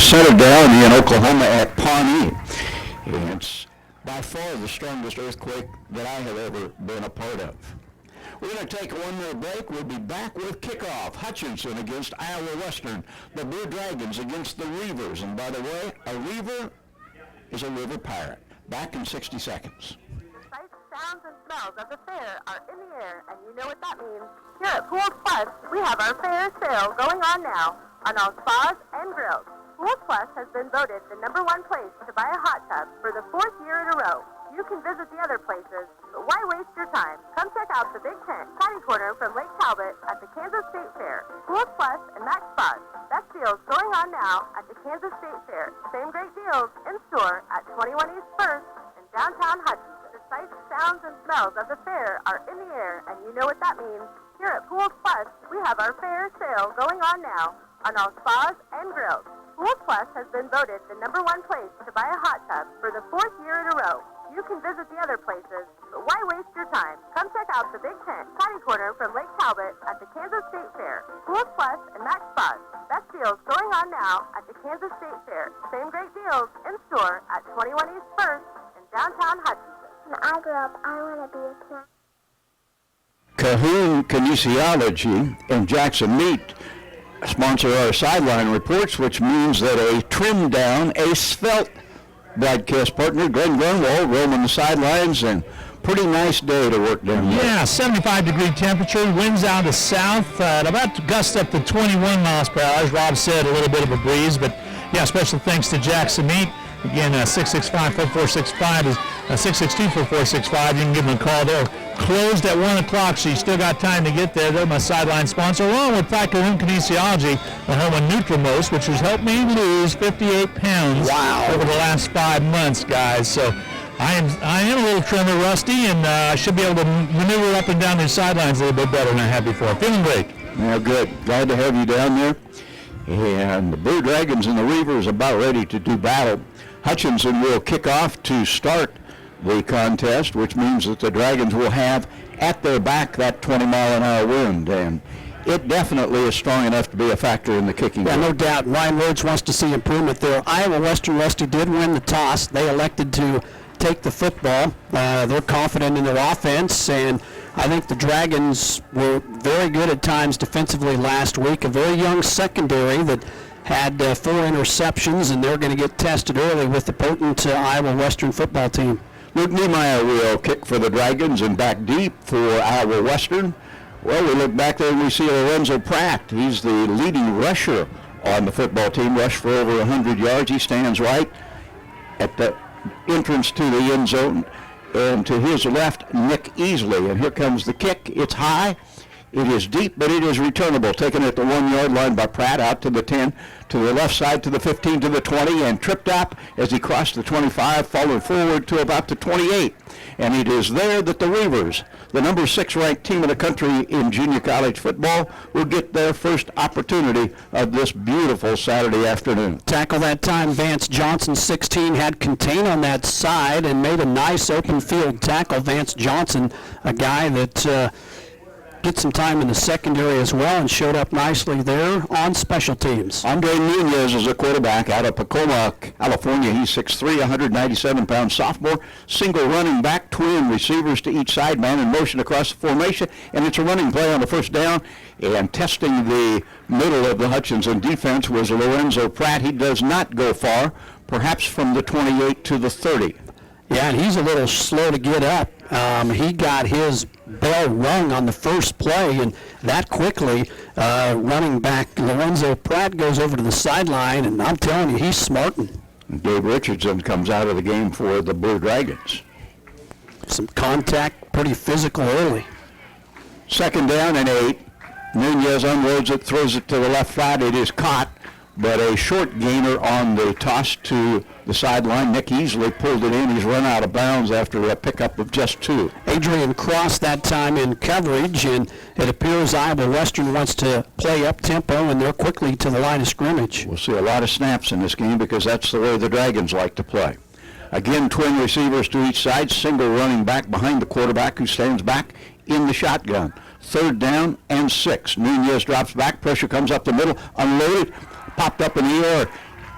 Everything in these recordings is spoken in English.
is centered down in Oklahoma at Pawnee. It's by far the strongest earthquake that I have ever been a part of. We're going to take one more break. We'll be back with kickoff. Hutchinson against Iowa Western. The Blue Dragons against the Reavers. And by the way, a Reaver is a river pirate. Back in 60 seconds. Sights, sounds, and smells of the fair are in the air, and you know what that means. Here at Pools Plus, we have our fair sale going on now on all spas and grills. Pools Plus has been voted the #1 place to buy a hot tub for the 4th year in a row. You can visit the other places, but why waste your time? Come check out the Big Tent Potty Corner from Lake Talbot at the Kansas State Fair. Pools Plus and Max Spas. Best deals going on now at the Kansas State Fair. Same great deals in store at 21 East 1st in downtown Hutchinson. The sights, sounds, and smells of the fair are in the air, and you know what that means. Here at Pools Plus, we have our fair sale going on now on all spas and grills. Pools Plus has been voted the #1 place to buy a hot tub for the 4th year in a row. You can visit the other places, but why waste your time? Come check out the Big Tent Potty Corner from Lake Talbot at the Kansas State Fair. Pools Plus and Max Spas. Best deals going on now at the Kansas State Fair. Same great deals in store at 21 East 1st in downtown Hutchinson. When I grow up, I want to be a cat. Cahoon Kinesiology and Jackson Meat sponsor our sideline reports, which means that a trimmed down, a svelte broadcast partner, Glenn Grunwald, roaming the sidelines, and pretty nice day to work down there. Yeah, 75-degree temperature, winds out of south, about to gust up to 21 miles per hour. As Rob said, a little bit of a breeze, but yeah, special thanks to Jackson Meat. Again, 665-4465 is 662-4465. You can give them a call. They're closed at 1 o'clock, so you still got time to get there. They're my sideline sponsor, along with Cahoon Kinesiology, the home of Nutrimost, which has helped me lose 58 pounds over the last 5 months, guys. So I am a little trimmer, rusty, and I should be able to maneuver up and down the sidelines a little bit better than I have before. Feeling great. Yeah, good. Glad to have you down there. And the Blue Dragons and the Reavers about ready to do battle. Hutchinson will kick off to start the contest, which means that the Dragons will have at their back that 20-mile-an-hour wind, and it definitely is strong enough to be a factor in the kicking game. No doubt. Ryan Rhodes wants to see improvement there. Iowa Western Rusty did win the toss. They elected to take the football. They're confident in their offense, and I think the Dragons were very good at times defensively last week. A very young secondary that had 4 interceptions, and they're going to get tested early with the potent Iowa Western football team. Luke Niemeyer will kick for the Dragons and back deep for Iowa Western. Well, we look back there and we see Lorenzo Pratt. He's the leading rusher on the football team, rushed for over 100 yards. He stands right at the entrance to the end zone. And to his left, Nick Easley. And here comes the kick. It's high. It is deep, but it is returnable. Taken at the 1-yard line by Pratt, out to the 10, to the left side, to the 15, to the 20, and tripped up as he crossed the 25, followed forward to about the 28. And it is there that the Reavers, the number 6 ranked team in the country in junior college football, will get their first opportunity of this beautiful Saturday afternoon. Tackle that time, Vance Johnson, 16, had contain on that side and made a nice open field tackle. Vance Johnson, a guy that get some time in the secondary as well and showed up nicely there on special teams. Andre Nunez is a quarterback out of Tacoma, California. He's 6'3", 197-pound sophomore. Single running back, twin receivers to each side, man in motion across the formation, and it's a running play on the first down. And testing the middle of the Hutchinson defense was Lorenzo Pratt. He does not go far, perhaps from the 28 to the 30. Yeah, and he's a little slow to get up. He got his bell rung on the first play, and that quickly, running back Lorenzo Pratt goes over to the sideline, and I'm telling you, he's smarting. Gabe Richardson comes out of the game for the Blue Dragons. Some contact, pretty physical early. 2nd down and 8. Nunez unloads it, throws it to the left side. It is caught, but a short gainer on the toss to the sideline. Nick Easley pulled it in. He's run out of bounds after a pickup of just 2. Adrian Cross that time in coverage, and it appears Iowa Western wants to play up-tempo, and they're quickly to the line of scrimmage. We'll see a lot of snaps in this game because that's the way the Dragons like to play. Again, twin receivers to each side, single running back behind the quarterback who stands back in the shotgun. 3rd down and 6. Nunez drops back. Pressure comes up the middle. Unloaded. Popped up in the air.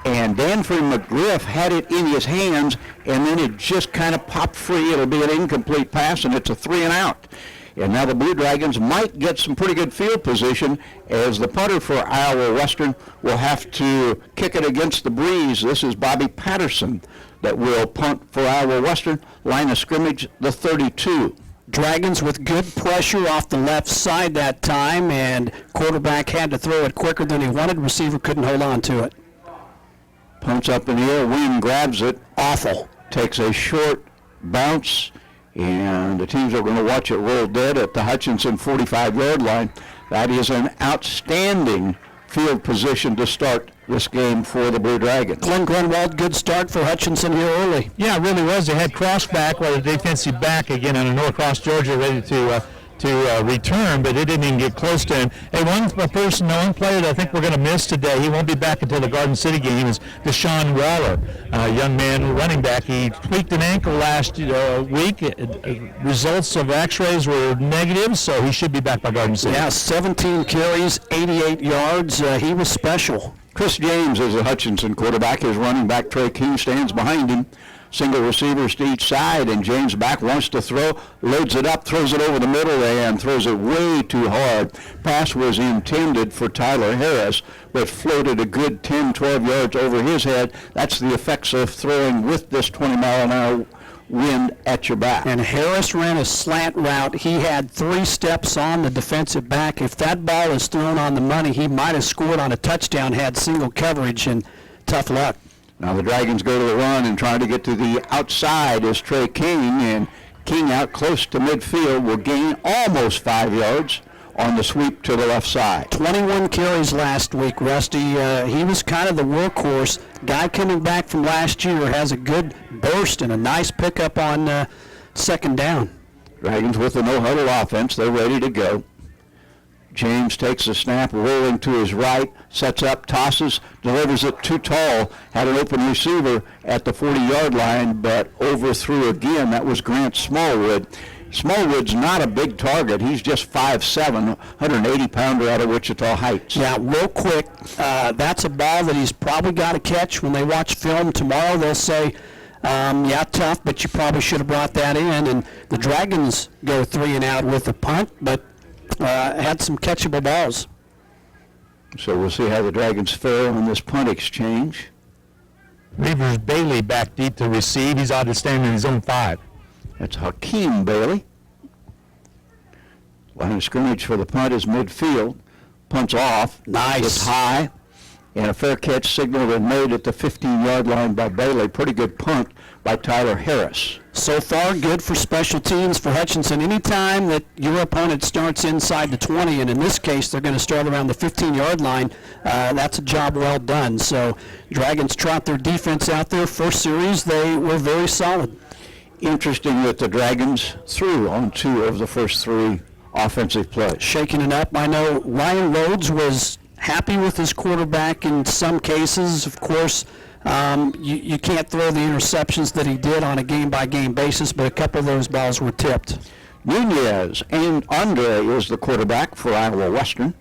and Danfrey McGriff had it in his hands, and then it just kind of popped free. It'll be an incomplete pass, and it's a 3 and out. And now the Blue Dragons might get some pretty good field position, as the punter for Iowa Western will have to kick it against the breeze. This is Bobby Patterson that will punt for Iowa Western. Line of scrimmage, the 32. Dragons with good pressure off the left side that time, and quarterback had to throw it quicker than he wanted. Receiver couldn't hold on to it. Punts up in the air, Wynn grabs it, awful. Takes a short bounce, and the teams are going to watch it roll dead at the Hutchinson 45-yard line. That is an outstanding field position to start this game for the Blue Dragons. Glenn Grunwald, good start for Hutchinson here early. Yeah, it really was. They had crossback while the defensive back again on a Norcross, Georgia, ready to return, but it didn't even get close to him. Hey, one player that I think we're going to miss today, he won't be back until the Garden City game, is Deshaun Waller, a young man running back. He tweaked an ankle last week. Results of x-rays were negative, so he should be back by Garden City. Yeah, 17 carries, 88 yards. He was special. Chris James is a Hutchinson quarterback. His running back, Trey King, stands behind him. Single receivers to each side, and James back wants to throw, loads it up, throws it over the middle, and throws it way too hard. Pass was intended for Tyler Harris, but floated a good 10, 12 yards over his head. That's the effects of throwing with this 20-mile-an-hour wind at your back. And Harris ran a slant route. He had 3 steps on the defensive back. If that ball is thrown on the money, he might have scored on a touchdown, had single coverage, and tough luck. Now the Dragons go to the run and try to get to the outside is Trey King, and King out close to midfield will gain almost 5 yards on the sweep to the left side. 21 carries last week, Rusty. He was kind of the workhorse. Guy coming back from last year has a good burst and a nice pickup on second down. Dragons with the no-huddle offense. They're ready to go. James takes the snap, rolling to his right, sets up, tosses, delivers it too tall, had an open receiver at the 40-yard line, but overthrew again. That was Grant Smallwood. Smallwood's not a big target. He's just 5'7", 180-pounder out of Wichita Heights. Yeah, real quick, that's a ball that he's probably got to catch. When they watch film tomorrow, they'll say, yeah, tough, but you probably should have brought that in. And the Dragons go 3 and out with a punt, but had some catchable balls. So we'll see how the Dragons fare on this punt exchange. Reavers Bailey back deep to receive. He's out to stand in his own 5. That's Hakeem Bailey. Line of scrimmage for the punt is midfield. Punts off. Nice. It's high. And a fair catch signal was made at the 15-yard line by Bailey. Pretty good punt by Tyler Harris. So far, good for special teams for Hutchinson. Anytime that your opponent starts inside the 20, and in this case, they're going to start around the 15-yard line, that's a job well done. So Dragons trot their defense out there. First series, they were very solid. Interesting that the Dragons threw on 2 of the first 3 offensive plays. Shaking it up. I know Ryan Rhodes was happy with his quarterback in some cases. Of course, you can't throw the interceptions that he did on a game-by-game basis, but a couple of those balls were tipped. Nunez and Andre is the quarterback for Iowa Western.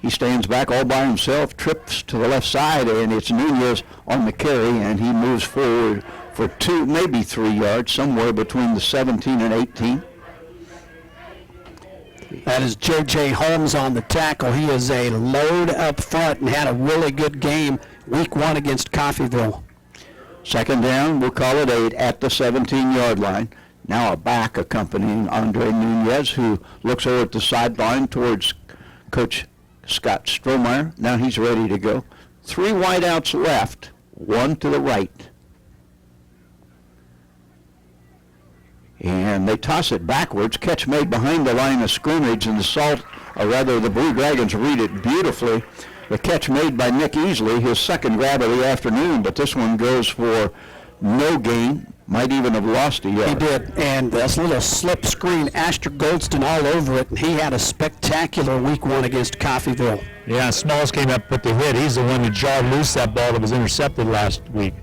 He stands back all by himself, trips to the left side, and it's Nunez on the carry, and he moves forward for 2, maybe 3 yards, somewhere between the 17 and 18. That is J.J. Holmes on the tackle. He is a load up front and had a really good game week 1 against Coffeyville. Second down, we'll call it 8 at the 17-yard line. Now a back accompanying Andre Nunez, who looks over at the sideline towards Coach Scott Strohmeyer. Now he's ready to go. 3 wideouts left, 1 to the right. And they toss it backwards. Catch made behind the line of scrimmage, and the Blue Dragons read it beautifully. The catch made by Nick Easley, his second grab of the afternoon, but this one goes for no gain. Might even have lost a yard. He did, and this little slip screen, Asher Goldston all over it, and he had a spectacular week 1 against Coffeyville. Yeah, Smalls came up with the hit. He's the one that jarred loose that ball that was intercepted last week.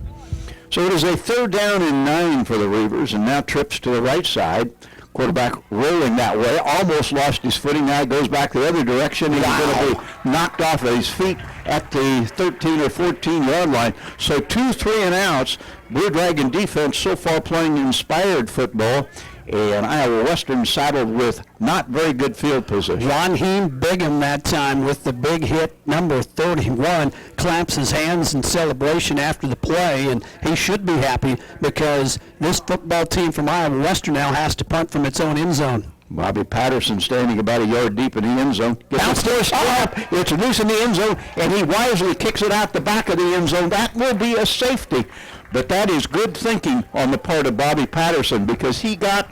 So it is a 3rd down and 9 for the Reavers, and now trips to the right side. Quarterback rolling that way, almost lost his footing. Now he goes back the other direction. He's going to be knocked off of his feet at the 13 or 14-yard line. So 2 3-and-outs. Blue Dragon defense so far playing inspired football, and Iowa Western saddled with not very good field position. Raheem Bigham that time with the big hit, number 31, claps his hands in celebration after the play, and he should be happy because this football team from Iowa Western now has to punt from its own end zone. Bobby Patterson standing about a yard deep in the end zone. Downstairs strap. It's loose in the end zone, and he wisely kicks it out the back of the end zone. That will be a safety. But that is good thinking on the part of Bobby Patterson, because he got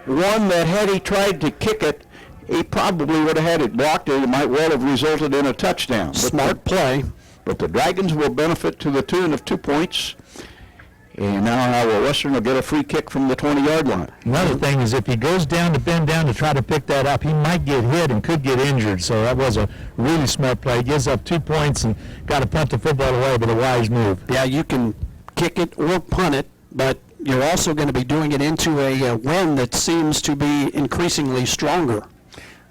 one that had he tried to kick it, he probably would have had it blocked, and it might well have resulted in a touchdown. Smart play. But the Dragons will benefit to the tune of 2 points. And now Iowa Western will get a free kick from the 20-yard line. Another thing is if he goes down to bend down to try to pick that up, he might get hit and could get injured. So that was a really smart play. He gives up 2 points and got to punt the football away, but a wise move. Yeah, you can kick it or punt it, but you're also going to be doing it into a wind that seems to be increasingly stronger.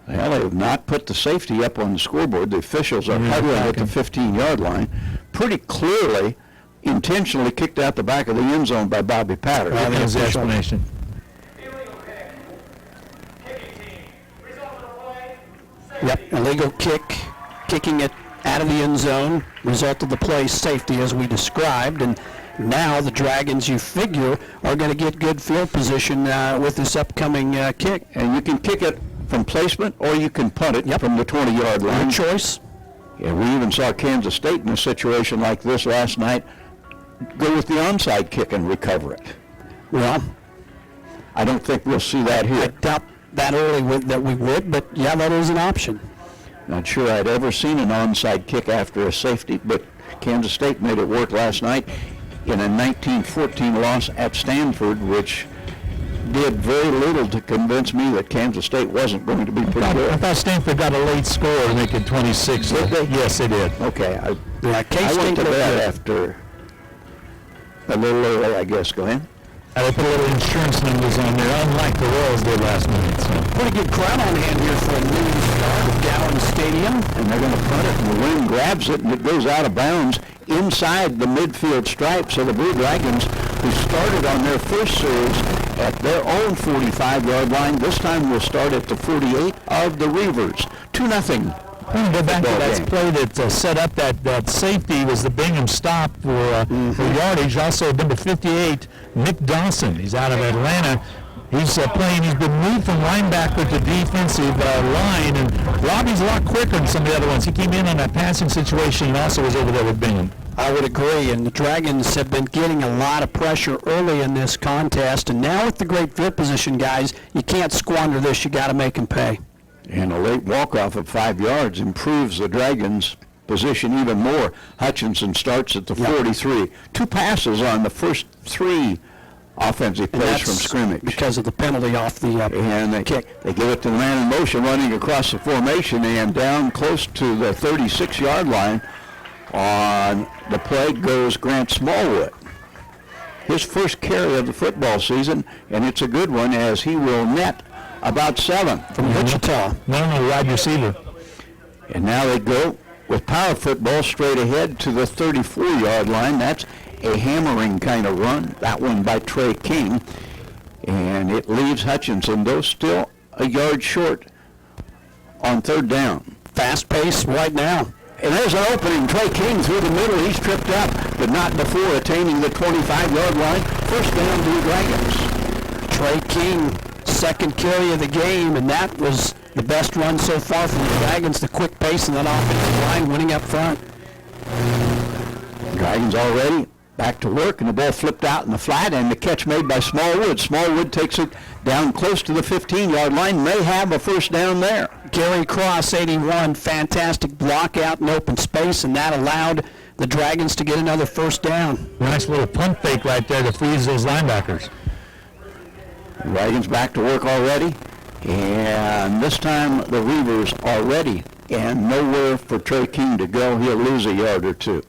Well, they have not put the safety up on the scoreboard. The officials are huddling at the 15-yard line. Pretty clearly, intentionally kicked out the back of the end zone by Bobby Patterson. That is the explanation. Yep, illegal kick, kicking it out of the end zone, result of the play safety as we described, and now the Dragons, you figure, are going to get good field position with this upcoming kick. And you can kick it from placement, or you can punt it from the 20-yard line. Good choice. Yeah, we even saw Kansas State in a situation like this last night go with the onside kick and recover it. Well, I don't think we'll see that here. I doubt that early that we would, but yeah, that is an option. Not sure I'd ever seen an onside kick after a safety, but Kansas State made it work last night in a 19-14 loss at Stanford, which did very little to convince me that Kansas State wasn't going to be pretty I good. thought Stanford got a late score to make it 26. Did they? Yes, they did. Okay, I went K-State to bed after a little early, I guess. Go ahead. They put a little insurance numbers on there, unlike the Royals did last night. So. Pretty good crowd on hand here for a noon start at Gowan Stadium. And they're going to punt it, and the wind grabs it, and it goes out of bounds inside the midfield stripe. So the Blue Dragons, who started on their first series at their own 45-yard line, this time will start at the 48 of the Reavers. 2-0. I want to go back to that play that set up that safety was the Bingham stop for yardage. Also, number 58, Nick Dawson. He's out of Atlanta. He's playing. He's been moved from linebacker to defensive line, and Robbie's a lot quicker than some of the other ones. He came in on that passing situation and also was over there with Bingham. I would agree, and the Dragons have been getting a lot of pressure early in this contest, and now with the great field position, guys, you can't squander this. You got to make them pay. And a late walk-off of 5 yards improves the Dragons' position even more. Hutchinson starts at the 43. 2 passes on the first 3 offensive plays from scrimmage. Because of the penalty off the and they kick. They give it to the man in motion running across the formation, and down close to the 36-yard line on the play goes Grant Smallwood. His first carry of the football season, and it's a good one as he will net about 7 From Wichita. No, wide receiver. And now they go with power football straight ahead to the 34-yard line. That's a hammering kind of run. That one by Trey King. And it leaves Hutchinson, though still a yard short on 3rd down. Fast pace right now. And there's an opening. Trey King through the middle. He's tripped up, but not before attaining the 25-yard line. First down, Blue Dragons. Trey King, second carry of the game, and that was the best run so far from the Dragons. The quick pace and that offensive line winning up front. Dragons already back to work, and the ball flipped out in the flat, and the catch made by Smallwood. Smallwood takes it down close to the 15-yard line, may have a first down there. Gary Cross, 81, fantastic block out in open space, and that allowed the Dragons to get another first down. Nice little pump fake right there to freeze those linebackers. Dragons back to work already, and this time the Reavers are ready, and nowhere for Trey King to go. He'll lose a yard or 2.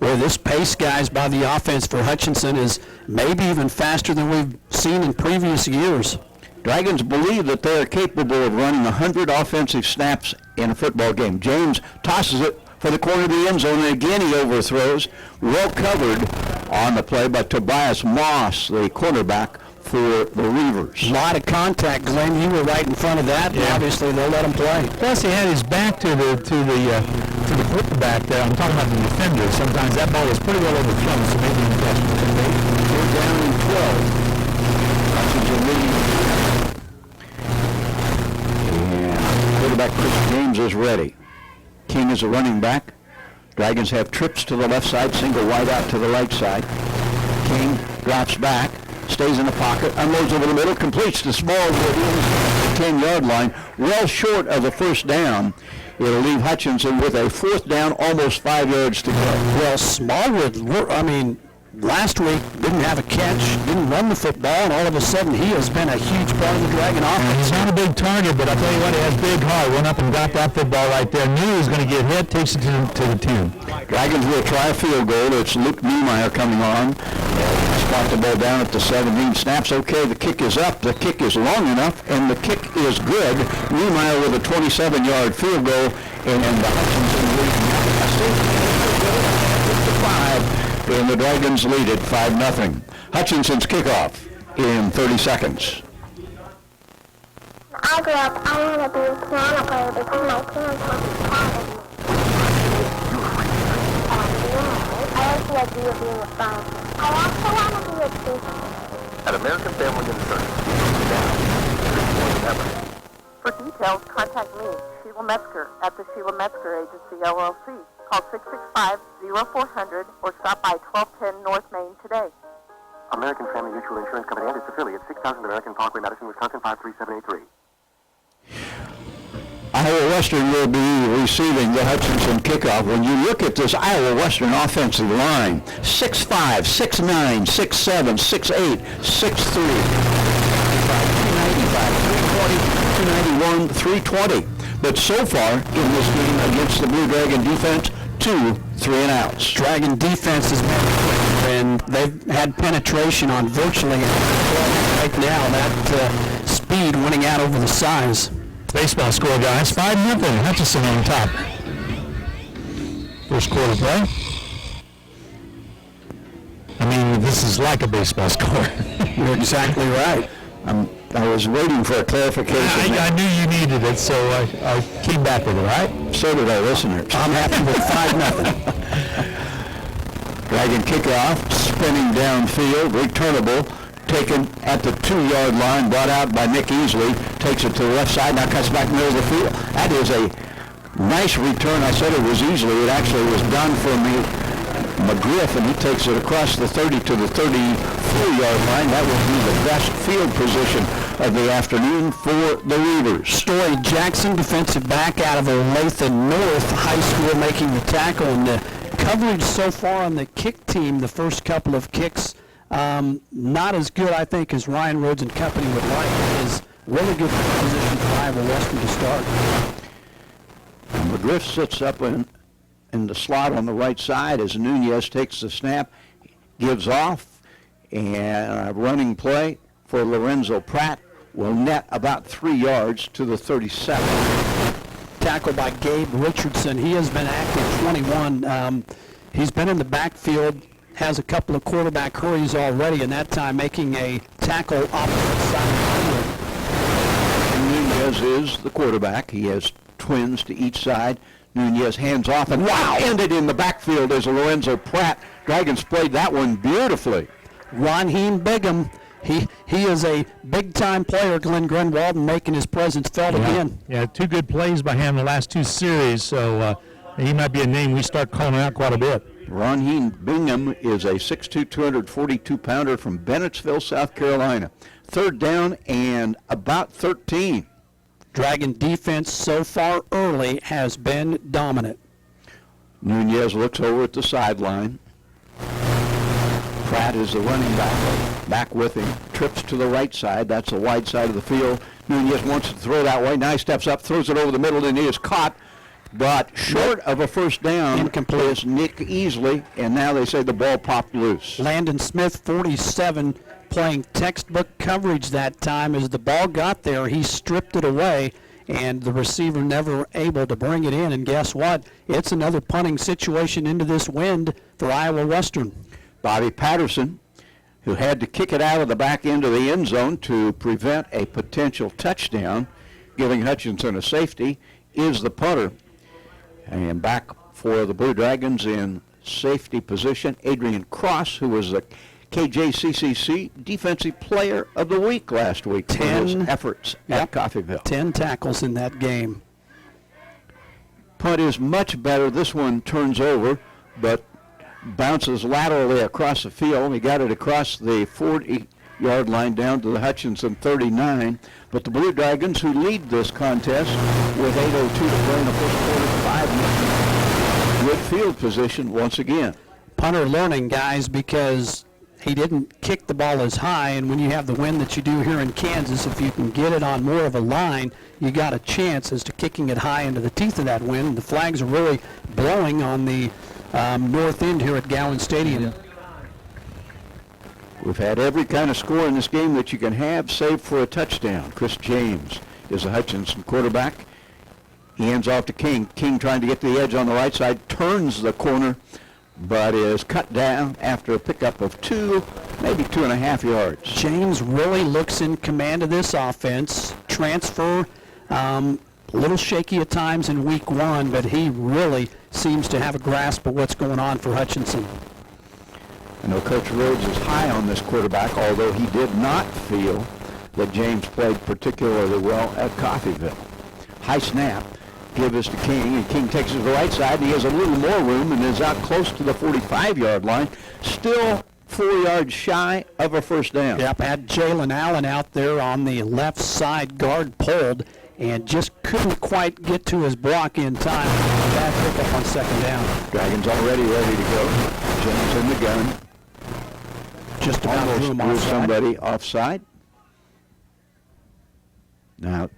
Well, this pace, guys, by the offense for Hutchinson is maybe even faster than we've seen in previous years. Dragons believe that they are capable of running 100 offensive snaps in a football game. James tosses it for the corner of the end zone, and again he overthrows. Well covered on the play by Tobias Moss, the cornerback for the Reavers. A lot of contact, Glenn. You were right in front of that. Yeah. Obviously, they'll let him play. Plus, he had his back to the quarterback there. I'm talking about the defender. Sometimes that ball was pretty well overthrown, so maybe he catch it. They're down in 12. Washington leading. And quarterback Chris James is ready. King is a running back. Dragons have trips to the left side, single wide out to the right side. King drops back, stays in the pocket, unloads over the middle, completes to Smallwood inside the 10-yard line, well short of the first down. It'll leave Hutchinson with a fourth down, almost 5 yards to go. Well, Smallwood, last week didn't have a catch, didn't run the football, and all of a sudden he has been a huge part of the Dragon offense. He's not a big target, but I'll tell you what, he has big heart. Went up and got that football right there. Knew he was going to get hit, takes it to the 10. Dragons will try a field goal. It's Luke Niemeyer coming on. Spot the ball down at the 17. Snaps okay. The kick is up. The kick is long enough, and the kick is good. Niemeyer with a 27-yard field goal, and the Hutchinson lead 55. And the Dragons lead it 5-0. Hutchinson's kickoff in 30 seconds. I grew up, I want to be a piano player because my parents want me proud of me. I like the idea of being a scientist. I also want to be a teacher. At American Family Insurance, For details, contact me, Sheila Metzger, at the Sheila Metzger Agency, LLC. Call 665-0400 or stop by 1210 North Main today. American Family Mutual Insurance Company and its affiliates, 6000 American Parkway, Madison, Wisconsin, 53783. Iowa Western will be receiving the Hutchinson kickoff. When you look at this Iowa Western offensive line, 6'5", 6'9", 6'7", 6'8", 6'3", 295, 320, 291, 320. But so far in this game against the Blue Dragon defense, 2 3-and-outs. Dragon defense has been quick, and they've had penetration on virtually right now. That speed winning out over the size. Baseball score, guys. 5-0. Hutchinson on top. First quarter play. I mean, this is like a baseball score. You're exactly right. I was waiting for a clarification. I knew you needed it, so I came back with it, right? So did our listeners. I'm happy with 5-0. Dragon kickoff, spinning downfield, returnable, taken at the 2-yard line, brought out by Nick Easley, takes it to the left side, now cuts back middle of the field. That is a nice return. I said it was Easley. It actually was done for me. McGriff, and he takes it across the 30 to the 34-yard line. That will be the best field position of the afternoon for the Reavers. Story Jackson, defensive back out of Olathe North High School, making the tackle. And the coverage so far on the kick team, the first couple of kicks, not as good, I think, as Ryan Rhodes and company would like. It is really good position for Iowa Western to start. And McGriff sits up in the slot on the right side as Nunez takes the snap, gives off, and a running play for Lorenzo Pratt will net about 3 yards to the 37. Tackle by Gabe Richardson. He has been active 21. He's been in the backfield, has a couple of quarterback hurries already, and that time making a tackle opposite side of the field. And Nunez is the quarterback. He has twins to each side. Nunez hands off, and wow, ended in the backfield as Lorenzo Pratt. Dragons played that one beautifully. Ronheen Bigham, he is a big-time player. Glenn Grenwald making his presence felt again. Yeah, 2 good plays by him the last 2 series, so he might be a name we start calling out quite a bit. Ronheen Bingham is a 6'2", 242-pounder from Bennettsville, South Carolina. Third down and about 13. Dragon defense so far early has been dominant. Nunez looks over at the sideline. Pratt is the running back with him. Trips to the right side. That's the wide side of the field. Nunez wants to throw that way. Now he steps up, throws it over the middle, and he is caught but short of a first down Incomplete. is Nick Easley, and now they say the ball popped loose. Landon Smith, 47, playing textbook coverage that time. As the ball got there, he stripped it away, and the receiver never able to bring it in. And guess what? It's another punting situation into this wind for Iowa Western. Bobby Patterson, who had to kick it out of the back end of the end zone to prevent a potential touchdown, giving Hutchinson a safety, is the punter. And back for the Blue Dragons in safety position, Adrian Cross, who was the KJCCC Defensive Player of the Week last week for his efforts at Coffeyville. 10 tackles in that game. Punt is much better. This one turns over, but bounces laterally across the field. He got it across the 40-yard line down to the Hutchinson 39. But the Blue Dragons, who lead this contest with 8:02 to play in the first quarter, 5-0. Good field position once again. Punter learning, guys, because he didn't kick the ball as high, and when you have the wind that you do here in Kansas, if you can get it on more of a line, you got a chance as to kicking it high into the teeth of that wind. The flags are really blowing on the north end here at Gowan Stadium. We've had every kind of score in this game that you can have, save for a touchdown. Chris James is the Hutchinson quarterback. He hands off to King. King trying to get to the edge on the right side, turns the corner, but is cut down after a pickup of 2, maybe 2.5 yards. James really looks in command of this offense. Transfer, a little shaky at times in week 1, but he really seems to have a grasp of what's going on for Hutchinson. I know Coach Rhodes is high on this quarterback, although he did not feel that James played particularly well at Coffeyville. High snap, give us to King, and King takes it to the right side. He has a little more room and is out close to the 45-yard line, still 4 yards shy of a first down. Yep, had Jalen Allen out there on the left side, guard pulled, and just couldn't quite get to his block in time. Bad pickup on second down. Dragons already ready to go. James in the gun. Just about Almost threw him threw offside. somebody offside. Now,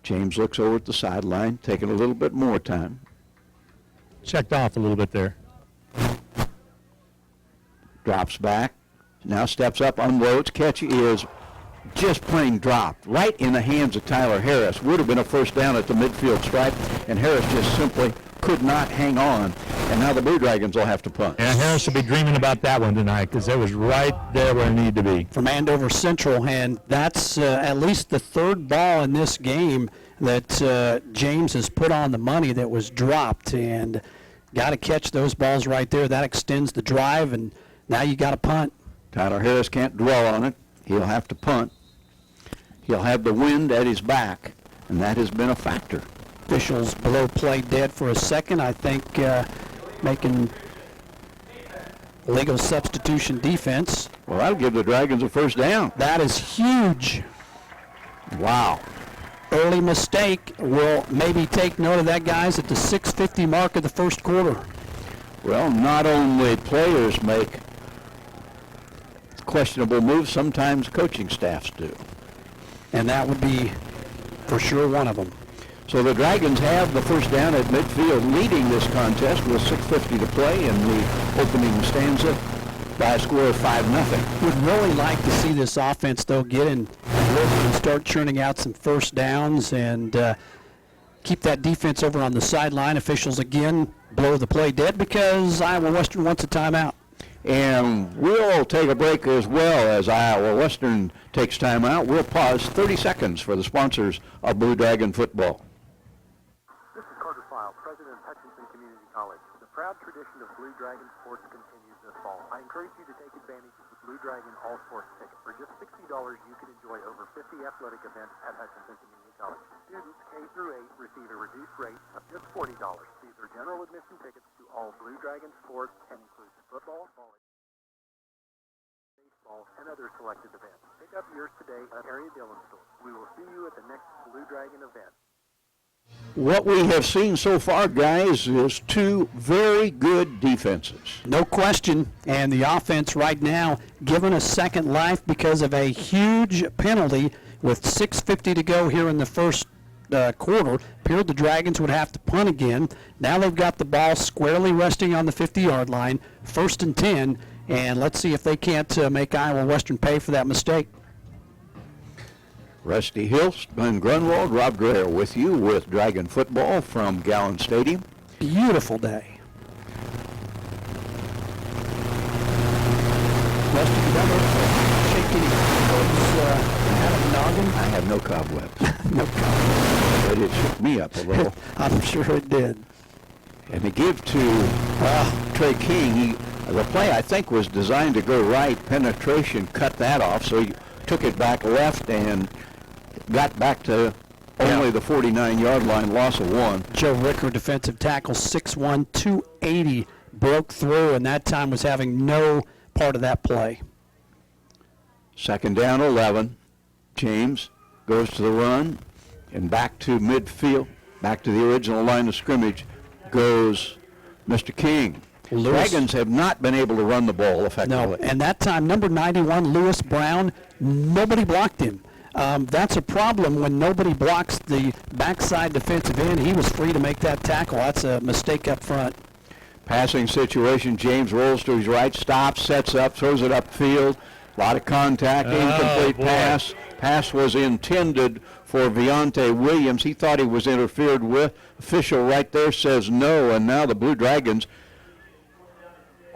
James looks over at the sideline, taking a little bit more time. Checked off a little bit there. Drops back, now steps up, unloads. Catch is just plain dropped right in the hands of Tyler Harris. Would have been a first down at the midfield stripe, and Harris just simply could not hang on. And now the Blue Dragons will have to punt. And Harris will be dreaming about that one tonight because it was right there where it needed to be. From Andover Central, and that's at least the third ball in this game that James has put on the money that was dropped, and got to catch those balls right there. That extends the drive, and now you got to punt. Tyler Harris can't dwell on it. He'll have to punt. He'll have the wind at his back, and that has been a factor. Officials below play dead for a second. I think making legal substitution defense. Well, that'll give the Dragons a first down. That is huge. Wow. Early mistake. Will maybe take note of that, guys, at the 6:50 mark of the first quarter. Well, not only players make questionable moves, sometimes coaching staffs do. And that would be for sure one of them. So the Dragons have the first down at midfield, leading this contest with 6:50 to play in the opening stanza by a score of 5-0. Would really like to see this offense, though, get in and start churning out some first downs and keep that defense over on the sideline. Officials, again, blow the play dead because Iowa Western wants a timeout. And we'll take a break as well as Iowa Western takes time out. We'll pause 30 seconds for the sponsors of Blue Dragon football. This is Carter File, president of Hutchinson Community College. The proud tradition of Blue Dragon sports continues this fall. I encourage you to take advantage of the Blue Dragon All Sports ticket. For just $60, you can enjoy over 50 athletic events at Hutchinson Community College. Students K through 8 receive a reduced rate of just $40. These are general admission tickets to all Blue Dragon sports and includes football, baseball, and other selected events. Pick up yours today at Harry Dillon store. We will see you at the next Blue Dragon event. What we have seen so far, guys, is two very good defenses. No question. And the offense right now given a second life because of a huge penalty with 6:50 to go here in the first quarter. Appeared the Dragons would have to punt again. Now they've got the ball squarely resting on the 50-yard line, 1st and 10, and let's see if they can't make Iowa Western pay for that mistake. Rusty Hills, Glenn Grunwald, Rob Greer with you with Dragon football from Gowan Stadium. Beautiful day. Rusty, you don't shake any cobwebs out of the noggin? I have no cobwebs, No cobwebs. but it shook me up a little. I'm sure it did. And to give to Trey King, the play I think was designed to go right. Penetration cut that off, so he took it back left and got back to only the 49-yard line, loss of 1. Joe Ricker, defensive tackle, 6'1", 280, broke through, and that time was having no part of that play. 2nd down, 11. James goes to the run, and back to midfield, back to the original line of scrimmage goes Mr. King. Lewis. Dragons have not been able to run the ball effectively. No, and that time, number 91, Lewis Brown, nobody blocked him. That's a problem when nobody blocks the backside defensive end. He was free to make that tackle. That's a mistake up front. Passing situation, James rolls to his right, stops, sets up, throws it upfield. A lot of contact, incomplete pass. Pass was intended for Viante Williams. He thought he was interfered with. Official right there says no, and now the Blue Dragons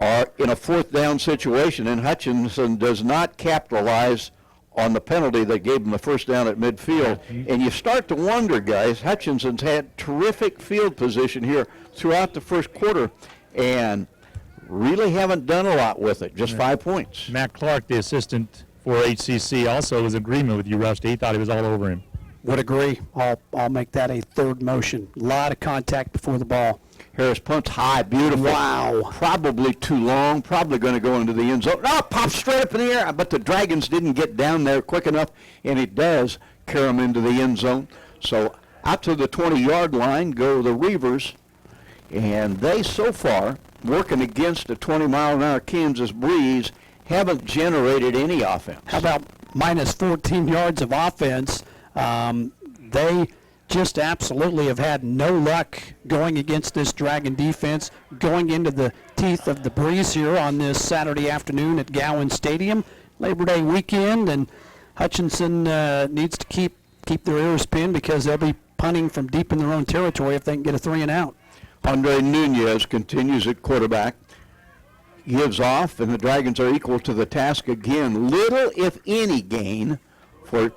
are in a 4th down situation, and Hutchinson does not capitalize on the penalty that gave him the 1st down at midfield. And you start to wonder, guys, Hutchinson's had terrific field position here throughout the first quarter and really haven't done a lot with it, just 5 points. Matt Clark, the assistant for HCC, also was in agreement with you, Rusty. He thought he was all over him. Would agree. I'll make that a 3rd motion. A lot of contact before the ball. Harris punts high, beautiful. Wow. Probably too long, probably going to go into the end zone. Oh, pops straight up in the air, but the Dragons didn't get down there quick enough, and it does carry them into the end zone. So out to the 20-yard line go the Reavers, and they so far, working against a 20-mile-an-hour Kansas breeze, haven't generated any offense. How about minus 14 yards of offense? They just absolutely have had no luck going against this Dragon defense, going into the teeth of the breeze here on this Saturday afternoon at Gowan Stadium, Labor Day weekend, and Hutchinson needs to keep their ears pinned because they'll be punting from deep in their own territory if they can get a 3 and out. Andre Nunez continues at quarterback, gives off, and the Dragons are equal to the task again. Little, if any, gain for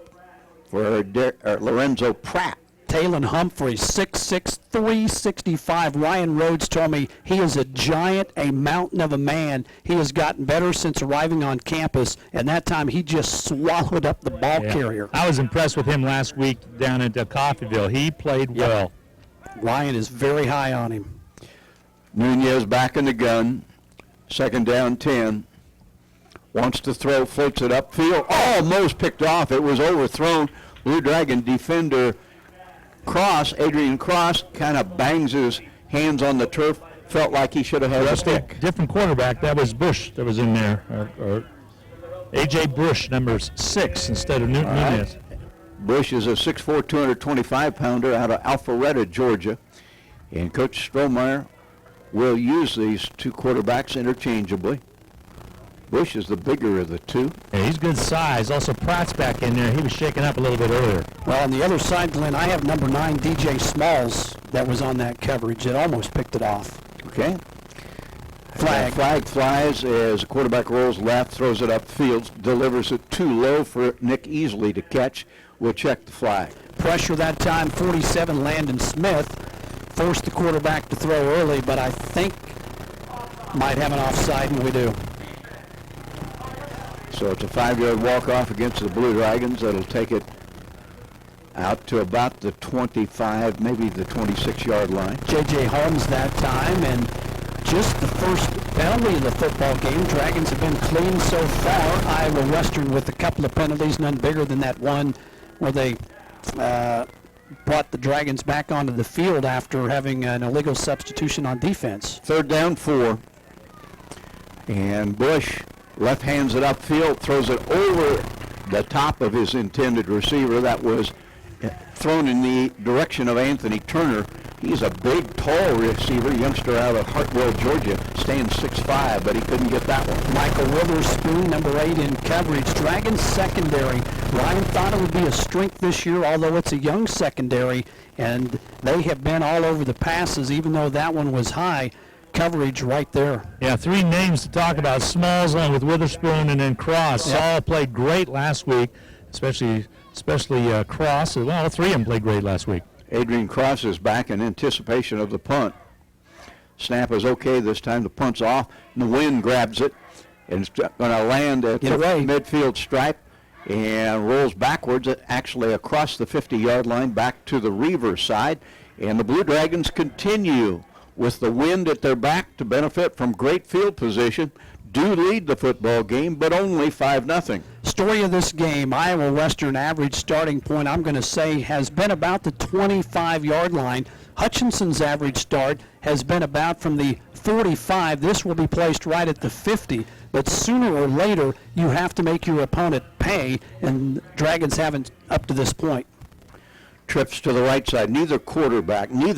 Lorenzo Pratt. Talon Humphrey, 6'6", 365. Ryan Rhodes told me he is a giant, a mountain of a man. He has gotten better since arriving on campus, and that time he just swallowed up the ball carrier. I was impressed with him last week down at Coffeyville. He played well. Ryan is very high on him. Nunez back in the gun. 2nd down, 10. Wants to throw, floats it upfield. Almost picked off. It was overthrown. Blue Dragon defender Adrian Cross, kind of bangs his hands on the turf. Felt like he should have had a stick. Different quarterback. That was Bush that was in there. Or A.J. Bush, number 6 instead of Nunez. Bush is a 6'4", 225-pounder out of Alpharetta, Georgia. And Coach Strohmeyer will use these two quarterbacks interchangeably. Bush is the bigger of the two. Yeah, he's good size. Also, Pratt's back in there. He was shaken up a little bit earlier. Well, on the other side, Glenn, I have number 9, DJ Smalls, that was on that coverage. It almost picked it off. Okay. Flag. Flag flies as the quarterback rolls left, throws it upfield, delivers it too low for Nick Easley to catch. We'll check the flag. Pressure that time, 47, Landon Smith. Forced the quarterback to throw early, but I think might have an offside, and we do. So it's a 5-yard walk-off against the Blue Dragons. That'll take it out to about the 25, maybe the 26-yard line. J.J. Holmes that time, and just the first penalty of the football game. Dragons have been clean so far. Iowa Western with a couple of penalties, none bigger than that one where they brought the Dragons back onto the field after having an illegal substitution on defense. 3rd down, 4. And Bush left hands it upfield, throws it over the top of his intended receiver. That was thrown in the direction of Anthony Turner. He's a big, tall receiver, youngster out of Hartwell, Georgia, stands 6'5", but he couldn't get that one. Michael Witherspoon, number 8 in coverage. Dragons secondary. Ryan thought it would be a strength this year, although it's a young secondary, and they have been all over the passes, even though that one was high. Coverage right there. Yeah, 3 names to talk about. Smalls along with Witherspoon and then Cross. Yep. Saul played great last week, especially Cross. Well, all 3 of them played great last week. Adrian Cross is back in anticipation of the punt. Snap is okay this time. The punt's off, and the wind grabs it, and it's going to land at the midfield stripe and rolls backwards, actually across the 50-yard line back to the Reavers side. And the Blue Dragons continue with the wind at their back to benefit from great field position. Do lead the football game, but only 5-0. Story of this game, Iowa Western average starting point, I'm going to say, has been about the 25-yard line. Hutchinson's average start has been about from the 45. This will be placed right at the 50. But sooner or later, you have to make your opponent pay, and Dragons haven't up to this point. Trips to the right side. Neither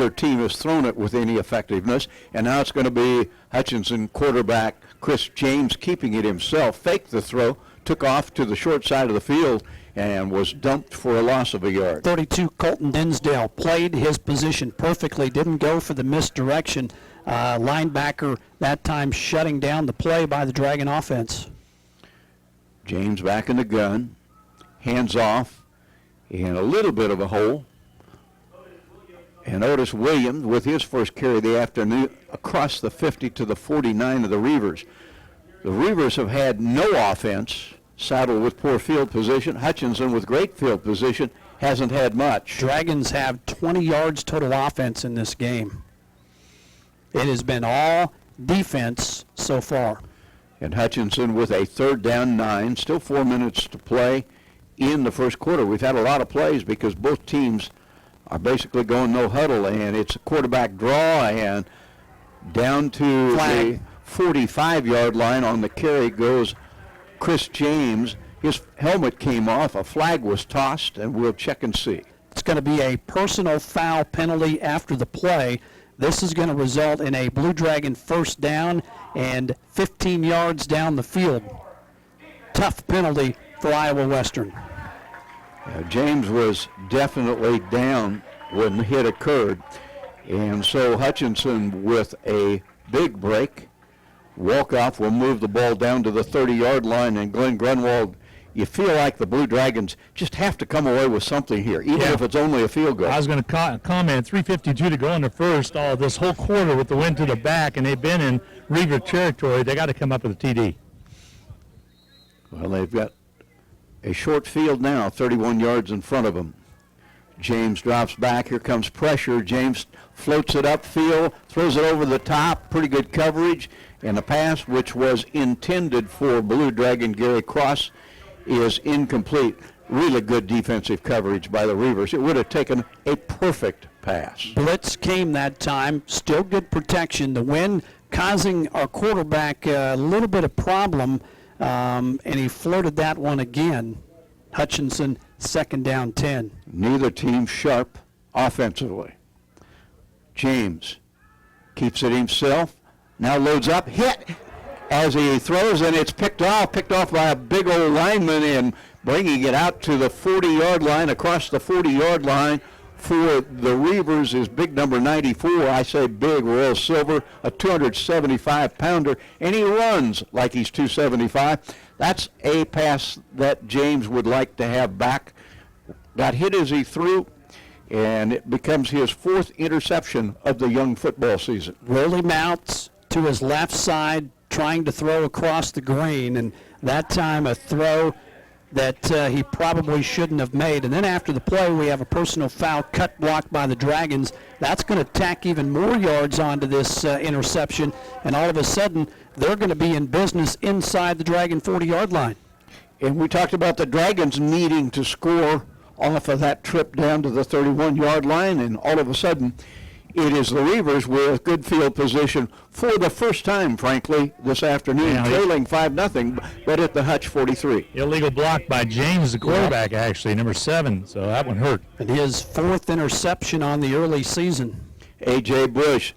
team has thrown it with any effectiveness, and now it's going to be Hutchinson, quarterback Chris James, keeping it himself, faked the throw, took off to the short side of the field, and was dumped for a loss of a yard. 32, Colton Dinsdale played his position perfectly, didn't go for the misdirection. Linebacker that time shutting down the play by the Dragon offense. James back in the gun, hands off, in a little bit of a hole. And Otis Williams with his first carry of the afternoon across the 50 to the 49 of the Reavers. The Reavers have had no offense, saddled with poor field position. Hutchinson with great field position hasn't had much. Dragons have 20 yards total offense in this game. It has been all defense so far. And Hutchinson with a 3rd down 9, still 4 minutes to play in the first quarter. We've had a lot of plays because both teams are basically going no huddle, and it's a quarterback draw, and down to the 45-yard line on the carry goes Chris James. His helmet came off, a flag was tossed, and we'll check and see. It's going to be a personal foul penalty after the play. This is going to result in a Blue Dragon first down and 15 yards down the field. Tough penalty for Iowa Western. James was definitely down when the hit occurred, and so Hutchinson with a big break. Walk-off will move the ball down to the 30-yard line, and Glenn Grunwald, you feel like the Blue Dragons just have to come away with something here, even if it's only a field goal. I was going to comment, 3:52 to go in the first, this whole quarter with the wind to the back, and they've been in Reaver territory. They got to come up with a TD. Well, they've got a short field now, 31 yards in front of them. James drops back. Here comes pressure. James floats it upfield, throws it over the top. Pretty good coverage. And the pass, which was intended for Blue Dragon Gary Cross, is incomplete. Really good defensive coverage by the Reavers. It would have taken a perfect pass. Blitz came that time. Still good protection. The wind causing our quarterback a little bit of problem. And he floated that one again. Hutchinson, 2nd down 10. Neither team sharp offensively. James keeps it himself. Now loads up, hit as he throws, and it's picked off by a big old lineman and bringing it out to the 40-yard line, across the 40-yard line for the Reavers is big number 94. I say big, Royal Silver, a 275-pounder, and he runs like he's 275. That's a pass that James would like to have back. Got hit as he threw, and it becomes his 4th interception of the young football season. Rolly Mounts to his left side, trying to throw across the green, and that time a throw that he probably shouldn't have made. And then after the play, we have a personal foul cut block by the Dragons. That's going to tack even more yards onto this interception, and all of a sudden, they're going to be in business inside the Dragon 40-yard line. And we talked about the Dragons needing to score off of that trip down to the 31-yard line, and all of a sudden, It is the Reavers with good field position for the first time, frankly, this afternoon, Yeah, trailing 5-0, but at the Hutch 43. Illegal block by James, the quarterback, actually, number 7. So that one hurt. And his 4th interception on the early season. A.J. Bush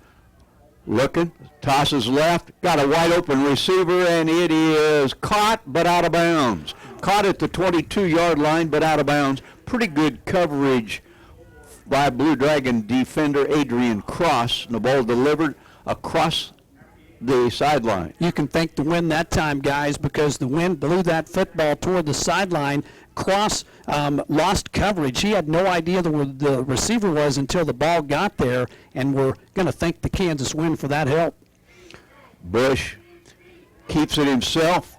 looking, tosses left, got a wide open receiver, and it is caught but out of bounds. Caught at the 22-yard line but out of bounds. Pretty good coverage by Blue Dragon defender Adrian Cross. And the ball delivered across the sideline. You can thank the wind that time, guys, because the wind blew that football toward the sideline. Cross lost coverage. He had no idea where the receiver was until the ball got there, and we're going to thank the Kansas wind for that help. Bush keeps it himself,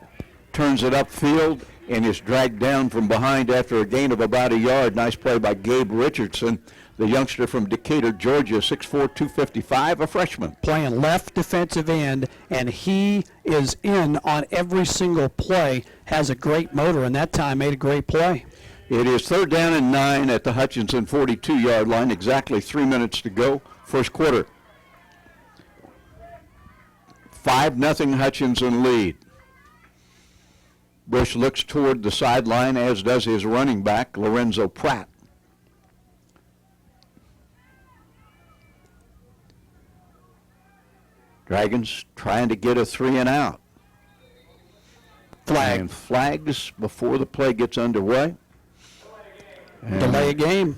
turns it upfield, and is dragged down from behind after a gain of about a yard. Nice play by Gabe Richardson, the youngster from Decatur, Georgia, 6'4", 255, a freshman. Playing left defensive end, and he is in on every single play, has a great motor, and that time made a great play. It is 3rd down and 9 at the Hutchinson 42-yard line, exactly 3 minutes to go, first quarter. 5-0 Hutchinson lead. Bush looks toward the sideline, as does his running back, Lorenzo Pratt. Dragons trying to get a 3 and out. Flag. And flags before the play gets underway. And Delay a game.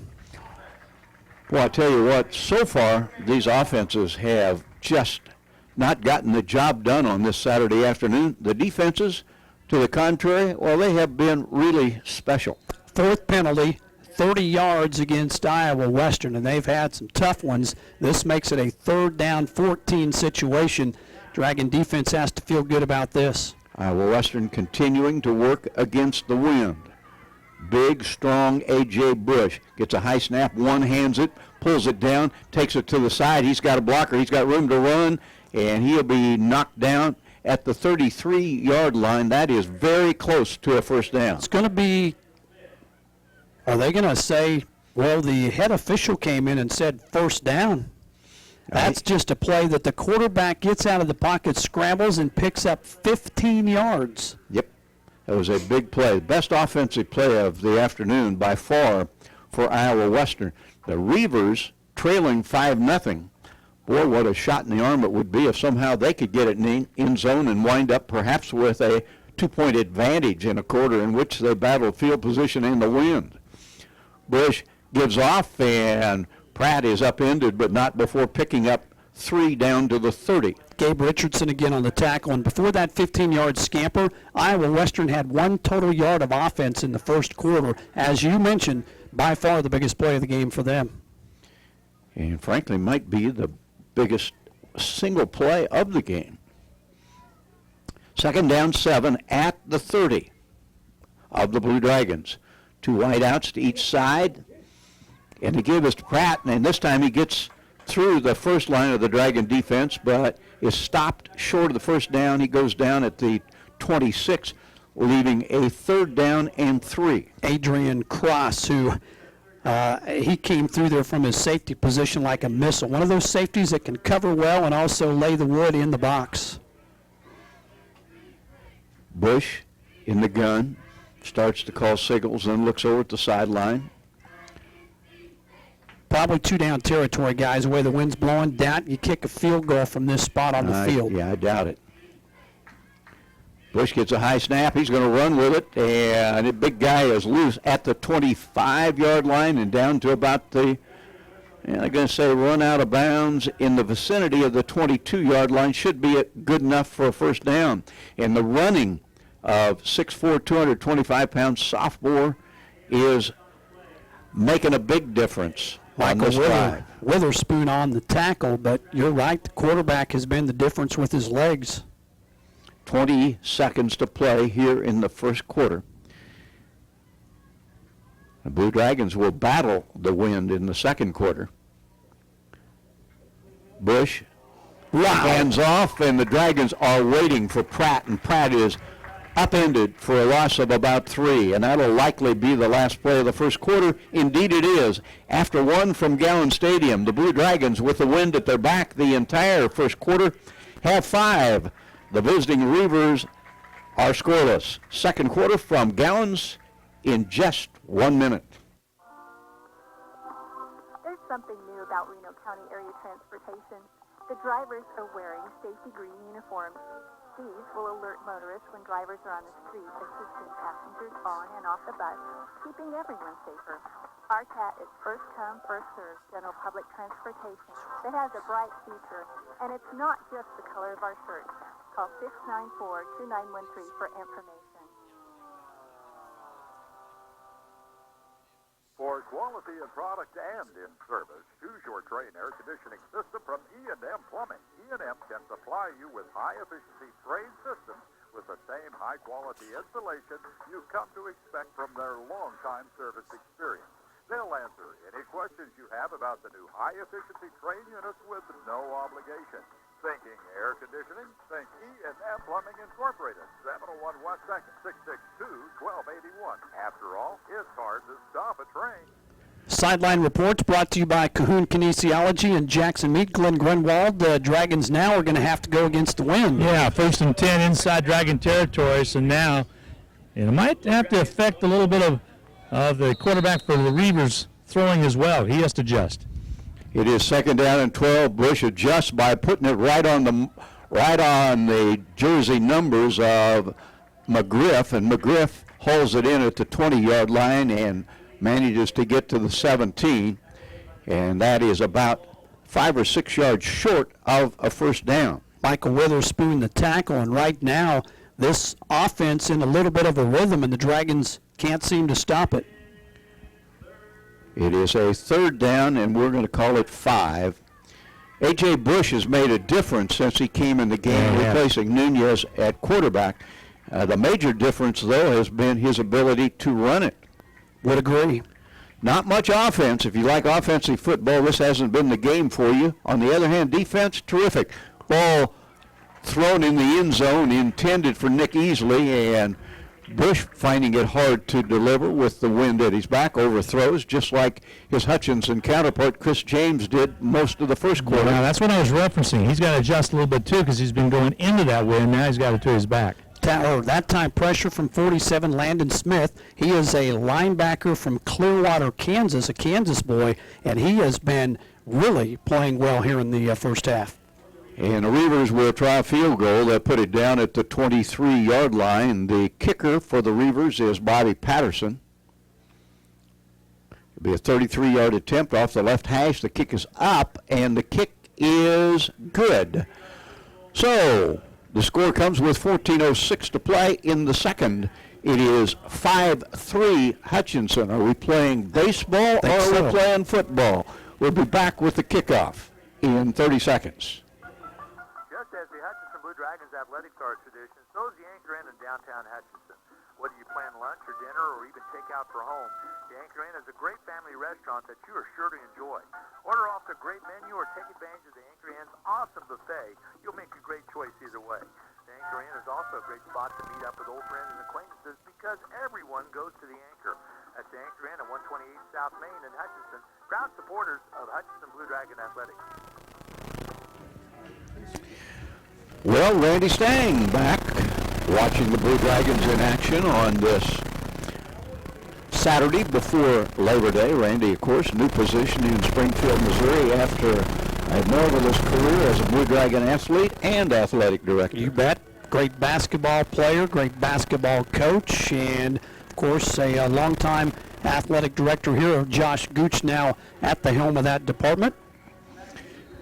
well, I tell you what, so far these offenses have just not gotten the job done on this Saturday afternoon. The defenses, to the contrary, well, they have been really special. 4th penalty, 30 yards against Iowa Western, and they've had some tough ones. This makes it a 3rd down 14 situation. Dragon defense has to feel good about this. Iowa Western continuing to work against the wind. Big, strong A.J. Bush gets a high snap, one-hands it, pulls it down, takes it to the side. He's got a blocker. He's got room to run, and he'll be knocked down at the 33-yard line. That is very close to a first down. It's going to be, are they going to say, well, the head official came in and said first down? That's just a play that the quarterback gets out of the pocket, scrambles, and picks up 15 yards. Yep, that was a big play. The best offensive play of the afternoon by far for Iowa Western. The Reavers trailing 5-0. Boy, what a shot in the arm it would be if somehow they could get it in the end zone and wind up perhaps with a 2-point advantage in a quarter in which they battled field position in the wind. Bush gives off, and Pratt is upended, but not before picking up 3 down to the 30. Gabe Richardson again on the tackle, and before that 15-yard scamper, Iowa Western had 1 total yard of offense in the first quarter. As you mentioned, by far the biggest play of the game for them. And frankly, might be the biggest single play of the game. 2nd down 7 at the 30 of the Blue Dragons. 2 wideouts to each side. And they give us to Pratt, and this time he gets through the first line of the Dragon defense, but is stopped short of the first down. He goes down at the 26, leaving a 3rd down and 3. Adrian Cross, who he came through there from his safety position like a missile. One of those safeties that can cover well and also lay the wood in the box. Bush in the gun, starts to call signals, then looks over at the sideline. Probably 2 down territory, guys, the way the wind's blowing. Down, you kick a field goal from this spot on the field. Yeah, I doubt it. Bush gets a high snap. He's going to run with it, and the big guy is loose at the 25-yard line and down to about the, I'm going to say run out of bounds in the vicinity of the 22-yard line. Should be good enough for a first down. And the running of 6'4", 225-pound sophomore is making a big difference on this drive. Witherspoon on the tackle, but you're right, the quarterback has been the difference with his legs. 20 seconds to play here in the first quarter. The Blue Dragons will battle the wind in the second quarter. Bush hands off, and the Dragons are waiting for Pratt, and Pratt is upended for a loss of about 3, and that'll likely be the last play of the first quarter. Indeed it is. After one from Gowan Stadium, the Blue Dragons, with the wind at their back the entire first quarter, have 5. The visiting Reavers are scoreless. Second quarter from Gowans in just 1 minute. There's something new about Reno County Area Transportation. The drivers are wearing safety green uniforms. These will alert motorists when drivers are on the street, assisting passengers on and off the bus, keeping everyone safer. Our CAT is first come, first served general public transportation that has a bright future, and it's not just the color of our shirts. Call 694-2913 for information. For quality in product and in service, choose your Train air conditioning system from E&M Plumbing. E&M can supply you with high-efficiency Train systems with the same high-quality installation you've come to expect from their long-time service experience. They'll answer any questions you have about the new high-efficiency Train units with no obligation. Thinking air conditioning? Think E&M Plumbing Incorporated, 701 West 2nd, 662-1281. After all, it's hard to stop a train. Sideline reports brought to you by Cahoon Kinesiology and Jackson Meat. Glenn Grunwald. The Dragons now are going to have to go against the wind. Yeah, 1st and 10 inside Dragon territory, so now it might have to affect a little bit of the quarterback for the Reavers throwing as well. He has to adjust. It is 2nd down and 12. Bush adjusts by putting it right on the jersey numbers of McGriff, and McGriff hauls it in at the 20-yard line and manages to get to the 17, and that is about 5 or 6 yards short of a first down. Michael Witherspoon the tackle, and right now this offense in a little bit of a rhythm, and the Dragons can't seem to stop it. It is a 3rd down, and we're going to call it 5. A.J. Bush has made a difference since he came in the game, replacing Nunez at quarterback. The major difference, though, has been his ability to run it. Would agree. Not much offense. If you like offensive football, this hasn't been the game for you. On the other hand, defense, terrific. Ball thrown in the end zone, intended for Nick Easley, and Bush finding it hard to deliver with the wind at his back, overthrows, just like his Hutchinson counterpart, Chris James, did most of the first quarter. Yeah, that's what I was referencing. He's got to adjust a little bit, too, because he's been going into that wind. Now he's got it to his back. That time pressure from 47, Landon Smith. He is a linebacker from Clearwater, Kansas, a Kansas boy, and he has been really playing well here in the first half. And the Reavers will try a field goal. They'll put it down at the 23-yard line. The kicker for the Reavers is Bobby Patterson. It'll be a 33-yard attempt off the left hash. The kick is up, and the kick is good. So the score comes with 14:06 to play in the second. It is 5-3 Hutchinson. Are we playing baseball or are we playing football? We'll be back with the kickoff in 30 seconds. Just as the Hutchinson Blue Dragons athletics are a tradition, so is the Anchor Inn in downtown Hutchinson. Whether you plan lunch or dinner or even take out for home, the Anchor Inn is a great family restaurant that you are sure to enjoy. Order off the great menu or take advantage of the Anchor Inn's awesome buffet. You'll make a great choice either way. The Anchor Inn is also a great spot to meet up with old friends and acquaintances because everyone goes to the Anchor. That's the Anchor Inn at 128 South Main in Hutchinson, proud supporters of Hutchinson Blue Dragon Athletics. Well, Randy Stang back watching the Blue Dragons in action on this Saturday before Labor Day. Randy, of course, new position in Springfield, Missouri after a marvelous career as a Blue Dragon athlete and athletic director. You bet. Great basketball player, great basketball coach, and, of course, a longtime athletic director here, Josh Gooch, now at the helm of that department.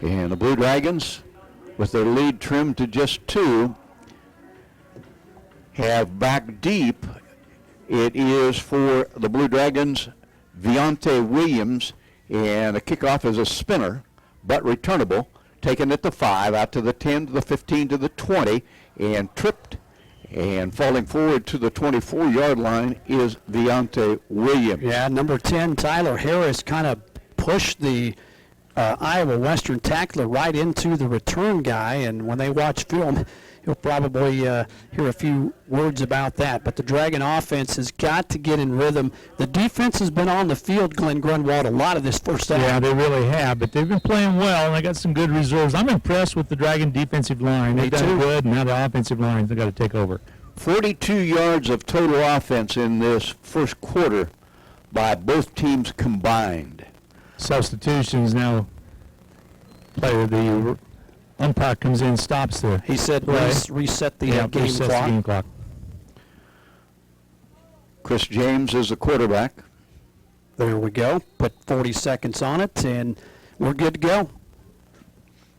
And the Blue Dragons, with their lead trimmed to just 2, have back deep. It is for the Blue Dragons, Deontay Williams, and a kickoff is a spinner, but returnable, taken at the 5, out to the 10, to the 15, to the 20, and tripped, and falling forward to the 24-yard line is Deontay Williams. Yeah, number 10, Tyler Harris, kind of pushed the Iowa Western tackler right into the return guy, and when they watch film, it he'll probably hear a few words about that. But the Dragon offense has got to get in rhythm. The defense has been on the field, Glenn Grunwald, a lot of this first half. Yeah, they really have, but they've been playing well, and they got some good reserves. I'm impressed with the Dragon defensive line. They've done good, and now the offensive line, they've got to take over. 42 yards of total offense in this first quarter by both teams combined. Substitutions now. The umpire comes in, stops the He said play. reset the Yeah, game resets clock. the game clock. Chris James is the quarterback. There we go. Put 40 seconds on it, and we're good to go.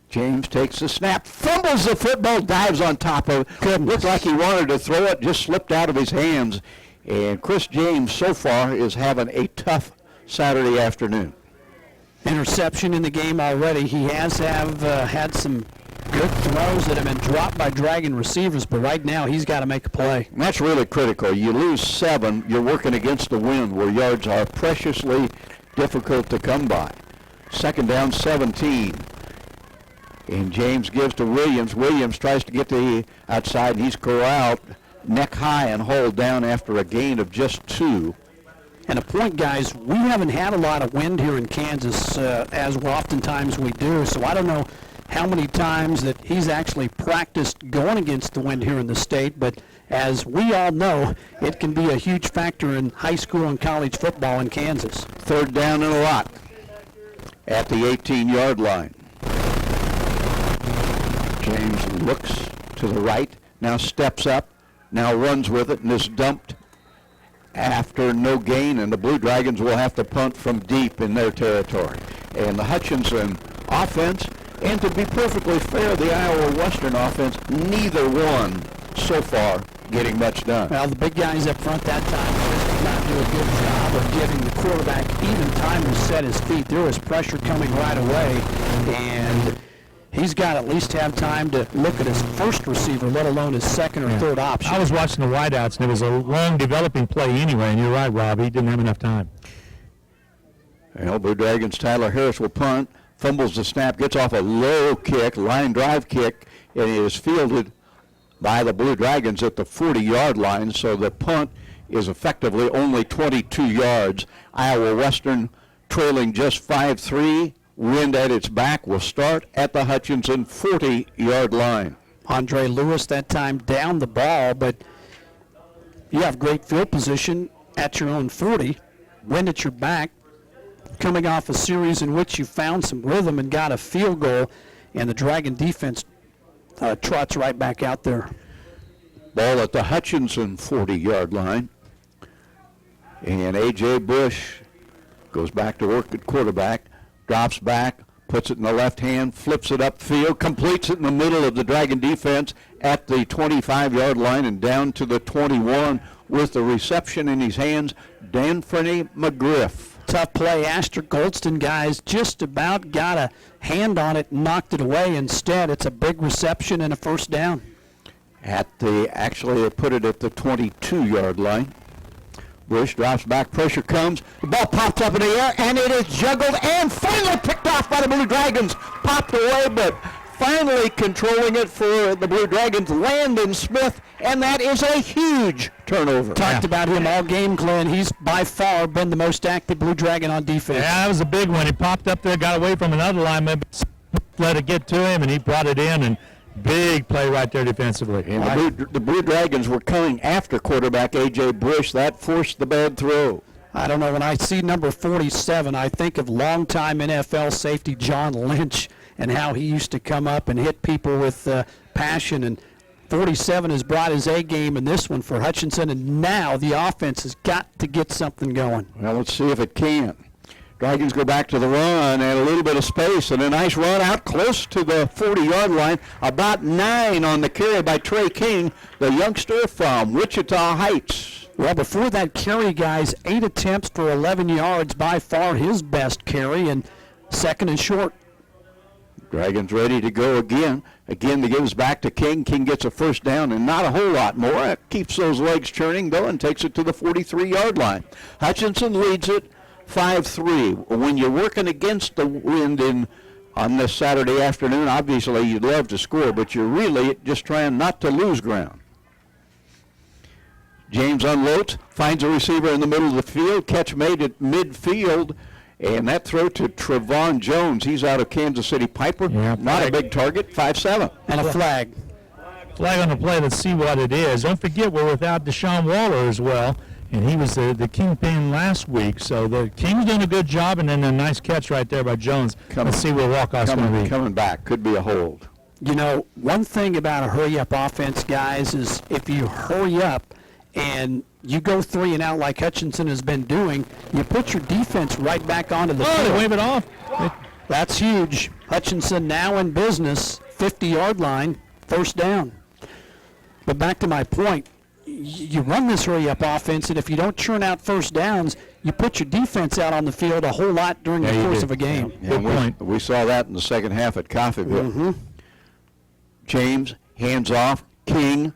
James takes the snap, fumbles the football, dives on top of it. Looked like he wanted to throw it, just slipped out of his hands. And Chris James, so far, is having a tough Saturday afternoon. Interception in the game already. He has had some good throws that have been dropped by Dragon receivers, but right now he's got to make a play. And that's really critical. You lose 7, you're working against the wind where yards are preciously difficult to come by. Second down, 17. And James gives to Williams. Williams tries to get to the outside, and he's corralled neck high and hauled down after a gain of just 2. And a point, guys, we haven't had a lot of wind here in Kansas as oftentimes we do, so I don't know how many times that he's actually practiced going against the wind here in the state, but as we all know, it can be a huge factor in high school and college football in Kansas. Third down and a lot at the 18-yard line. James looks to the right, now steps up, now runs with it, and is dumped after no gain, and the Blue Dragons will have to punt from deep in their territory. And the Hutchinson offense, and to be perfectly fair, the Iowa Western offense, neither one so far getting much done. Well, the big guys up front that time just did not do a good job of giving the quarterback even time to set his feet. There was pressure coming right away, and he's got to at least have time to look at his first receiver, let alone his second or third option. I was watching the wideouts, and it was a long developing play anyway, and you're right, Rob. He didn't have enough time. Well, Blue Dragons' Tyler Harris will punt, fumbles the snap, gets off a low kick, line drive kick, and it is fielded by the Blue Dragons at the 40-yard line, so the punt is effectively only 22 yards. Iowa Western trailing just 5-3. Wind at its back will start at the Hutchinson 40-yard line. Andre Lewis that time down the ball, but you have great field position at your own 40. Wind at your back, coming off a series in which you found some rhythm and got a field goal, and the Dragon defense trots right back out there. Ball at the Hutchinson 40-yard line. And A.J. Bush goes back to work at quarterback, drops back, puts it in the left hand, flips it upfield, completes it in the middle of the Dragon defense at the 25-yard line and down to the 21 with the reception in his hands, Danfrey McGriff. Tough play. Astor Goldston, guys, just about got a hand on it and knocked it away. Instead, it's a big reception and a first down. Actually, they put it at the 22-yard line. Bush drops back, pressure comes, the ball popped up in the air, and it is juggled and finally picked off by the Blue Dragons. Popped away, but finally controlling it for the Blue Dragons, Landon Smith, and that is a huge turnover. Talked about him all game, Glenn. He's by far been the most active Blue Dragon on defense. Yeah, that was a big one. He popped up there, got away from another lineman, let it get to him, and he brought it in, and big play right there defensively. And the Blue Dragons were coming after quarterback A.J. Bush. That forced the bad throw. I don't know. When I see number 47, I think of longtime NFL safety John Lynch and how he used to come up and hit people with passion. And 47 has brought his A game in this one for Hutchinson, and now the offense has got to get something going. Well, let's see if it can. Dragons go back to the run and a little bit of space and a nice run out close to the 40-yard line. About 9 on the carry by Trey King, the youngster from Wichita Heights. Well, before that carry, guys, 8 attempts for 11 yards, by far his best carry, and second and short. Dragons ready to go again. Again, they gives back to King. King gets a first down and not a whole lot more. It keeps those legs churning, though, and takes it to the 43-yard line. Hutchinson leads it 5-3. When you're working against the wind in on this Saturday afternoon. Obviously, you'd love to score, but you're really just trying not to lose ground. James unloads, finds a receiver in the middle of the field, catch made at midfield, and that throw to Trevon Jones. He's out of Kansas City Piper. Yeah, not a big target, 5'7". And a flag. Flag on the play. Let's see what it is. Don't forget we're without Deshaun Waller as well, and he was the kingpin last week. So the King's doing a good job, and then a nice catch right there by Jones. Let's see where walk-off's going to be. Coming back, could be a hold. You know, one thing about a hurry-up offense, guys, is if you hurry up and you go 3 and out like Hutchinson has been doing, you put your defense right back onto the field. They wave it off. That's huge. Hutchinson now in business, 50-yard line, first down. But back to my point, you run this hurry-up offense, and if you don't churn out first downs, you put your defense out on the field a whole lot during the course of a game. Yeah, Good point. We saw that in the second half at Coffeyville. Mm-hmm. James, hands off, King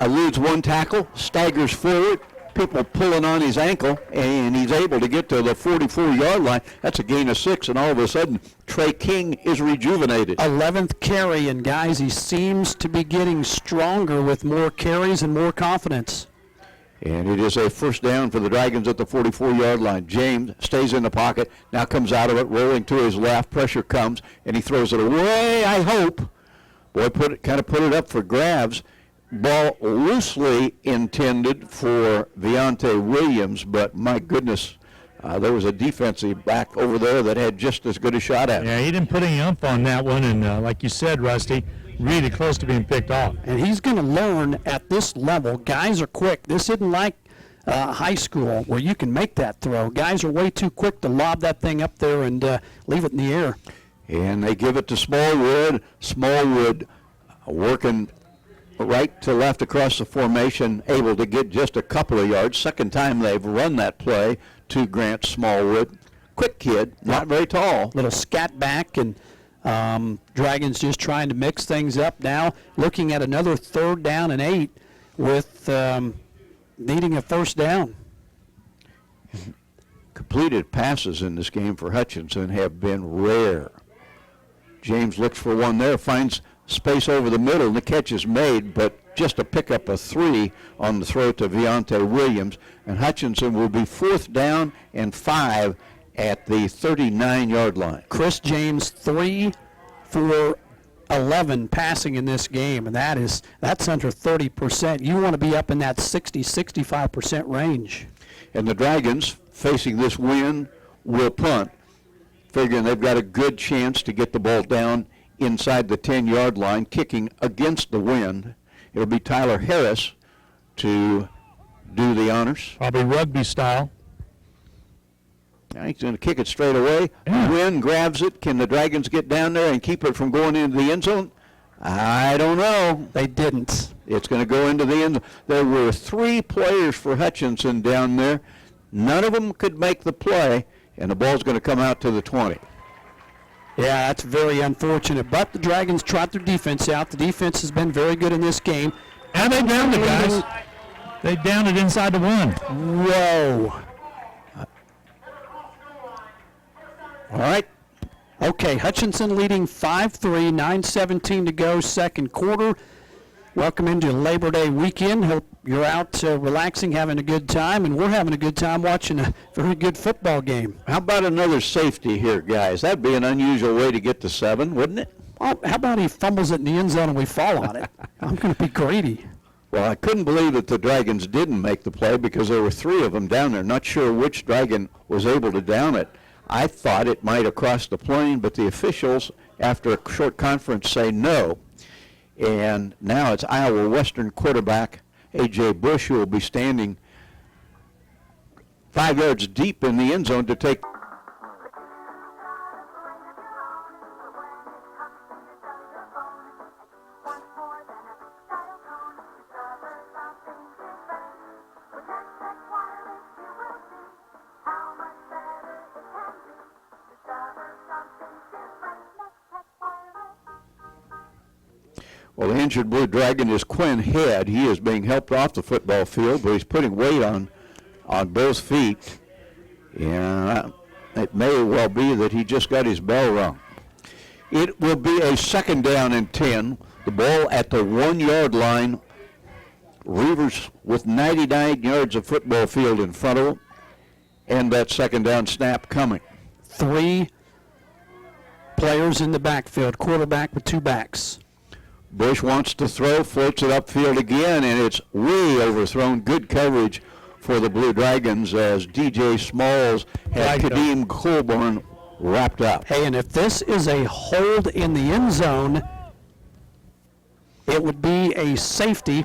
eludes one tackle, staggers forward, people pulling on his ankle, and he's able to get to the 44-yard line. That's a gain of 6, and all of a sudden, Trey King is rejuvenated. 11th carry, and guys, he seems to be getting stronger with more carries and more confidence. And it is a first down for the Dragons at the 44-yard line. James stays in the pocket, now comes out of it, rolling to his left. Pressure comes, and he throws it away, I hope. Boy, kind of put it up for grabs. Ball loosely intended for Deontay Williams, but my goodness, there was a defensive back over there that had just as good a shot at it. Yeah, he didn't put any ump on that one, and like you said, Rusty, really close to being picked off. And he's going to learn at this level. Guys are quick. This isn't like high school where you can make that throw. Guys are way too quick to lob that thing up there and leave it in the air. And they give it to Smallwood. Smallwood working right to left across the formation, able to get just a couple of yards. Second time they've run that play to Grant Smallwood. Quick kid, not very tall. Little scat back, and Dragons just trying to mix things up now. Looking at another 3rd down and 8 with needing a first down. Completed passes in this game for Hutchinson have been rare. James looks for one there, finds space over the middle, and the catch is made, but just a pickup of 3 on the throw to Deontay Williams, and Hutchinson will be 4th down and 5 at the 39-yard line. Chris James 3 for 11 passing in this game, and that's under 30%. You want to be up in that 60-65% range. And the Dragons, facing this wind, will punt, figuring they've got a good chance to get the ball down inside the 10-yard line, kicking against the wind. It'll be Tyler Harris to do the honors. Probably rugby style. He's going to kick it straight away. Yeah. Wind grabs it. Can the Dragons get down there and keep it from going into the end zone? I don't know. They didn't. It's going to go into the end zone. There were 3 players for Hutchinson down there. None of them could make the play, and the ball's going to come out to the 20. Yeah, that's very unfortunate. But the Dragons trot their defense out. The defense has been very good in this game. And they downed it, guys. They downed it inside the 1. Whoa. All right. Okay, Hutchinson leading 5-3, 9:17 to go, second quarter. Welcome into Labor Day weekend. Hope you're out relaxing, having a good time, and we're having a good time watching a very good football game. How about another safety here, guys? That'd be an unusual way to get to 7, wouldn't it? Oh, how about he fumbles it in the end zone and we fall on it? I'm going to be greedy. Well, I couldn't believe that the Dragons didn't make the play because there were 3 of them down there. Not sure which Dragon was able to down it. I thought it might have crossed the plane, but the officials, after a short conference, say no. And now it's Iowa Western quarterback A.J. Bush who will be standing 5 yards deep in the end zone to take. Well, the injured Blue Dragon is Quinn Head. He is being helped off the football field, but he's putting weight on both feet. And it may well be that he just got his bell rung. It will be a second down and 10. The ball at the 1 yard line. Reavers with 99 yards of football field in front of them. And that second down snap coming. 3 players in the backfield, quarterback with 2 backs. Bush wants to throw, floats it upfield again, and it's way overthrown. Good coverage for the Blue Dragons as DJ Smalls had Kadeem Colburn wrapped up. Hey, and if this is a hold in the end zone, it would be a safety.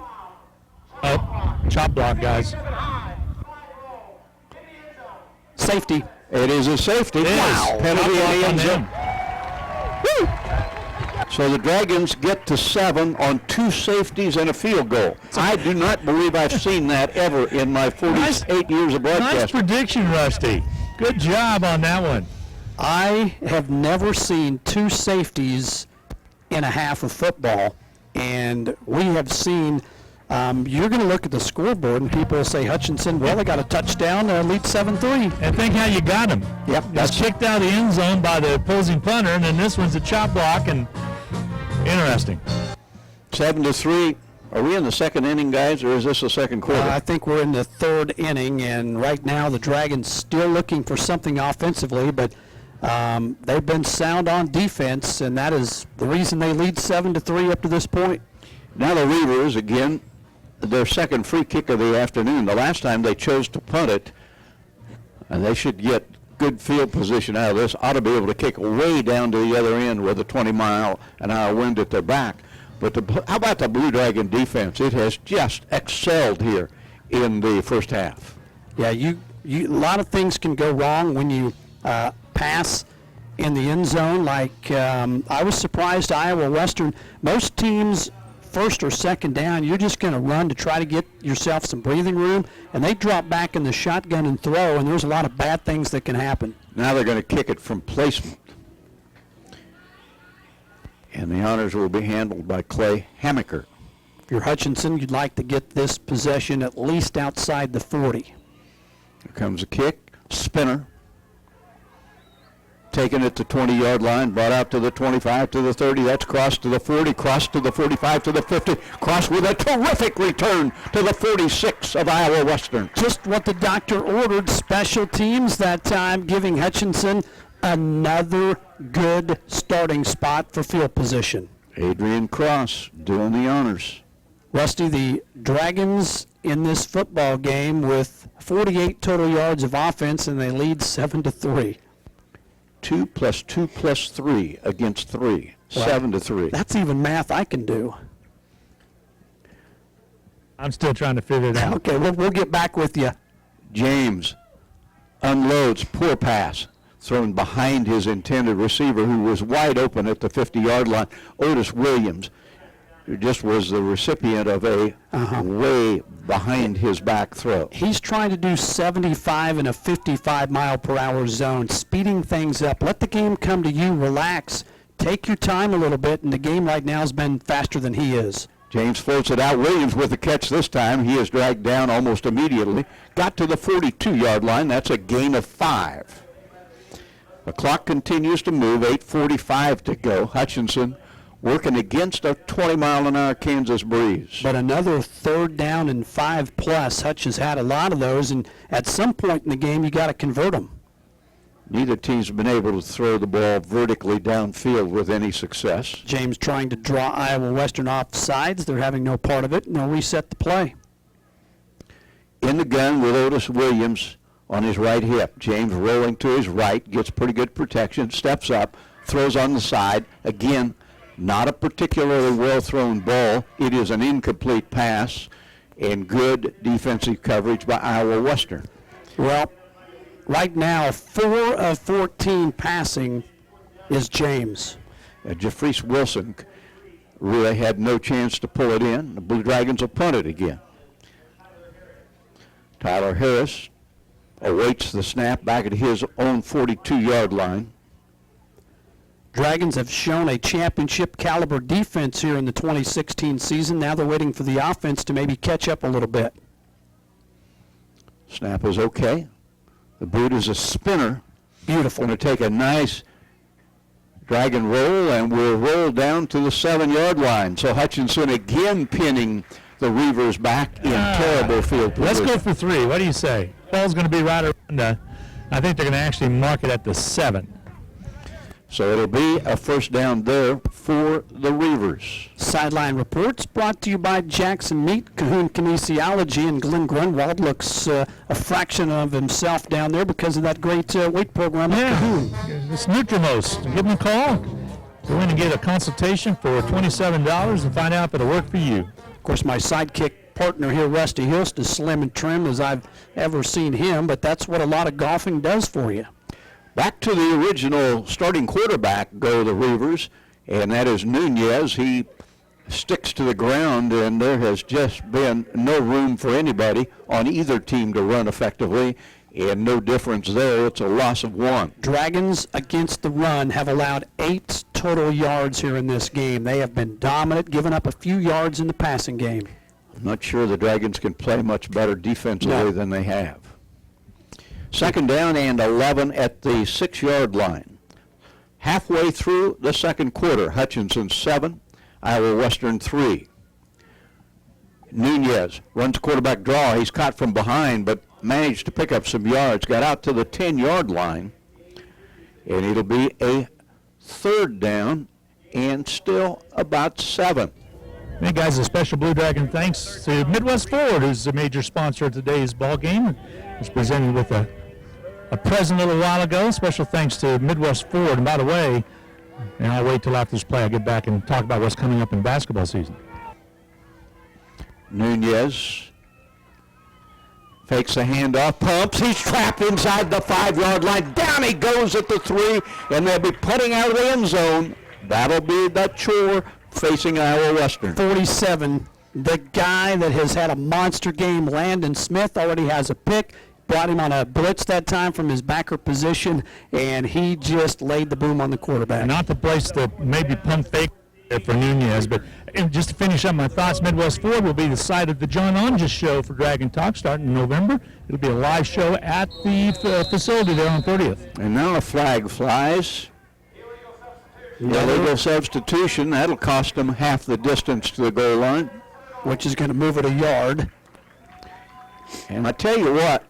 Oh, chop block, guys. Safety. It is a safety. Wow. Penalty in the end zone. Woo. So the Dragons get to 7 on 2 safeties and a field goal. I do not believe I've seen that ever in my 48 years of Nice broadcasting. prediction, Rusty. Good job on that one. I have never seen 2 safeties in a half of football, and we have seen, you're going to look at the scoreboard and people will say, Hutchinson, well, they got a touchdown, lead 7-3. And think how you got him. Yep. That's kicked out of the end zone by the opposing punter, and then this one's a chop block, and interesting. 7-3. Are we in the second inning, guys, or is this the second quarter? I think we're in the 3rd inning, and right now the Dragons still looking for something offensively, but they've been sound on defense, and that is the reason they lead 7-3 up to this point. Now the Reavers, again, their second free kick of the afternoon. The last time they chose to punt it, and they should get good field position out of this, ought to be able to kick way down to the other end with a 20-mile-an-hour wind at their back. But how about the Blue Dragon defense? It has just excelled here in the first half. Yeah, a lot of things can go wrong when you pass in the end zone. Like I was surprised Iowa Western, most teams first or second down, you're just going to run to try to get yourself some breathing room, and they drop back in the shotgun and throw, and there's a lot of bad things that can happen. Now they're going to kick it from placement. And the honors will be handled by Clay Hammaker. If you're Hutchinson, you'd like to get this possession at least outside the 40. Here comes a kick, spinner. Taking it to 20-yard line, brought out to the 25, to the 30. That's crossed to the 40, crossed to the 45, to the 50, crossed with a terrific return to the 46 of Iowa Western. Just what the doctor ordered, special teams that time, giving Hutchinson another good starting spot for field position. Adrian Cross doing the honors. Rusty, the Dragons in this football game with 48 total yards of offense, and they lead 7-3. 2 plus 2 plus 3 against 3, 7-3. That's even math I can do. I'm still trying to figure it out. Okay, we'll get back with you. James unloads, poor pass, thrown behind his intended receiver, who was wide open at the 50-yard line. Otis Williams, who just was the recipient of a way behind his back throw. He's trying to do 75 in a 55-mile-per-hour zone, speeding things up. Let the game come to you. Relax. Take your time a little bit, and the game right now has been faster than he is. James floats it out. Williams with the catch this time. He is dragged down almost immediately. Got to the 42-yard line. That's a gain of 5. The clock continues to move. 8:45 to go. Hutchinson working against a 20-mile-an-hour Kansas breeze. But another 3rd down and 5 plus. Hutch has had a lot of those, and at some point in the game, you got to convert them. Neither team's been able to throw the ball vertically downfield with any success. James trying to draw Iowa Western off sides. They're having no part of it, and they'll reset the play. In the gun with Otis Williams on his right hip. James rolling to his right, gets pretty good protection, steps up, throws on the side. Again, not a particularly well-thrown ball. It is an incomplete pass, and good defensive coverage by Iowa Western. Well, right now, 4 of 14 passing is James. Jeffries Wilson really had no chance to pull it in. The Blue Dragons will punt it again. Tyler Harris awaits the snap back at his own 42-yard line. Dragons have shown a championship caliber defense here in the 2016 season. Now they're waiting for the offense to maybe catch up a little bit. Snap is okay. The boot is a spinner. Beautiful. Going to take a nice Dragon roll, and we'll roll down to the 7-yard line. So Hutchinson again pinning the Reavers back in terrible field position. Let's go for 3. What do you say? Ball's going to be right around, I think they're going to actually mark it at the 7. So it'll be a first down there for the Reavers. Sideline reports brought to you by Jackson Meat, Cahoon Kinesiology, and Glenn Grunwald looks a fraction of himself down there because of that great weight program at Cahoon. It's Nutrimost. Give them a call. Go in and get a consultation for $27 and find out if it'll work for you. Of course, my sidekick partner here, Rusty Hilst, is slim and trim as I've ever seen him, but that's what a lot of golfing does for you. Back to the original starting quarterback go the Reavers, and that is Nunez. He sticks to the ground, and there has just been no room for anybody on either team to run effectively, and no difference there. It's a loss of 1. Dragons against the run have allowed 8 total yards here in this game. They have been dominant, giving up a few yards in the passing game. I'm not sure the Dragons can play much better defensively than they have. Second down and 11 at the 6-yard line. Halfway through the second quarter, Hutchinson 7, Iowa Western 3. Nunez runs quarterback draw. He's caught from behind, but managed to pick up some yards. Got out to the 10-yard line, and it'll be a third down and still about 7. Hey guys, a special Blue Dragon thanks to Midwest Ford, who's a major sponsor of today's ball game. It was presented with a present a little while ago. Special thanks to Midwest Ford. And by the way, and I'll wait till after this play, I'll get back and talk about what's coming up in basketball season. Nunez fakes a handoff, pumps. He's trapped inside the 5-yard line. Down he goes at the 3, and they'll be putting out of the end zone. That'll be the chore facing Iowa Western. 47, the guy that has had a monster game, Landon Smith, already has a pick. Brought him on a blitz that time from his backer position, and he just laid the boom on the quarterback. Not the place to maybe pump fake for Nunez, but just to finish up my thoughts, Midwest Ford will be the site of the John Onges Show for Dragon Talk starting in November. It'll be a live show at the facility there on 30th. And now a flag flies. Illegal substitution. That'll cost them half the distance to the goal line. Which is going to move it a yard. And I tell you what,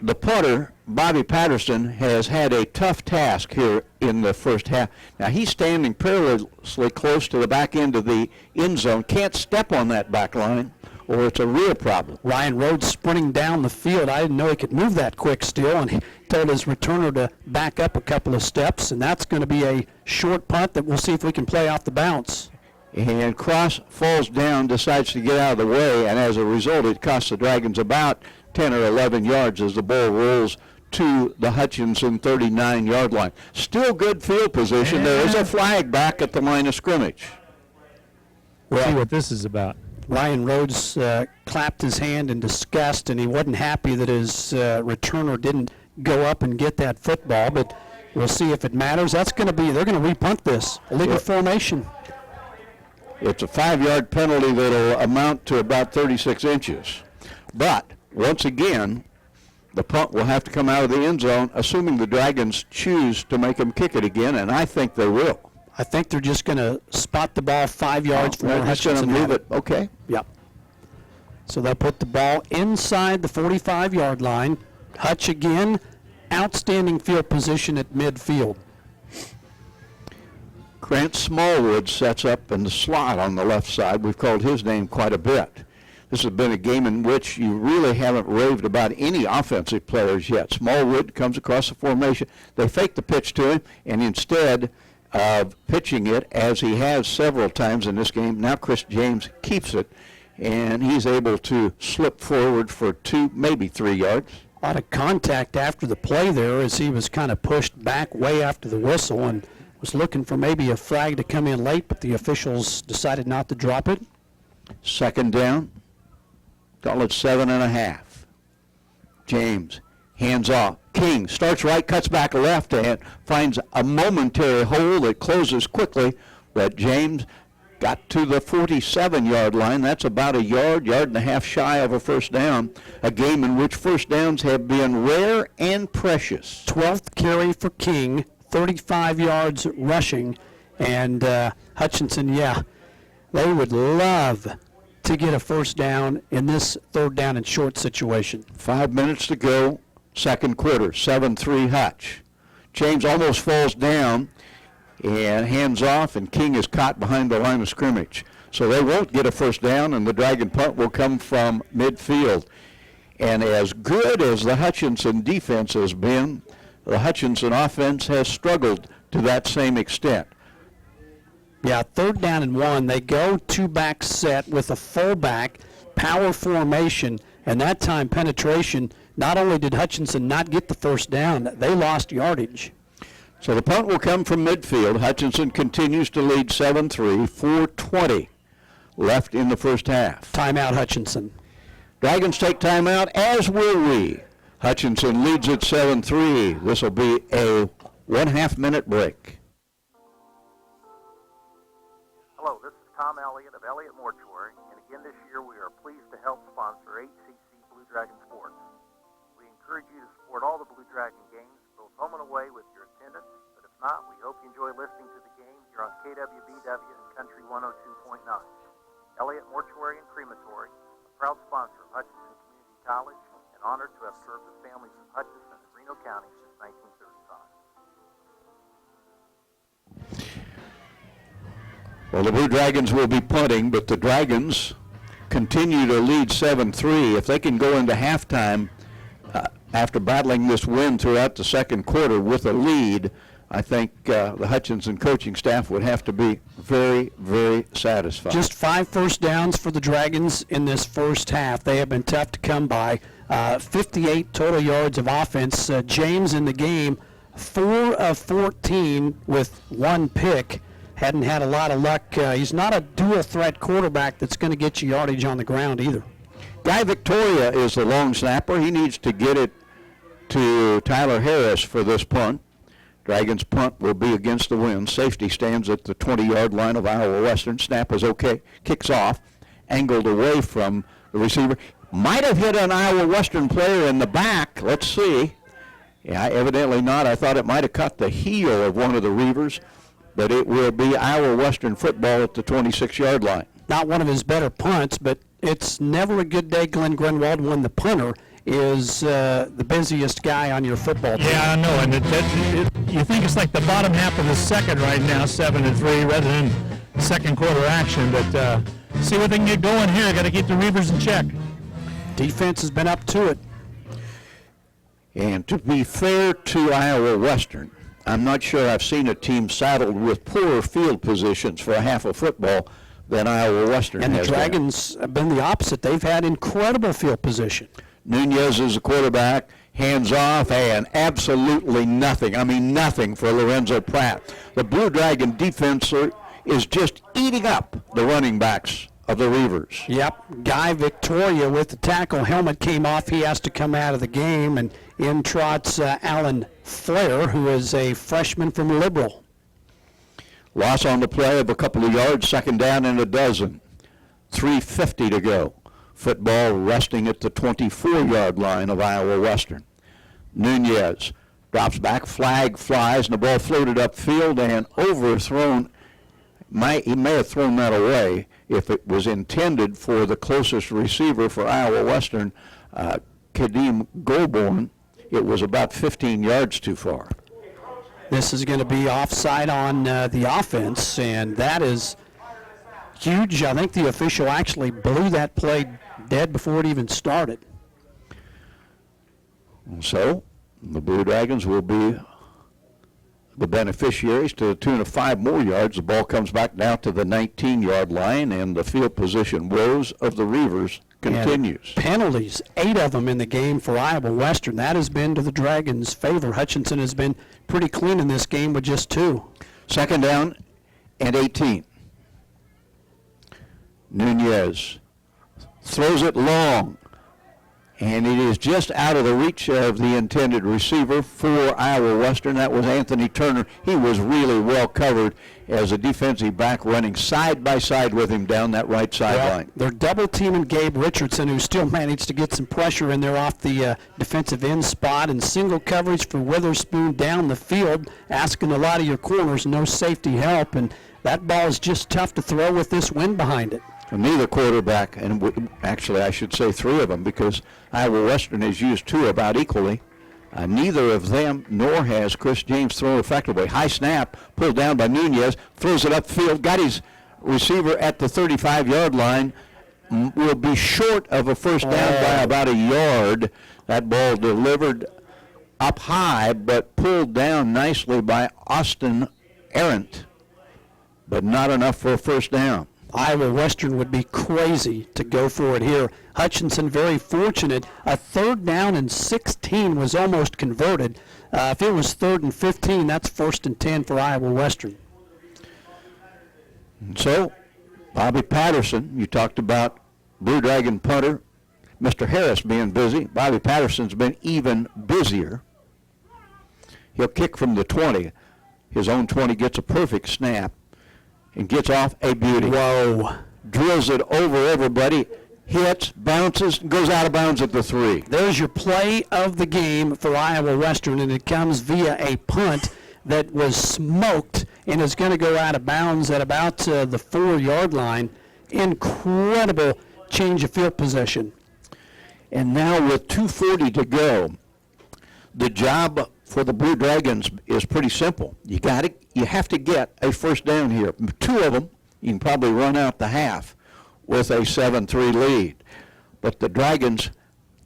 the punter, Bobby Patterson, has had a tough task here in the first half. Now, he's standing perilously close to the back end of the end zone. Can't step on that back line, or it's a real problem. Ryan Rhodes sprinting down the field. I didn't know he could move that quick still, and he told his returner to back up a couple of steps, and that's going to be a short punt that we'll see if we can play off the bounce. And Cross falls down, decides to get out of the way, and as a result, it costs the Dragons about 10 or 11 yards as the ball rolls to the Hutchinson 39-yard line. Still good field position. There is a flag back at the line of scrimmage. We'll see what this is about. Ryan Rhodes clapped his hand in disgust, and he wasn't happy that his returner didn't go up and get that football, but we'll see if it matters. They're going to repunt this. Illegal formation. It's a 5-yard penalty that'll amount to about 36 inches. But once again, the punt will have to come out of the end zone, assuming the Dragons choose to make them kick it again, and I think they will. I think they're just going to spot the ball 5 yards from where they're just going to Hutchinson move had it. Okay. Yep. So they'll put the ball inside the 45-yard line. Hutch again, outstanding field position at midfield. Grant Smallwood sets up in the slot on the left side. We've called his name quite a bit. This has been a game in which you really haven't raved about any offensive players yet. Smallwood comes across the formation. They fake the pitch to him, and instead of pitching it, as he has several times in this game, now Chris James keeps it, and he's able to slip forward for 2, maybe 3 yards. A lot of contact after the play there as he was kind of pushed back way after the whistle and was looking for maybe a flag to come in late, but the officials decided not to drop it. Second down. Call it 7.5. James hands off. King starts right, cuts back left, and finds a momentary hole that closes quickly. But James got to the 47-yard line. That's about a yard and a half shy of a first down. A game in which first downs have been rare and precious. 12th carry for King, 35 yards rushing. And Hutchinson, they would love to get a first down in this third down and short situation. 5 minutes to go, second quarter, 7-3 Hutch. James almost falls down and hands off, and King is caught behind the line of scrimmage. So they won't get a first down, and the Dragon punt will come from midfield. And as good as the Hutchinson defense has been, the Hutchinson offense has struggled to that same extent. Yeah, third down and 1. They go two-back set with a fullback, power formation, and that time penetration. Not only did Hutchinson not get the first down, they lost yardage. So the punt will come from midfield. Hutchinson continues to lead 7-3, 4:20 left in the first half. Timeout, Hutchinson. Dragons take timeout, as will we. Hutchinson leads at 7-3. This will be a 1/2 minute break. Hello, this is Tom Elliott of Elliott Mortuary, and again this year we are pleased to help sponsor HCC Blue Dragon Sports. We encourage you to support all the Blue Dragon games, both home and away, with your attendance, but if not, we hope you enjoy listening to the game here on KWBW and Country 102.9. Elliott Mortuary and Crematory, a proud sponsor of Hutchinson Community College, and honored to have served the families of Hutchinson and Reno County since 1935. Well, the Blue Dragons will be punting, but the Dragons continue to lead 7-3. If they can go into halftime after battling this win throughout the second quarter with a lead, I think the Hutchinson coaching staff would have to be very, very satisfied. Just 5 first downs for the Dragons in this first half. They have been tough to come by. 58 total yards of offense. James in the game, 4 of 14 with 1 pick. Hadn't had a lot of luck. He's not a dual-threat quarterback that's going to get you yardage on the ground either. Guy Victoria is the long snapper. He needs to get it to Tyler Harris for this punt. Dragons punt will be against the wind. Safety stands at the 20-yard line of Iowa Western. Snap is okay. Kicks off. Angled away from the receiver. Might have hit an Iowa Western player in the back. Let's see. Yeah, evidently not. I thought it might have caught the heel of one of the Reavers. But it will be Iowa Western football at the 26-yard line. Not one of his better punts, but it's never a good day, Glenn Grunwald, when the punter is the busiest guy on your football team. Yeah, I know, and you think it's like the bottom half of the second right now, 7-3, rather than second quarter action. But see what they can get going here. Got to keep the Reavers in check. Defense has been up to it. And to be fair to Iowa Western, I'm not sure I've seen a team saddled with poorer field positions for a half of football than Iowa Western has. And the Dragons have been the opposite. They've had incredible field position. Nunez is the quarterback, hands off, and absolutely nothing. I mean nothing for Lorenzo Pratt. The Blue Dragon defense is just eating up the running backs of the Reavers. Yep. Guy Victoria with the tackle. Helmet came off. He has to come out of the game. And in trots Alan Flair, who is a freshman from Liberal. Loss on the play of a couple of yards, second down and a dozen. 3:50 to go. Football resting at the 24-yard line of Iowa Western. Nunez drops back, flag flies, and the ball floated upfield and overthrown. He may have thrown that away if it was intended for the closest receiver for Iowa Western, Kadeem Goldborn. It was about 15 yards too far. This is going to be offside on the offense, and that is huge. I think the official actually blew that play dead before it even started. So the Blue Dragons will be the beneficiaries to the tune of 5 more yards. The ball comes back down to the 19-yard line, and the field position woes of the Reavers continues. And penalties, 8 of them in the game for Iowa Western. That has been to the Dragons' favor. Hutchinson has been pretty clean in this game with just 2. Second down and 18. Nunez throws it long. And it is just out of the reach of the intended receiver for Iowa Western. That was Anthony Turner. He was really well covered as a defensive back running side by side with him down that right sideline. They're double teaming Gabe Richardson, who still managed to get some pressure in there off the defensive end spot, and single coverage for Witherspoon down the field, asking a lot of your corners, no safety help, and that ball is just tough to throw with this wind behind it. Neither quarterback, and actually I should say three of them, because Iowa Western has used two about equally. Neither of them, nor has Chris James, thrown effectively. High snap, pulled down by Nunez, throws it upfield, got his receiver at the 35-yard line, will be short of a first down by about a yard. That ball delivered up high, but pulled down nicely by Austin Arendt, but not enough for a first down. Iowa Western would be crazy to go for it here. Hutchinson very fortunate. A 3rd down and 16 was almost converted. If it was 3rd and 15, that's 1st and 10 for Iowa Western. And so, Bobby Patterson, you talked about Blue Dragon punter, Mr. Harris being busy. Bobby Patterson's been even busier. He'll kick from the 20. His own 20, gets a perfect snap and gets off a beauty. Whoa. Drills it over everybody, hits, bounces, goes out of bounds at the 3. There's your play of the game for Iowa Western, and it comes via a punt that was smoked and is going to go out of bounds at about the 4-yard line. Incredible change of field position. And now with 2:40 to go, the job for the Blue Dragons is pretty simple. You have to get a first down here. 2 of them, you can probably run out the half with a 7-3 lead. But the Dragons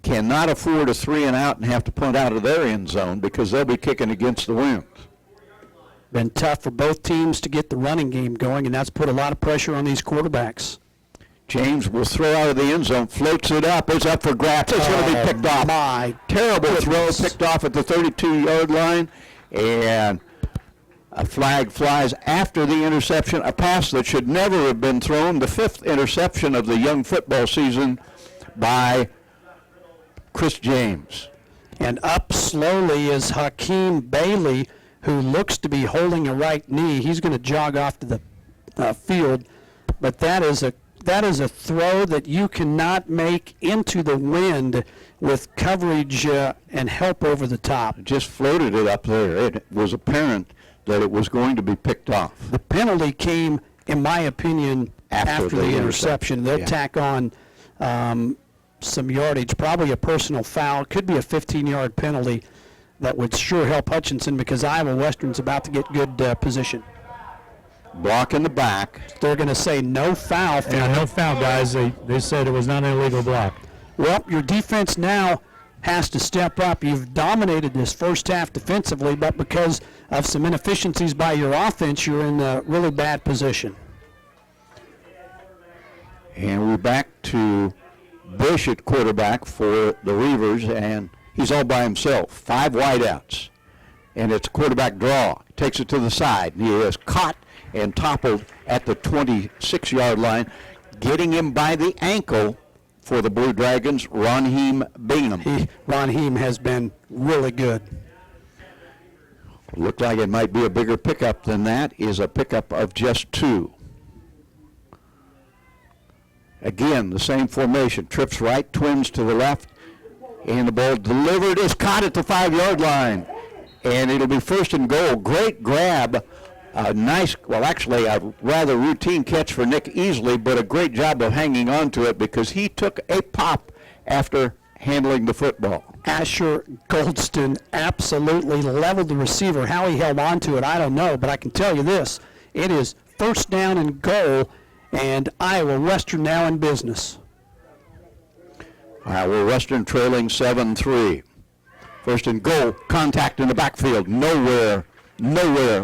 cannot afford a 3 and out and have to punt out of their end zone, because they'll be kicking against the wind. Been tough for both teams to get the running game going, and that's put a lot of pressure on these quarterbacks. James will throw out of the end zone, floats it up. It's up for grabs. It's going to be picked off. My terrible throw, picked off at the 32-yard line, and a flag flies after the interception, a pass that should never have been thrown, the 5th interception of the young football season by Chris James. And up slowly is Hakeem Bailey, who looks to be holding a right knee. He's going to jog off to the field, but that is a throw that you cannot make into the wind with coverage and help over the top. Just floated it up there. It was apparent that it was going to be picked off. The penalty came, in my opinion, after the interception. They'll tack on some yardage, probably a personal foul. Could be a 15-yard penalty that would sure help Hutchinson, because Iowa Western's about to get good position. Block in the back. They're going to say no foul. Yeah, no foul, guys. They said it was not an illegal block. Well, your defense now has to step up. You've dominated this first half defensively, but because of some inefficiencies by your offense, you're in a really bad position. And we're back to Bush at quarterback for the Reavers, and he's all by himself. 5 wideouts, and it's a quarterback draw. Takes it to the side. He is caught and toppled at the 26-yard line, getting him by the ankle for the Blue Dragons, Raheem Bingham. Raheem has been really good. Looked like it might be a bigger pickup than that. Is a pickup of just 2. Again, the same formation. Trips right, twins to the left, and the ball delivered is caught at the 5-yard line. And it'll be 1st and goal. Great grab. A nice, well, actually a rather routine catch for Nick Easley, but a great job of hanging on to it, because he took a pop after handling the football. Asher Goldston absolutely leveled the receiver. How he held on to it, I don't know, but I can tell you this. It is 1st down and goal, and Iowa Western now in business. Iowa Western trailing 7-3. 1st and goal, contact in the backfield, nowhere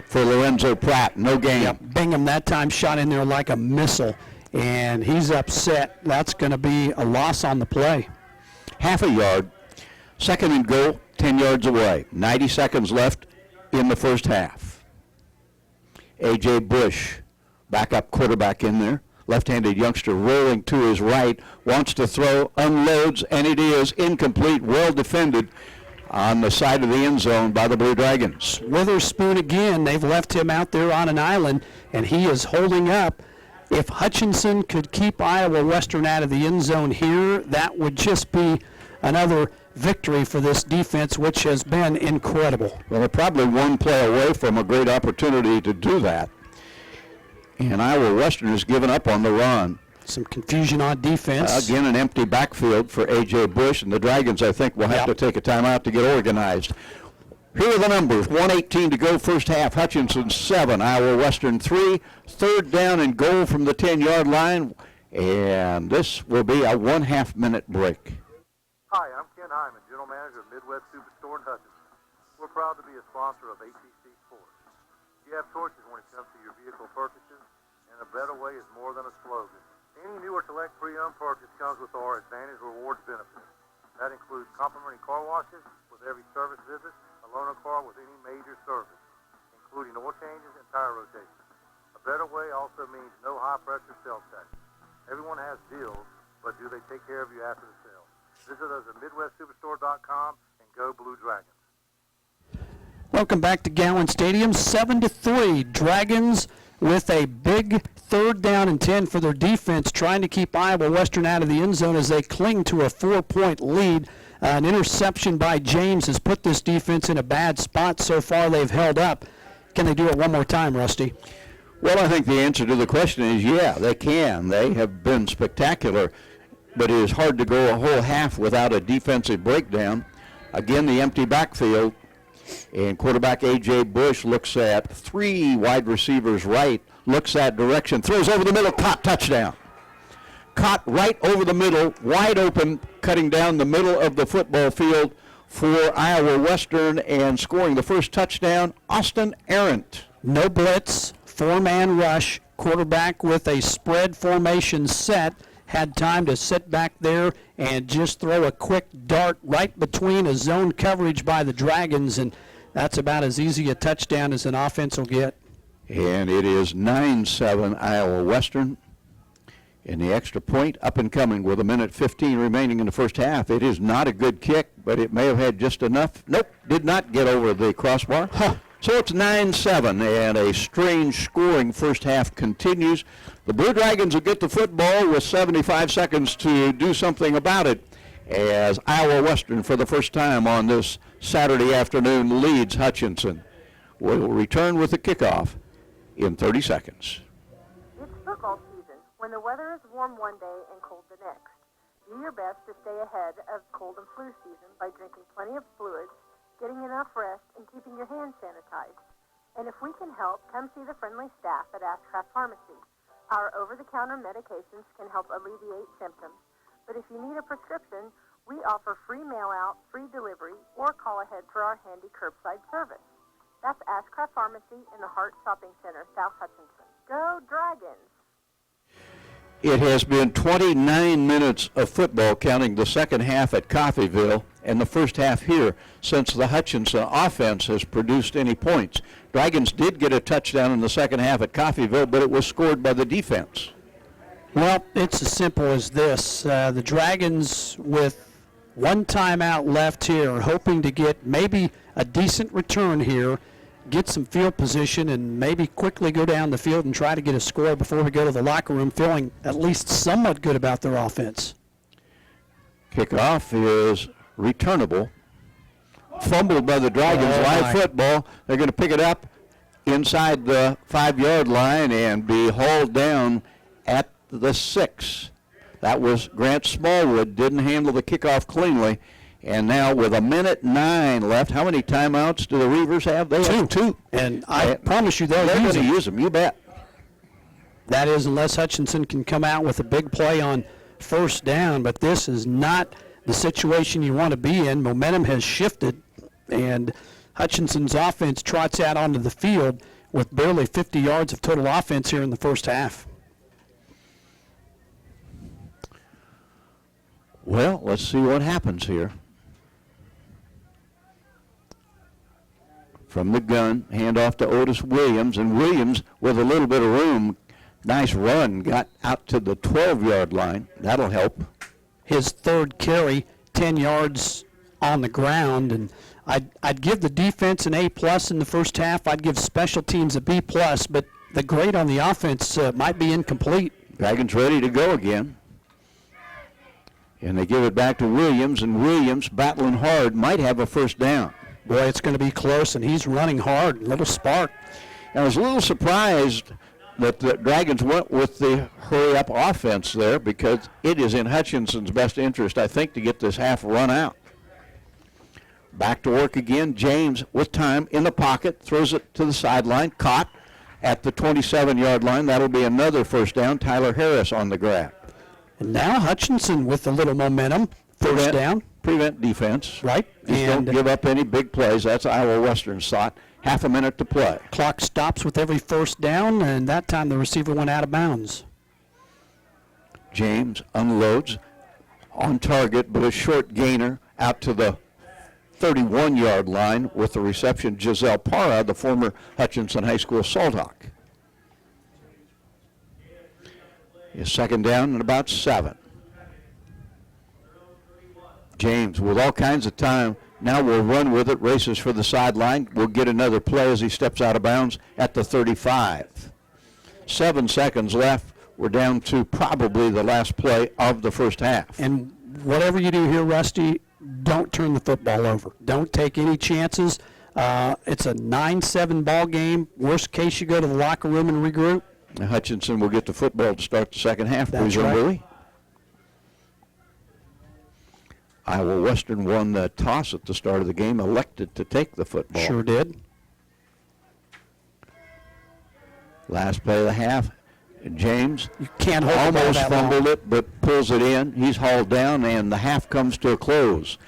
for Lorenzo Pratt, no gain. Yep, Bingham that time shot in there like a missile, and he's upset. That's going to be a loss on the play. Half a yard, 2nd and goal, 10 yards away. 90 seconds left in the first half. A.J. Bush, backup quarterback in there. left-handed youngster rolling to his right, wants to throw, unloads, and it is incomplete, well defended on the side of the end zone by the Blue Dragons. Witherspoon again, they've left him out there on an island, and he is holding up. If Hutchinson could keep Iowa Western out of the end zone here, that would just be another victory for this defense, which has been incredible. Well, they're probably one play away from a great opportunity to do that. And Iowa Western has given up on the run. Some confusion on defense. Again, an empty backfield for A.J. Bush, and the Dragons, I think, will have to take a timeout to get organized. Here are the numbers. 1:18 to go, first half. Hutchinson 7, Iowa Western 3. Third down and goal from the 10-yard line, and this will be a 1/2 minute break. Hi, I'm Ken Hyman, General Manager of Midwest Superstore in Hutchinson. We're proud to be a sponsor of ATC Sports. You have choices when it comes to your vehicle purchases, and a better way is more than a slogan. Any new or select pre-owned purchase comes with our Advantage Rewards benefits. That includes complimentary car washes with every service visit, a loaner car with any major service, including oil changes and tire rotations. A better way also means no high-pressure sales tax. Everyone has deals, but do they take care of you after the sale? Visit us at MidwestSuperstore.com and go Blue Dragons. Welcome back to Gowan Stadium. 7-3. Dragons with a big 3rd down and 10 for their defense, trying to keep Iowa Western out of the end zone as they cling to a 4-point lead. An interception by James has put this defense in a bad spot. So far they've held up. Can they do it one more time, Rusty? Well, I think the answer to the question is yeah, they can. They have been spectacular, but it is hard to go a whole half without a defensive breakdown. Again, the empty backfield, and quarterback A.J. Bush looks at 3 wide receivers right, looks that direction, throws over the middle, caught, touchdown. Caught right over the middle, wide open, cutting down the middle of the football field for Iowa Western, and scoring the first touchdown, Austin Arendt. No blitz, 4-man rush, quarterback with a spread formation set, had time to sit back there and just throw a quick dart right between a zone coverage by the Dragons, and that's about as easy a touchdown as an offense will get. And it is 9-7 Iowa Western. And the extra point up and coming with 1:15 remaining in the first half. It is not a good kick, but it may have had just enough. Nope, did not get over the crossbar. So it's 9-7, and a strange scoring first half continues. The Blue Dragons will get the football with 75 seconds to do something about it, as Iowa Western, for the first time on this Saturday afternoon, leads Hutchinson. We'll return with the kickoff in 30 seconds. It's football season, when the weather is warm one day and cold the next. Do your best to stay ahead of cold and flu season by drinking plenty of fluids, getting enough rest, and keeping your hands sanitized. And if we can help, come see the friendly staff at Ashcraft Pharmacy. Our over-the-counter medications can help alleviate symptoms. But if you need a prescription, we offer free mail-out, free delivery, or call ahead for our handy curbside service. That's Ashcraft Pharmacy in the Hart Shopping Center, South Hutchinson. Go Dragons! It has been 29 minutes of football, counting the second half at Coffeyville and the first half here, since the Hutchinson offense has produced any points. Dragons did get a touchdown in the second half at Coffeyville, but it was scored by the defense. Well, it's as simple as this. The Dragons, with one timeout left here, are hoping to get maybe a decent return here, get some field position, and maybe quickly go down the field and try to get a score before we go to the locker room, feeling at least somewhat good about their offense. Kickoff is returnable. Fumbled by the Dragons. Live football. They're going to pick it up inside the 5-yard line and be hauled down at the 6. That was Grant Smallwood. Didn't handle the kickoff cleanly. And now with 1:09 left, how many timeouts do the Reavers have? They have 2. And I promise you they're going to use them, you bet. That is, unless Hutchinson can come out with a big play on first down. But this is not the situation you want to be in. Momentum has shifted, and Hutchinson's offense trots out onto the field with barely 50 yards of total offense here in the first half. Well, let's see what happens here. From the gun, handoff to Otis Williams, and Williams, with a little bit of room, Nice run, got out to the 12-yard line. That'll help. His third carry, 10 yards on the ground, and I'd give the defense an A+ in the first half. I'd give special teams a B+, but the grade on the offense might be incomplete. Dragons ready to go again. And they give it back to Williams, and Williams, battling hard, might have a first down. Boy, it's going to be close, and he's running hard. Little spark. I was a little surprised that the Dragons went with the hurry-up offense there, because it is in Hutchinson's best interest, I think, to get this half run out. Back to work again. James, with time, in the pocket, throws it to the sideline, caught at the 27-yard line. That'll be another first down. Tyler Harris on the grab. And now Hutchinson with a little momentum. First down. Prevent defense. Right. Just don't give up any big plays. That's Iowa Western's thought. Half a minute to play. Clock stops with every first down, and that time the receiver went out of bounds. James unloads on target, but a short gainer out to the 31-yard line with the reception. Giselle Parra, the former Hutchinson High School Salt Hawk. Is second down and about 7. James with all kinds of time. Now we'll run with it, races for the sideline. We'll get another play as he steps out of bounds at the 35. 7 seconds left. We're down to probably the last play of the first half. And whatever you do here, Rusty, don't turn the football over. Don't take any chances. It's a 9-7 ball game. Worst case, you go to the locker room and regroup. Hutchinson will get the football to start the second half, That's presumably. right. Iowa Western won the toss at the start of the game, elected to take the football. Sure did. Last play of the half, James You can't hold the ball almost that long. fumbled it, but pulls it in. He's hauled down, and the half comes to a close.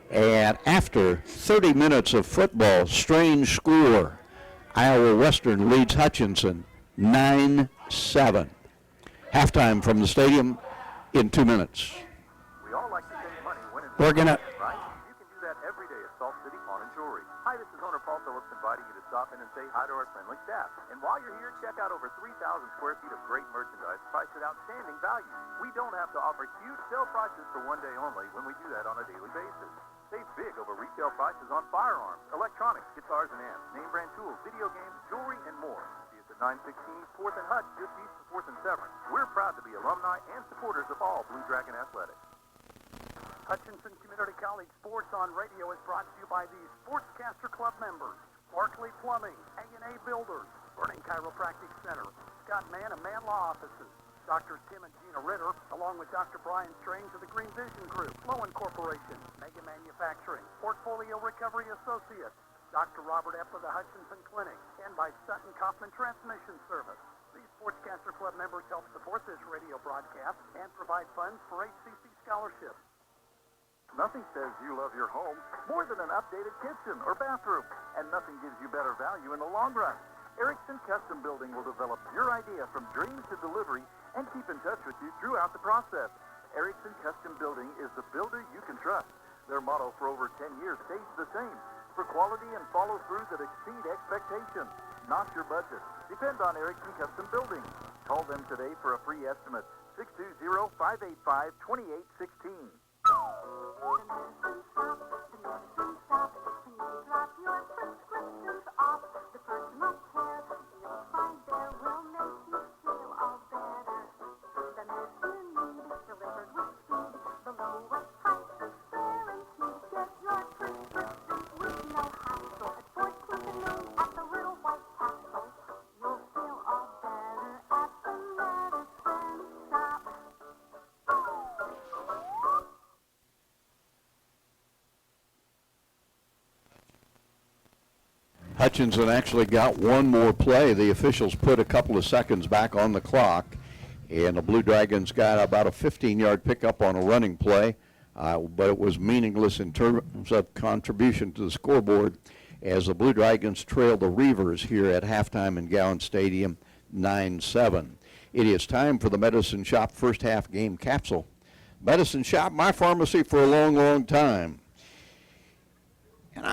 And after 30 minutes of football, strange score. Iowa Western leads Hutchinson 9-7. Halftime from the stadium in 2 minutes. We all like to save money when it's We're gonna. right? You can do that every day at Salt City Pawn and Jewelry. Hi, this is owner Paul Phillips inviting you to stop in and say hi to our friendly staff. And while you're here, check out over 3,000 square feet of great merchandise priced at outstanding value. We don't have to offer huge sale prices for one day only when we do that on a daily basis. Save big over retail prices on firearms, electronics, guitars and amps, name brand tools, video games, jewelry, and more. See us at 916 4th and Hutch, just east of 4th and Severn. We're proud to be alumni and supporters of all Blue Dragon Athletics. Hutchinson Community College Sports on Radio is brought to you by the Sportscaster Club members, Barkley Plumbing, A&A Builders, Burning Chiropractic Center, Scott Mann and Mann Law Offices, Drs. Tim and Gina Ritter, along with Dr. Brian Strange of the Green Vision Group, Lowen Corporation, Mega Manufacturing, Portfolio Recovery Associates, Dr. Robert Epp of the Hutchinson Clinic, and by Sutton Kaufman Transmission Service. These Sportscaster Club members help support this radio broadcast and provide funds for HCC scholarships. Nothing says you love your home more than an updated kitchen or bathroom, and nothing gives you better value in the long run. Erickson Custom Building will develop your idea from dreams to delivery and keep in touch with you throughout the process. Erickson Custom Building is the builder you can trust. Their motto for over 10 years stays the same: for quality and follow-through that exceed expectations. Not your budget. Depend on Erickson Custom Building. Call them today for a free estimate. 620-585-2816. Hutchinson actually got one more play. The officials put a couple of seconds back on the clock, and the Blue Dragons got about a 15-yard pickup on a running play, but it was meaningless in terms of contribution to the scoreboard as the Blue Dragons trailed the Reavers here at halftime in Gowan Stadium 9-7. It is time for the Medicine Shop first half game capsule. Medicine Shop, my pharmacy for a long, long time. And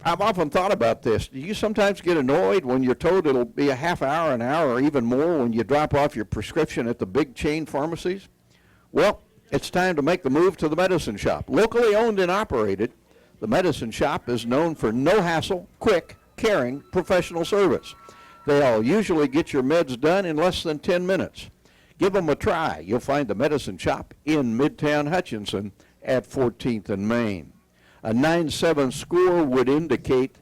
I've often thought about this. Do you sometimes get annoyed when you're told it'll be a half hour, an hour, or even more when you drop off your prescription at the big chain pharmacies? Well, it's time to make the move to the Medicine Shop. Locally owned and operated, the Medicine Shop is known for no hassle, quick, caring, professional service. They'll usually get your meds done in less than 10 minutes. Give them a try. You'll find the Medicine Shop in Midtown Hutchinson at 14th and Main. A 9-7 score would indicate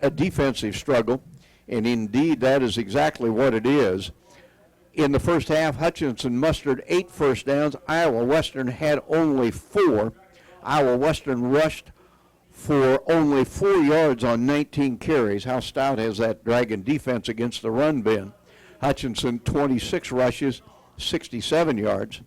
a defensive struggle, and indeed that is exactly what it is. In the first half, Hutchinson mustered 8 first downs. Iowa Western had only 4. Iowa Western rushed for only 4 yards on 19 carries. How stout has that Dragon defense against the run been? Hutchinson, 26 rushes, 67 yards.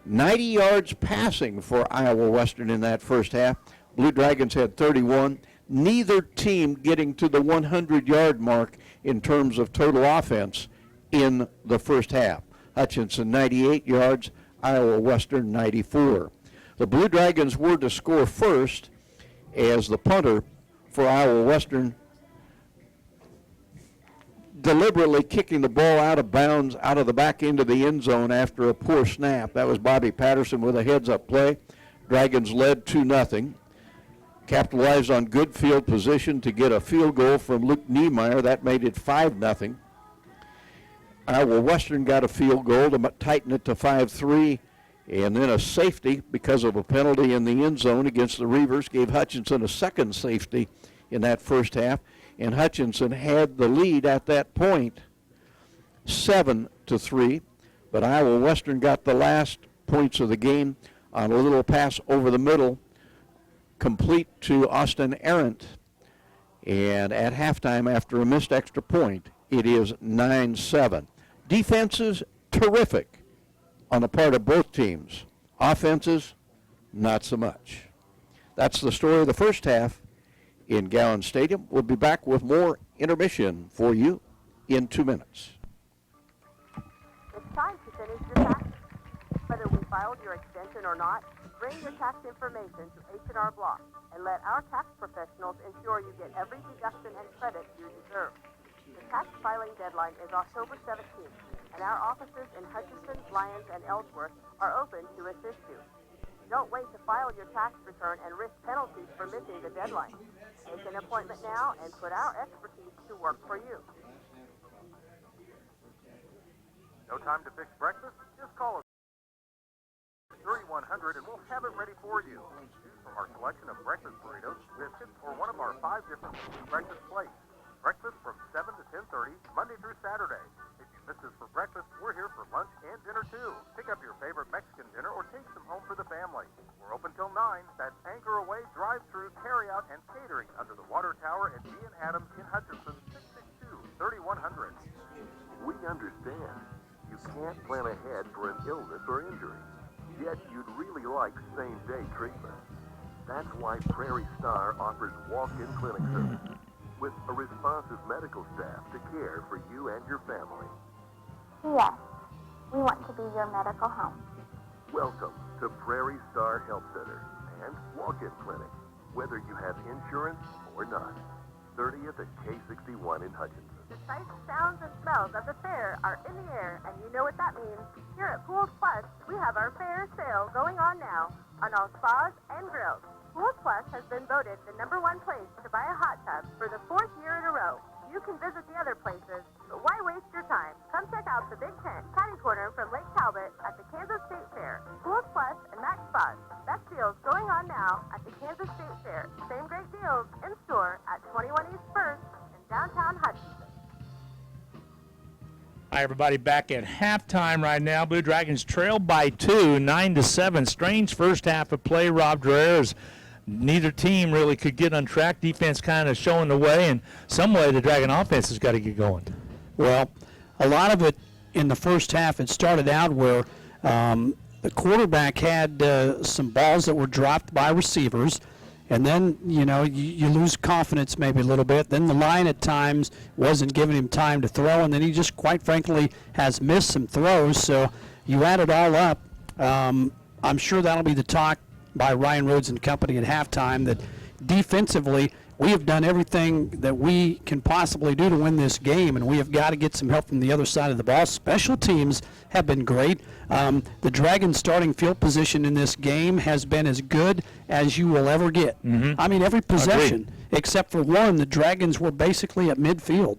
90 yards passing for Iowa Western in that first half. Blue Dragons had 31. Neither team getting to the 100-yard mark in terms of total offense in the first half. Hutchinson 98 yards, Iowa Western 94. The Blue Dragons were to score first as the punter for Iowa Western deliberately kicking the ball out of bounds out of the back end of the end zone after a poor snap. That was Bobby Patterson with a heads-up play. Dragons led 2-0. Capitalized on good field position to get a field goal from Luke Niemeyer. That made it 5-0. Iowa Western got a field goal to tighten it to 5-3, and then a safety because of a penalty in the end zone against the Reavers gave Hutchinson a second safety in that first half, and Hutchinson had the lead at that point 7-3, but Iowa Western got the last points of the game on a little pass over the middle, complete to Austin Arendt, and at halftime after a missed extra point, it is 9-7. Defenses, terrific on the part of both teams. Offenses, not so much. That's the story of the first half in Gowan Stadium. We'll be back with more intermission for you in 2 minutes. It's time to finish your tax. Whether we filed your extension or not, bring your tax information to H&R Block and let our tax professionals ensure you get every deduction and credit you deserve. The tax filing deadline is October 17th, and our offices in Hutchinson, Lyons, and Ellsworth are open to assist you. Don't wait to file your tax return and risk penalties for missing the deadline. Make an appointment now and put our expertise to work for you. No time to fix breakfast? Just call us 3100 and we'll have it ready for you. Choose from our selection of breakfast burritos, biscuits, or one of our 5 different breakfast plates. Breakfast from 7 to 10:30, Monday through Saturday. If you missed us for breakfast, we're here for lunch and dinner too. Pick up your favorite Mexican dinner or take some home for the family. We're open till 9. That's Anchor Away, drive-through, carry-out, and catering under the Water Tower at G & Adams in Hutchinson, 662-3100. We understand you can't plan ahead for an illness or injury, yet you'd really like same-day treatment. That's why Prairie Star offers walk-in clinic services with a responsive medical staff to care for you and your family. Yes, we want to be your medical home. Welcome to Prairie Star Health Center and walk-in clinic, whether you have insurance or not. 30th at K61 in Hutchinson. The sights, sounds, and smells of the fair are in the air, and you know what that means. Here at Pools Plus, we have our fair sale going on now on all spas and grills. Pools Plus has been voted the #1 place to buy a hot tub for the 4th year in a row. You can visit the other places, but why waste your time? Come check out the Big Tent, Catty Corner from Lake Talbot at the Kansas State Fair. Pools Plus and Max Spas. Best deals going on now at the Kansas State Fair. Same great deals in store at 21 East 1st in downtown Hutchinson. Hi, everybody. Back at halftime right now. Blue Dragons trail by 2, 9-7. Strange first half of play. Rob Dreher's neither team really could get on track. Defense kind of showing the way, and some way the Dragon offense has got to get going. Well, a lot of it in the first half, it started out where the quarterback had some balls that were dropped by receivers, and then, you know, you lose confidence maybe a little bit. Then the line at times wasn't giving him time to throw, and then he just, quite frankly, has missed some throws. So you add it all up, I'm sure that'll be the talk by Ryan Rhodes and company at halftime, that defensively we have done everything that we can possibly do to win this game, and we have got to get some help from the other side of the ball. Special teams have been great. The Dragons' starting field position in this game has been as good as you will ever get. I mean, every possession, except for one, the Dragons were basically at midfield.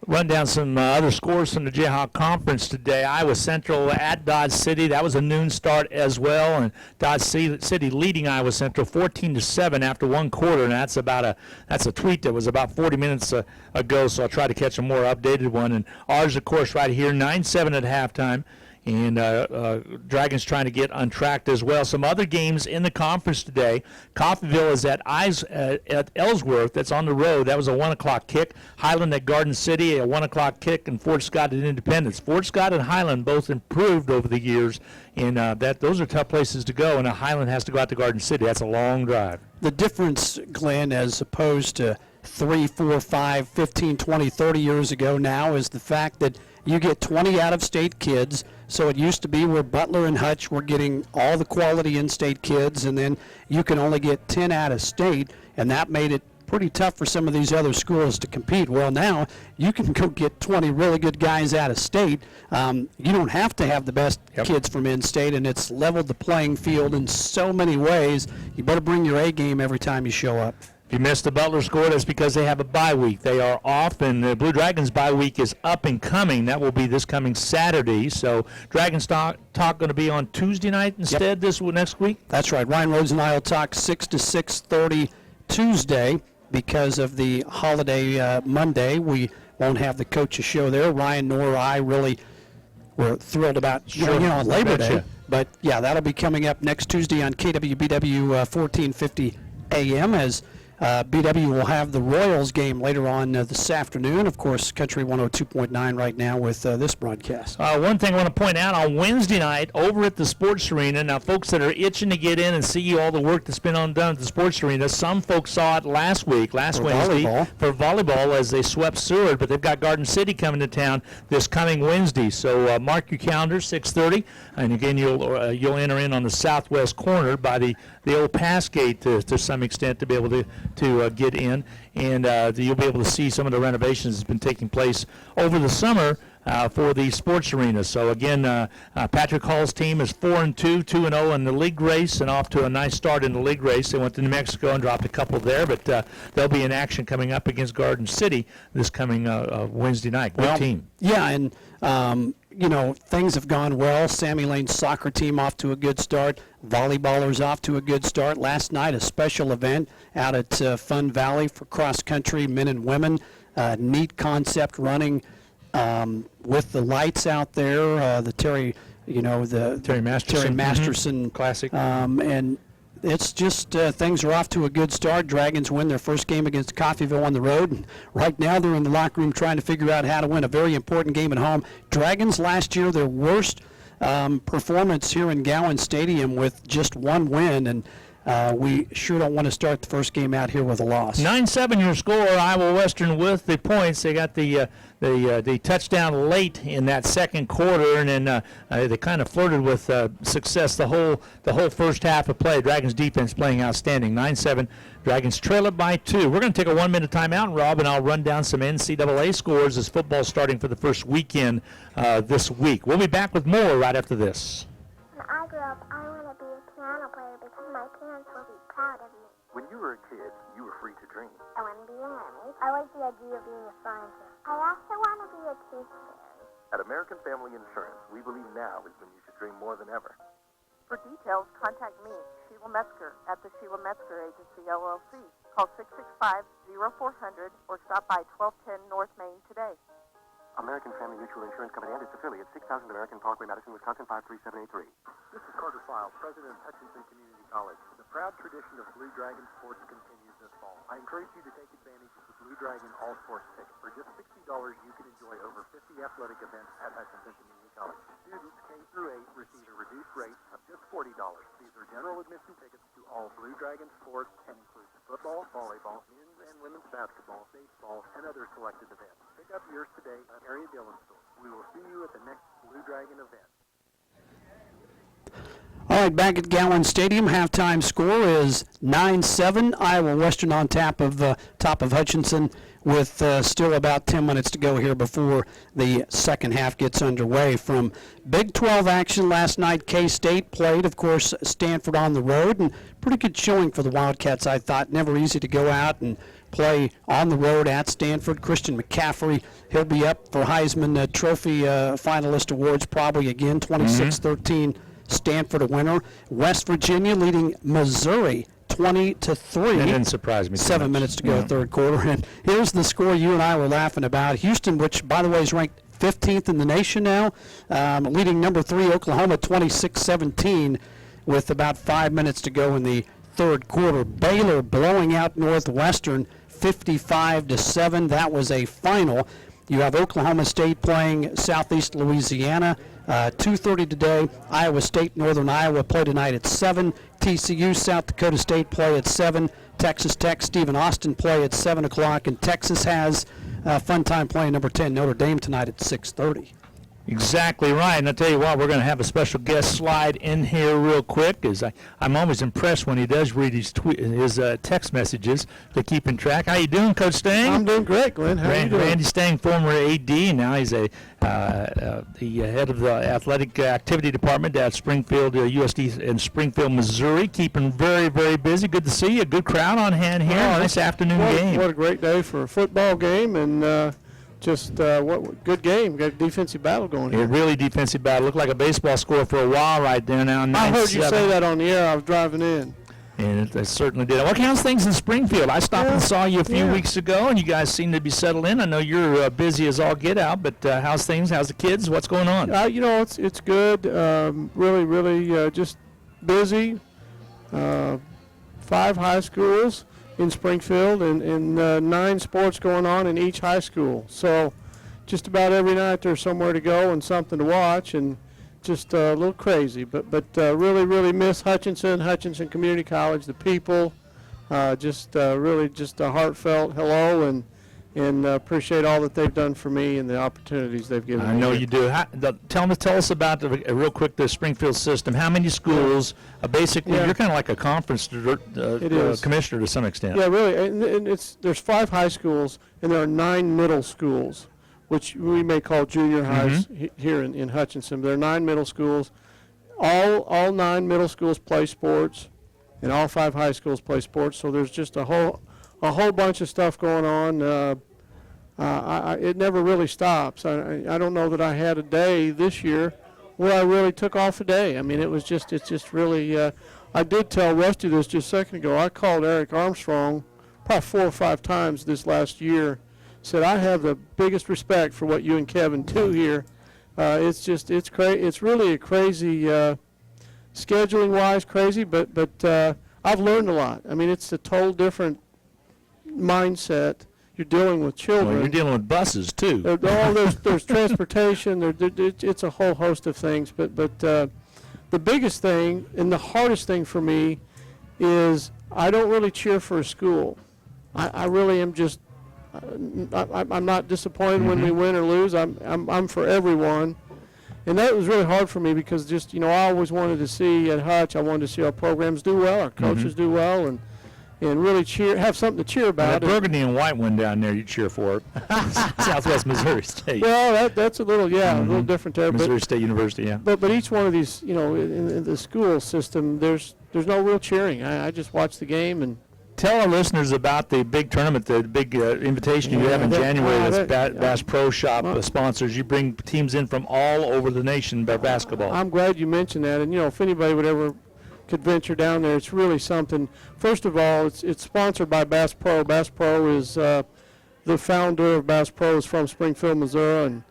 Run down some other scores from the Jayhawk Conference today. Iowa Central at Dodge City. That was a noon start as well, and Dodge City leading Iowa Central 14-7 after one quarter. And that's a tweet that was about 40 minutes ago. So I'll try to catch a more updated one. And ours, of course, right here, 9-7 at halftime. And Dragons trying to get untracked as well. Some other games in the conference today. Coffeyville is at Ellsworth. That's on the road. That was a 1 o'clock kick. Highland at Garden City, a 1 o'clock kick. And Fort Scott at Independence. Fort Scott and Highland both improved over the years. And those are tough places to go. And Highland has to go out to Garden City. That's a long drive. The difference, Glenn, as opposed to 3, 4, 5, 15, 20, 30 years ago now is the fact that you get 20 out-of-state kids. So it used to be where Butler and Hutch were getting all the quality in-state kids, and then you can only get 10 out-of-state, and that made it pretty tough for some of these other schools to compete. Well, now you can go get 20 really good guys out of state. You don't have to have the best kids from in-state, and it's leveled the playing field in so many ways. You better bring your A game every time you show up. If you missed the Butler score, that's because they have a bye week. They are off, and the Blue Dragons bye week is up and coming. That will be this coming Saturday. So Dragons Talk going to be on Tuesday night instead this next week? That's right. Ryan Rhodes and I will talk 6 to 6:30 Tuesday because of the holiday Monday. We won't have the coaches show there. Ryan nor I really were thrilled about on Labor Day. But, yeah, that'll be coming up next Tuesday on KWBW 1450 AM as BW will have the Royals game later on this afternoon. Of course, Country 102.9 right now with this broadcast. One thing I want to point out, on Wednesday night over at the Sports Arena, now folks that are itching to get in and see all the work that's been done at the Sports Arena, some folks saw it last Wednesday for volleyball as they swept Seward, but they've got Garden City coming to town this coming Wednesday. So mark your calendar, 6:30, and again you'll enter in on the southwest corner by the old pass gate to some extent to be able to get in, and you'll be able to see some of the renovations that's been taking place over the summer for the sports arena. So again, Patrick Hall's team is 4-2, 2-0 in the league race, and off to a nice start in the league race. They went to New Mexico and dropped a couple there, but they'll be in action coming up against Garden City this coming Wednesday night. Good team. Yeah, and things have gone well. Sammy Lane's soccer team off to a good start. Volleyballers off to a good start. Last night, a special event out at Fun Valley for cross-country men and women. Neat concept running with the lights out there. The Terry Masterson Classic. And it's just things are off to a good start. Dragons win their first game against Coffeyville on the road. And right now they're in the locker room trying to figure out how to win a very important game at home. Dragons last year, their worst performance here in Gowan Stadium with just one win, and we sure don't want to start the first game out here with a loss. 9-7 your score. Iowa Western with the points. They got the touchdown late in that second quarter, and then they kind of flirted with success the whole first half of play. Dragons defense playing outstanding. 9-7. Dragons trail it by 2. We're going to take a 1-minute timeout, Rob, and I'll run down some NCAA scores as football starting for the first weekend this week. We'll be back with more right after this. When I grow up, I want to be a piano player because my parents will be proud of me. When you were a kid, you were free to dream. I want to be an army. I like the idea of being a scientist. I also want to be a tooth fairy. At American Family Insurance, we believe now is when you should dream more than ever. For details, contact me, Sheila Metzger, at the Sheila Metzger Agency, LLC. Call 665-0400 or stop by 1210 North Main today. American Family Mutual Insurance Company and its affiliates, 6000 American Parkway, Madison, Wisconsin, 53783. This is Carter File, president of Hutchinson Community College. The proud tradition of Blue Dragon sports continues this fall. I encourage you to take advantage of the Blue Dragon All Sports ticket. For just $60, you can enjoy over 50 athletic events at Hutchinson Community College. Students K through 8 receive a reduced rate of just $40. These are general admission tickets to all Blue Dragon sports and includes football, volleyball, men's and women's basketball, baseball, and other selected events. Pick up yours today at area dealer store. We will see you at the next Blue Dragon event. All right, back at Gowan Stadium, halftime score is 9-7. Iowa Western on top of Hutchinson with still about 10 minutes to go here before the second half gets underway. From Big 12 action last night, K-State played, of course, Stanford on the road, and pretty good showing for the Wildcats, I thought. Never easy to go out and play on the road at Stanford. Christian McCaffrey, he'll be up for Heisman Trophy finalist awards probably again, 26-13. Stanford a winner. West Virginia leading Missouri 20-3. That didn't surprise me. 7 minutes to go, third quarter. And here's the score you and I were laughing about. Houston, which by the way is ranked 15th in the nation now, leading number 3 Oklahoma 26-17 with about 5 minutes to go in the third quarter. Baylor blowing out Northwestern 55-7. That was a final. You have Oklahoma State playing Southeast Louisiana. 2:30 today. Iowa State, Northern Iowa play tonight at 7. TCU, South Dakota State play at 7. Texas Tech, Stephen Austin play at 7 o'clock. And Texas has a fun time playing number 10 Notre Dame tonight at 6:30. Exactly right. And I'll tell you what, we're going to have a special guest slide in here real quick. I'm always impressed when he does read his text messages to keep in track. How you doing, Coach Stang? I'm doing great, Glenn. How are you doing? Randy Stang, former AD, and now he's the head of the athletic activity department at Springfield USD in Springfield, Missouri. Keeping very, very busy. Good to see you. Good crowd on hand here. Nice afternoon game. What a great day for a football game, and what good game. Got a defensive battle going here. A really defensive battle. Looked like a baseball score for a while right there now. I heard you say that on the air. I was driving in. And it certainly did. What counts things in Springfield? I stopped and saw you a few weeks ago, and you guys seem to be settled in. I know you're busy as all get out, but how's things? How's the kids? What's going on? It's good. Really, just busy. 5 high schools in Springfield, and 9 sports going on in each high school. So just about every night there's somewhere to go and something to watch, and just a little crazy. But really, really miss Hutchinson Community College, the people. Really just a heartfelt hello, and appreciate all that they've done for me and the opportunities they've given me. I know you do. Tell us about real quick the Springfield system. How many schools? Basically, you're kind of like a conference commissioner to some extent. Yeah, really. And there's 5 high schools, and there are 9 middle schools, which we may call junior highs here in Hutchinson. There are 9 middle schools. All 9 middle schools play sports, and all 5 high schools play sports. So there's just a whole bunch of stuff going on. It never really stops. I don't know that I had a day this year where I really took off a day. I mean, it's just really. I did tell Rusty this just a second ago. I called Eric Armstrong probably 4 or 5 times this last year. Said, I have the biggest respect for what you and Kevin do here. It's crazy. It's really a crazy, scheduling-wise crazy, but I've learned a lot. I mean, it's a total different mindset. You're dealing with children. Well, you're dealing with buses too. There's transportation. It's a whole host of things. But the biggest thing and the hardest thing for me is I don't really cheer for a school. I really am just. I'm not disappointed when we win or lose. I'm for everyone, and that was really hard for me because just I always wanted to see at Hutch. I wanted to see our programs do well, our coaches do well, and really have something to cheer about. That burgundy and white one down there, you cheer for it. Southwest Missouri State. Well, that's a little a little different there. Missouri State University, yeah. But each one of these, in the school system, there's no real cheering. I just watch the game and. Tell our listeners about the big tournament, the big invitation you have in January. That's Bass Pro Shop sponsors. You bring teams in from all over the nation by basketball. I'm glad you mentioned that. And, if anybody could venture down there, it's really something. First of all, it's sponsored by Bass Pro. Bass Pro is the founder of Bass Pro is from Springfield, Missouri.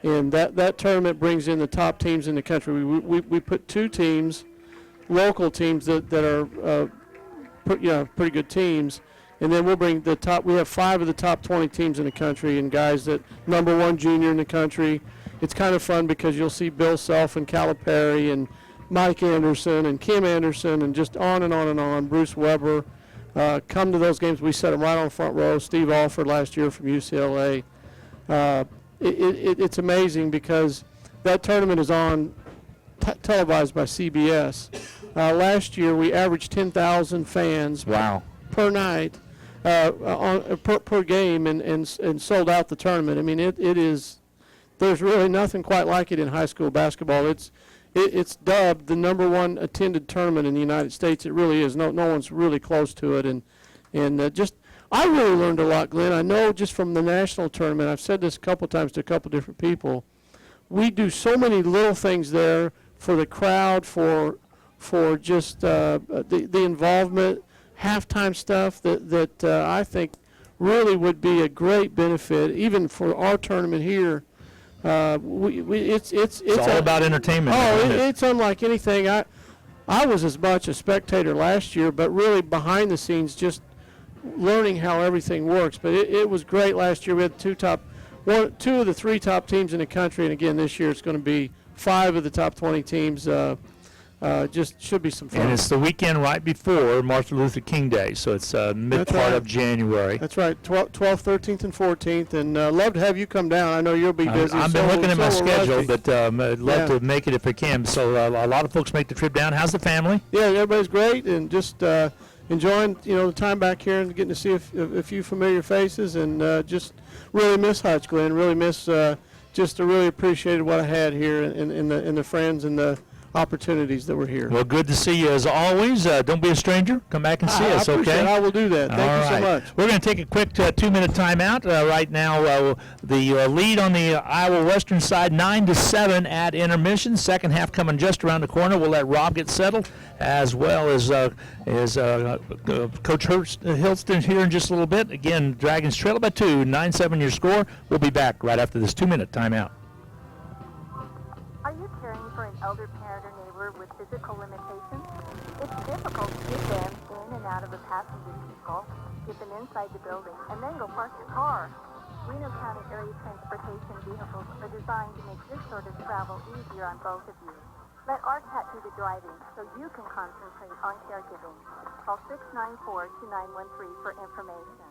And that tournament brings in the top teams in the country. We put 2 teams, local teams that are pretty good teams, and then we'll bring the top. We have 5 of the top 20 teams in the country, and guys that number 1 junior in the country. It's kind of fun because you'll see Bill Self and Calipari and Mike Anderson and Kim Anderson and just on and on and on. Bruce Weber come to those games. We set them right on the front row. Steve Alford last year from UCLA. It's amazing because that tournament is on televised by CBS. Last year, we averaged 10,000 fans per night per game and sold out the tournament. I mean, it is. There's really nothing quite like it in high school basketball. It's dubbed the #1 attended tournament in the United States. It really is. No one's really close to it. And just I really learned a lot, Glenn. I know just from the national tournament. I've said this a couple times to a couple different people. We do so many little things there for the crowd, for just the involvement, halftime stuff that I think really would be a great benefit, even for our tournament here. It's all about entertainment. It's unlike anything. I was as much a spectator last year, but really behind the scenes, just learning how everything works. But it was great last year. We had two of the 3 top teams in the country, and again this year it's going to be 5 of the top 20 teams. Just should be some fun. And it's the weekend right before Martin Luther King Day, so it's mid part of January. That's right, 12th, 13th, and 14th, and love to have you come down. I know you'll be busy. I've been looking at my schedule, but I'd love to make it if I can. So a lot of folks make the trip down. How's the family? Yeah, everybody's great, and just enjoying the time back here and getting to see a few familiar faces, and just really miss Hutch, Glenn. Really miss just really appreciated what I had here in the friends and the opportunities that were here. Well, good to see you as always. Don't be a stranger. Come back and see us, okay? I will do that. Thank you so much. We're going to take a quick 2-minute timeout. Right now, the lead on the Iowa Western side, 9-7 at intermission. Second half coming just around the corner. We'll let Rob get settled, as well as Coach Hilston here in just a little bit. Again, Dragons trail by 2, 9-7 your score. We'll be back right after this 2-minute timeout. Are you caring for an elder parent or neighbor with physical limitations? It's difficult to get them in and out of a passenger vehicle, get them inside the building, and then go park your car. Reno County Area Transportation vehicles are designed to make this sort of travel easier on both of you. Let RCAT do the driving so you can concentrate on caregiving. Call 694-2913 for information.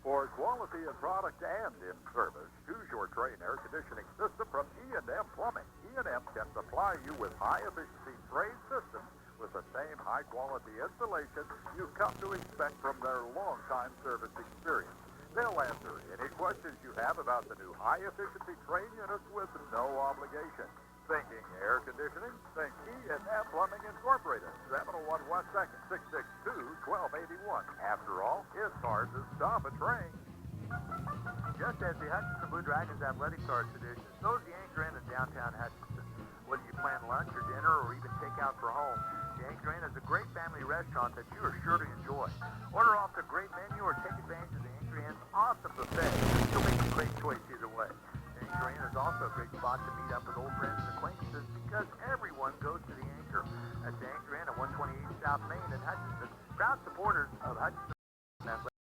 For quality in product and in service, choose your Train air conditioning system from E&M Plumbing. E&M can supply you with high-efficiency trade systems with the same high-quality installation you've come to expect from their long-time service experience. They'll answer any questions you have about the new high-efficiency train units with no obligation. Thinking air conditioning? Think E&M Plumbing Incorporated, 701 West 2nd, 662-1281. After all, it's hard to stop a train. Just as the Hutchinson Blue Dragons athletic stars tradition, so is the Anchor Inn in downtown Hutchinson. Whether you plan lunch or dinner or even take out for home, the Anchor Inn is a great family restaurant that you are sure to enjoy. Order off the great menu or take advantage of the Anchor Inn's awesome buffet. You'll make a great choice either way. The Anchor Inn is also a great spot to meet up with old friends and acquaintances because everyone goes to the Anchor. That's the Anchor Inn at 128 South Main in Hutchinson. Proud supporters of Hutchinson Athletic.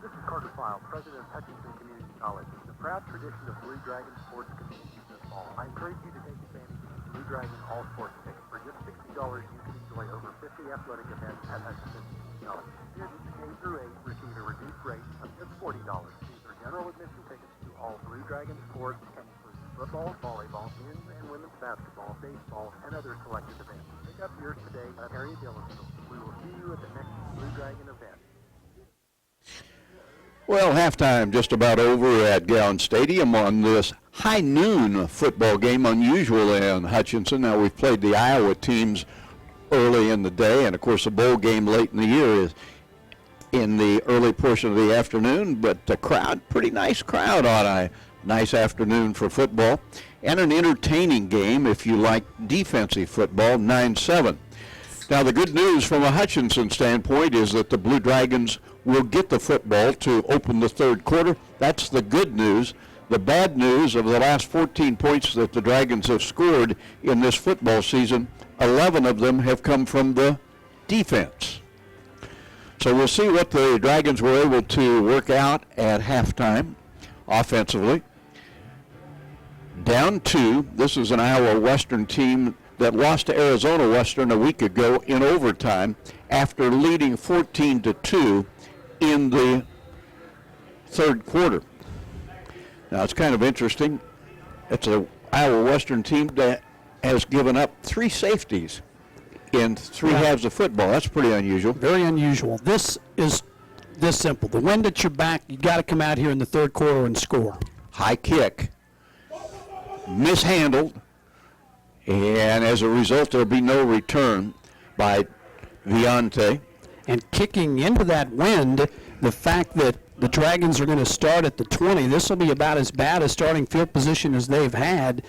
This is Carter File, president of Hutchinson Community College. The proud tradition of Blue Dragon sports continues this fall. I encourage you to take advantage of the Blue Dragon All Sports Ticket. For just $60, you can enjoy over 50 athletic events at Hutchinson Community College. Students K through 8 receive a reduced rate of just $40. These are general admission tickets to all Blue Dragon sports and include football, volleyball, men's and women's basketball, baseball, and other selected events. Pick up yours today at Harry Dillon Store. We will see you at the next Blue Dragon event. Well, halftime just about over at Gowan Stadium on this high noon football game, unusual in Hutchinson. Now, we've played the Iowa teams early in the day, and of course the bowl game late in the year is in the early portion of the afternoon, but the crowd, pretty nice crowd on a nice afternoon for football, and an entertaining game if you like defensive football, 9-7. Now, the good news from a Hutchinson standpoint is that the Blue Dragons will get the football to open the third quarter. That's the good news. The bad news of the last 14 points that the Dragons have scored in this football season, 11 of them have come from the defense. So we'll see what the Dragons were able to work out at halftime offensively. Down 2, this is an Iowa Western team that lost to Arizona Western a week ago in overtime after leading 14-2 in the third quarter. Now, it's kind of interesting. It's a Iowa Western team that has given up 3 safeties in 3 halves of football. That's pretty unusual. Very unusual. This is this simple. The wind at your back, you got to come out here in the third quarter and score. High kick, mishandled, and as a result, there'll be no return by Viante. And kicking into that wind, the fact that the Dragons are going to start at the 20, this will be about as bad a starting field position as they've had,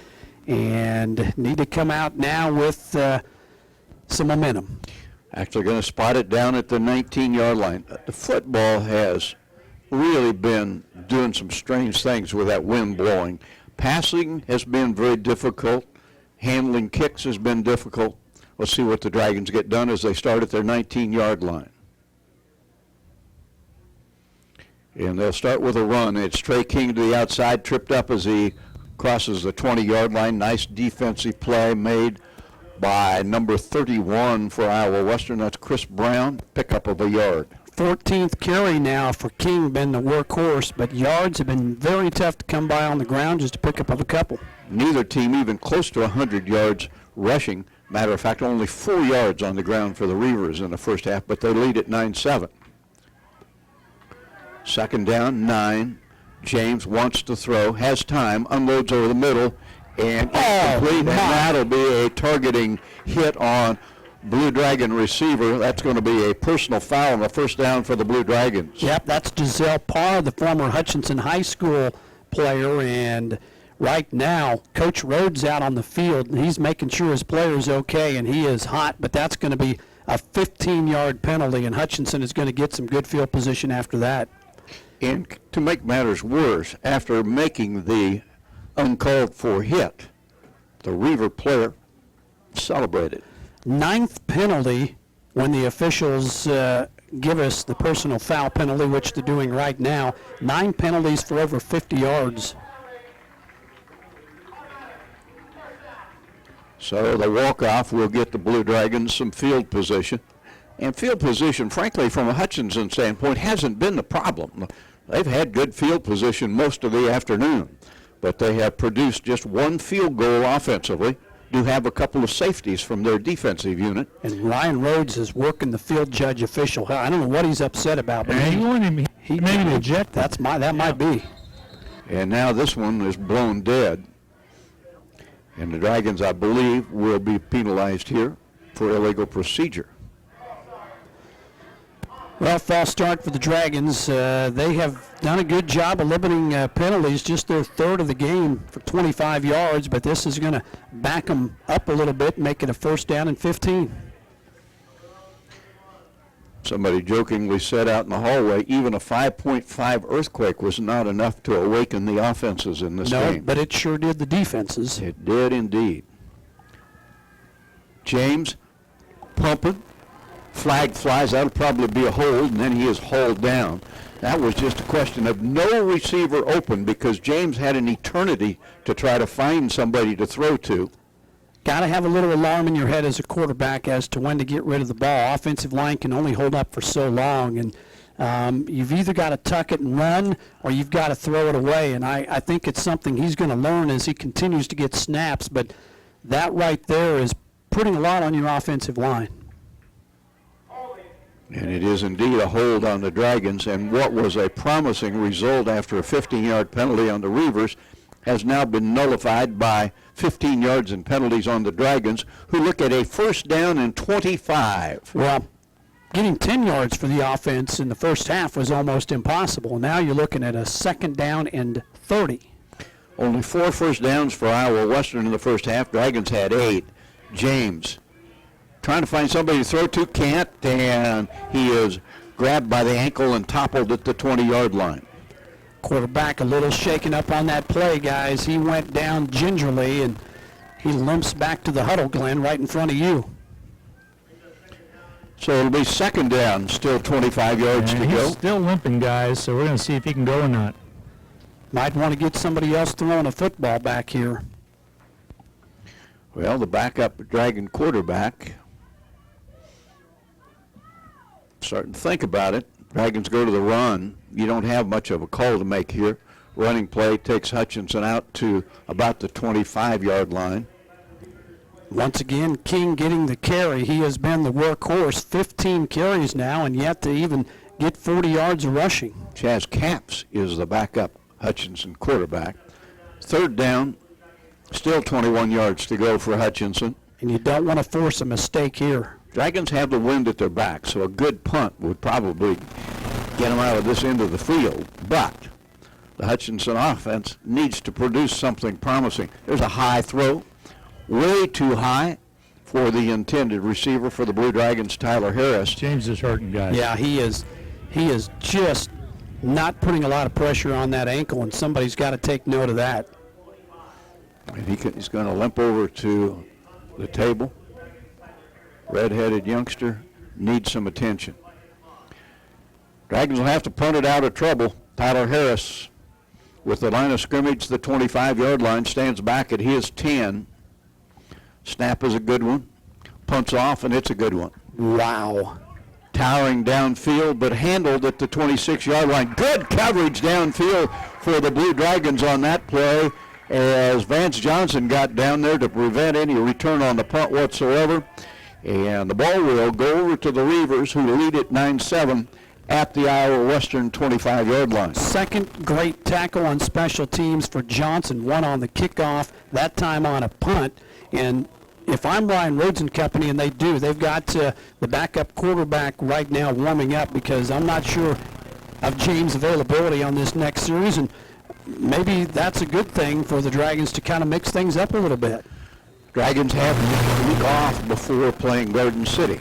and need to come out now with some momentum. Actually going to spot it down at the 19-yard line. The football has really been doing some strange things with that wind blowing. Passing has been very difficult. Handling kicks has been difficult. We'll see what the Dragons get done as they start at their 19-yard line. And they'll start with a run. It's Trey King to the outside, tripped up as he crosses the 20-yard line. Nice defensive play made by number 31 for Iowa Western. That's Chris Brown, pickup of a yard. 14th carry now for King, been the workhorse, but yards have been very tough to come by on the ground, just to pick up a couple. Neither team even close to 100 yards rushing. Matter of fact, only 4 yards on the ground for the Reavers in the first half, but they lead at 9-7. Second down, 9. James wants to throw, has time, unloads over the middle, and incomplete, and that'll be a targeting hit on Blue Dragon receiver. That's going to be a personal foul on the first down for the Blue Dragons. Yep, that's Giselle Parr, the former Hutchinson High School player, and right now Coach Rhodes out on the field, and he's making sure his player's okay, and he is hot, but that's going to be a 15-yard penalty, and Hutchinson is going to get some good field position after that. And to make matters worse, after making the uncalled for hit, the Reaver player celebrated. 9th penalty when the officials give us the personal foul penalty, which they're doing right now. 9 penalties for over 50 yards. So the walk-off will get the Blue Dragons some field position. And field position, frankly, from a Hutchinson standpoint, hasn't been the problem. They've had good field position most of the afternoon, but they have produced just 1 field goal offensively. Do have a couple of safeties from their defensive unit. And Ryan Rhodes is working the field judge official. I don't know what he's upset about, but he wanted he maybe to eject. That might be. And now this one is blown dead. And the Dragons, I believe, will be penalized here for illegal procedure. Well, false start for the Dragons. They have done a good job of limiting penalties, just their third of the game for 25 yards, but this is going to back them up a little bit and make it a first down and 15. Somebody jokingly said out in the hallway, even a 5.5 earthquake was not enough to awaken the offenses in this game. No, but it sure did the defenses. It did indeed. James pumping. Flag flies. That'll probably be a hold, and then he is hauled down. That was just a question of no receiver open because James had an eternity to try to find somebody to throw to. Got to have a little alarm in your head as a quarterback as to when to get rid of the ball. Offensive line can only hold up for so long, and you've either got to tuck it and run or you've got to throw it away, and I think it's something he's going to learn as he continues to get snaps, but that right there is putting a lot on your offensive line. And it is indeed a hold on the Dragons, and what was a promising result after a 15-yard penalty on the Reavers has now been nullified by 15 yards and penalties on the Dragons, who look at a first down and 25. Well, getting 10 yards for the offense in the first half was almost impossible. Now you're looking at a second down and 30. Only 4 first downs for Iowa Western in the first half. Dragons had 8. James trying to find somebody to throw to, can't, and he is grabbed by the ankle and toppled at the 20-yard line. Quarterback a little shaken up on that play, guys. He went down gingerly, and he limps back to the huddle, Glenn, right in front of you. So it'll be second down, still 25 yards to go. He's still limping, guys, so we're going to see if he can go or not. Might want to get somebody else throwing a football back here. Well, the backup Dragon quarterback, starting to think about it. Dragons go to the run. You don't have much of a call to make here. running play takes Hutchinson out to about the 25-yard line. Once again, King getting the carry. He has been the workhorse, 15 carries now, and yet to even get 40 yards of rushing. Chaz Capps is the backup Hutchinson quarterback. Third down, still 21 yards to go for Hutchinson. And you don't want to force a mistake here. Dragons have the wind at their back, so a good punt would probably get them out of this end of the field. But the Hutchinson offense needs to produce something promising. There's a high throw, way too high for the intended receiver for the Blue Dragons, Tyler Harris. James is hurting, guys. Yeah, he is just not putting a lot of pressure on that ankle, and somebody's got to take note of that. And he's going to limp over to the table. Red-headed youngster needs some attention. Dragons will have to punt it out of trouble. Tyler Harris, with the line of scrimmage, the 25-yard line, stands back at his 10. Snap is a good one. Punts off, and it's a good one. Wow. Towering downfield, but handled at the 26-yard line. Good coverage downfield for the Blue Dragons on that play, as Vance Johnson got down there to prevent any return on the punt whatsoever. And the ball will go over to the Reavers, who lead at 9-7 at the Iowa Western 25-yard line. Second great tackle on special teams for Johnson. One on the kickoff, that time on a punt. And if I'm Ryan Rhodes and company, and they've got the backup quarterback right now warming up, because I'm not sure of James' availability on this next series. And maybe that's a good thing for the Dragons to kind of mix things up a little bit. Dragons have a week off before playing Garden City.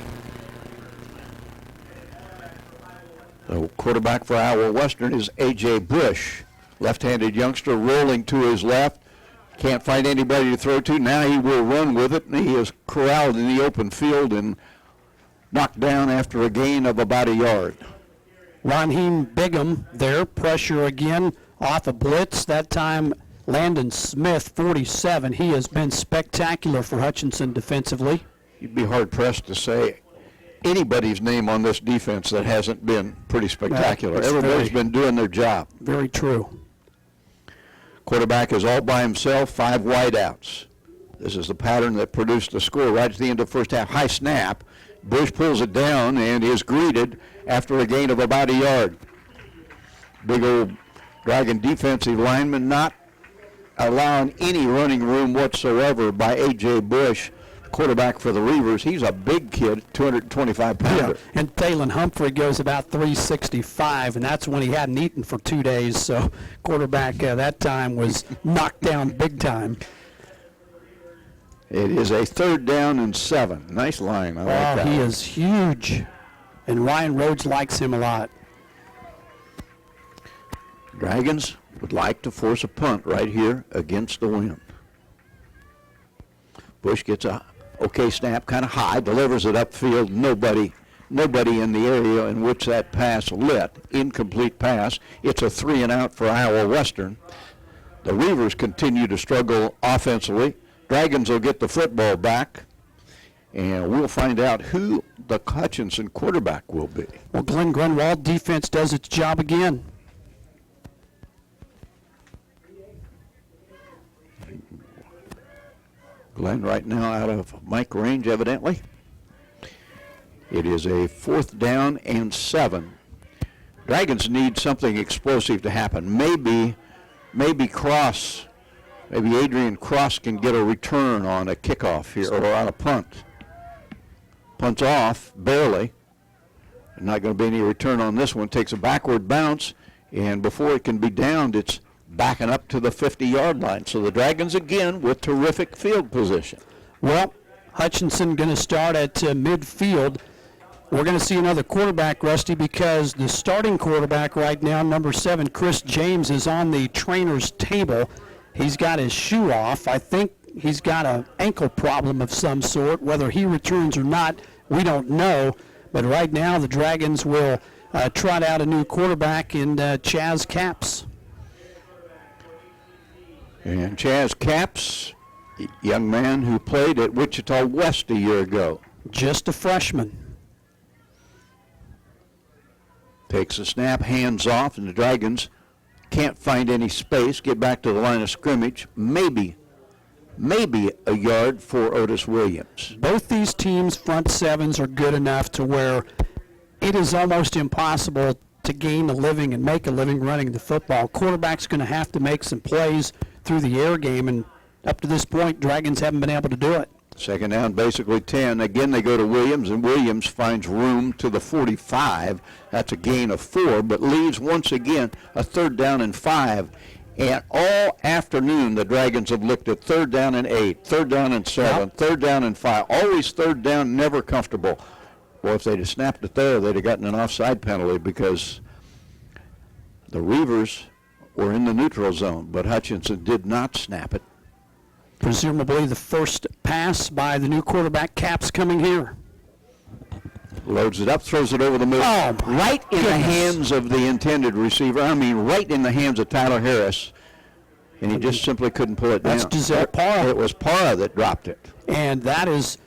The quarterback for Iowa Western is A.J. Bush, left-handed youngster rolling to his left. Can't find anybody to throw to. Now he will run with it, and he is corralled in the open field and knocked down after a gain of about a yard. Raheem Bigham there, pressure again off a blitz. That time Landon Smith, 47. He has been spectacular for Hutchinson defensively. You'd be hard-pressed to say anybody's name on this defense that hasn't been pretty spectacular. Everybody's been doing their job. Very true. Quarterback is all by himself, 5 wideouts. This is the pattern that produced the score right at the end of the first half. High snap. Bush pulls it down and is greeted after a gain of about a yard. Big old Dragon defensive lineman not allowing any running room whatsoever by A.J. Bush, quarterback for the Reavers. He's a big kid, 225-pounder. Yeah. And Talon Humphrey goes about 365, and that's when he hadn't eaten for 2 days. So quarterback that time was knocked down big time. It is a 3rd down and 7. Nice line. I like that. He is huge, and Ryan Rhodes likes him a lot. Dragons would like to force a punt right here against the wind. Bush gets a okay snap, kind of high, delivers it upfield. Nobody in the area in which that pass lit. Incomplete pass. It's a 3-and-out for Iowa Western. The Reavers continue to struggle offensively. Dragons will get the football back, and we'll find out who the Hutchinson quarterback will be. Well, Glenn Grunwald defense does its job again. Glenn right now out of mic range, evidently. It is a 4th down and 7. Dragons need something explosive to happen. Maybe Adrian Cross can get a return on a kickoff here, or on a punt. Punts off, barely. Not going to be any return on this one. Takes a backward bounce, and before it can be downed, it's backing up to the 50-yard line. So the Dragons again with terrific field position. Well, Hutchinson going to start at midfield. We're going to see another quarterback, Rusty, because the starting quarterback right now, number 7, Chris James, is on the trainer's table. He's got his shoe off. I think he's got an ankle problem of some sort. Whether he returns or not, we don't know. But right now the Dragons will trot out a new quarterback in Chaz Capps. And Chaz Capps, young man who played at Wichita West a year ago. Just a freshman. Takes a snap, hands off, and the Dragons can't find any space, get back to the line of scrimmage, maybe a yard for Otis Williams. Both these teams' front sevens are good enough to where it is almost impossible to gain a living and make a living running the football. Quarterback's going to have to make some plays through the air game, and up to this point, Dragons haven't been able to do it. Second down, basically 10. Again, they go to Williams, and Williams finds room to the 45. That's a gain of 4, but leaves once again a 3rd down and 5. And all afternoon, the Dragons have looked at 3rd down and 8, 3rd down and 7, 3rd down and 5. Always 3rd down, never comfortable. Well, if they'd have snapped it there, they'd have gotten an offside penalty because the Reavers were in the neutral zone, but Hutchinson did not snap it. Presumably the first pass by the new quarterback, Caps, coming here. Loads it up, throws it over the middle. Oh, right in the hands of the intended receiver. I mean, right in the hands of Tyler Harris. And he just simply couldn't pull it down. That's Giselle Parra. It was Parra that dropped it. And that is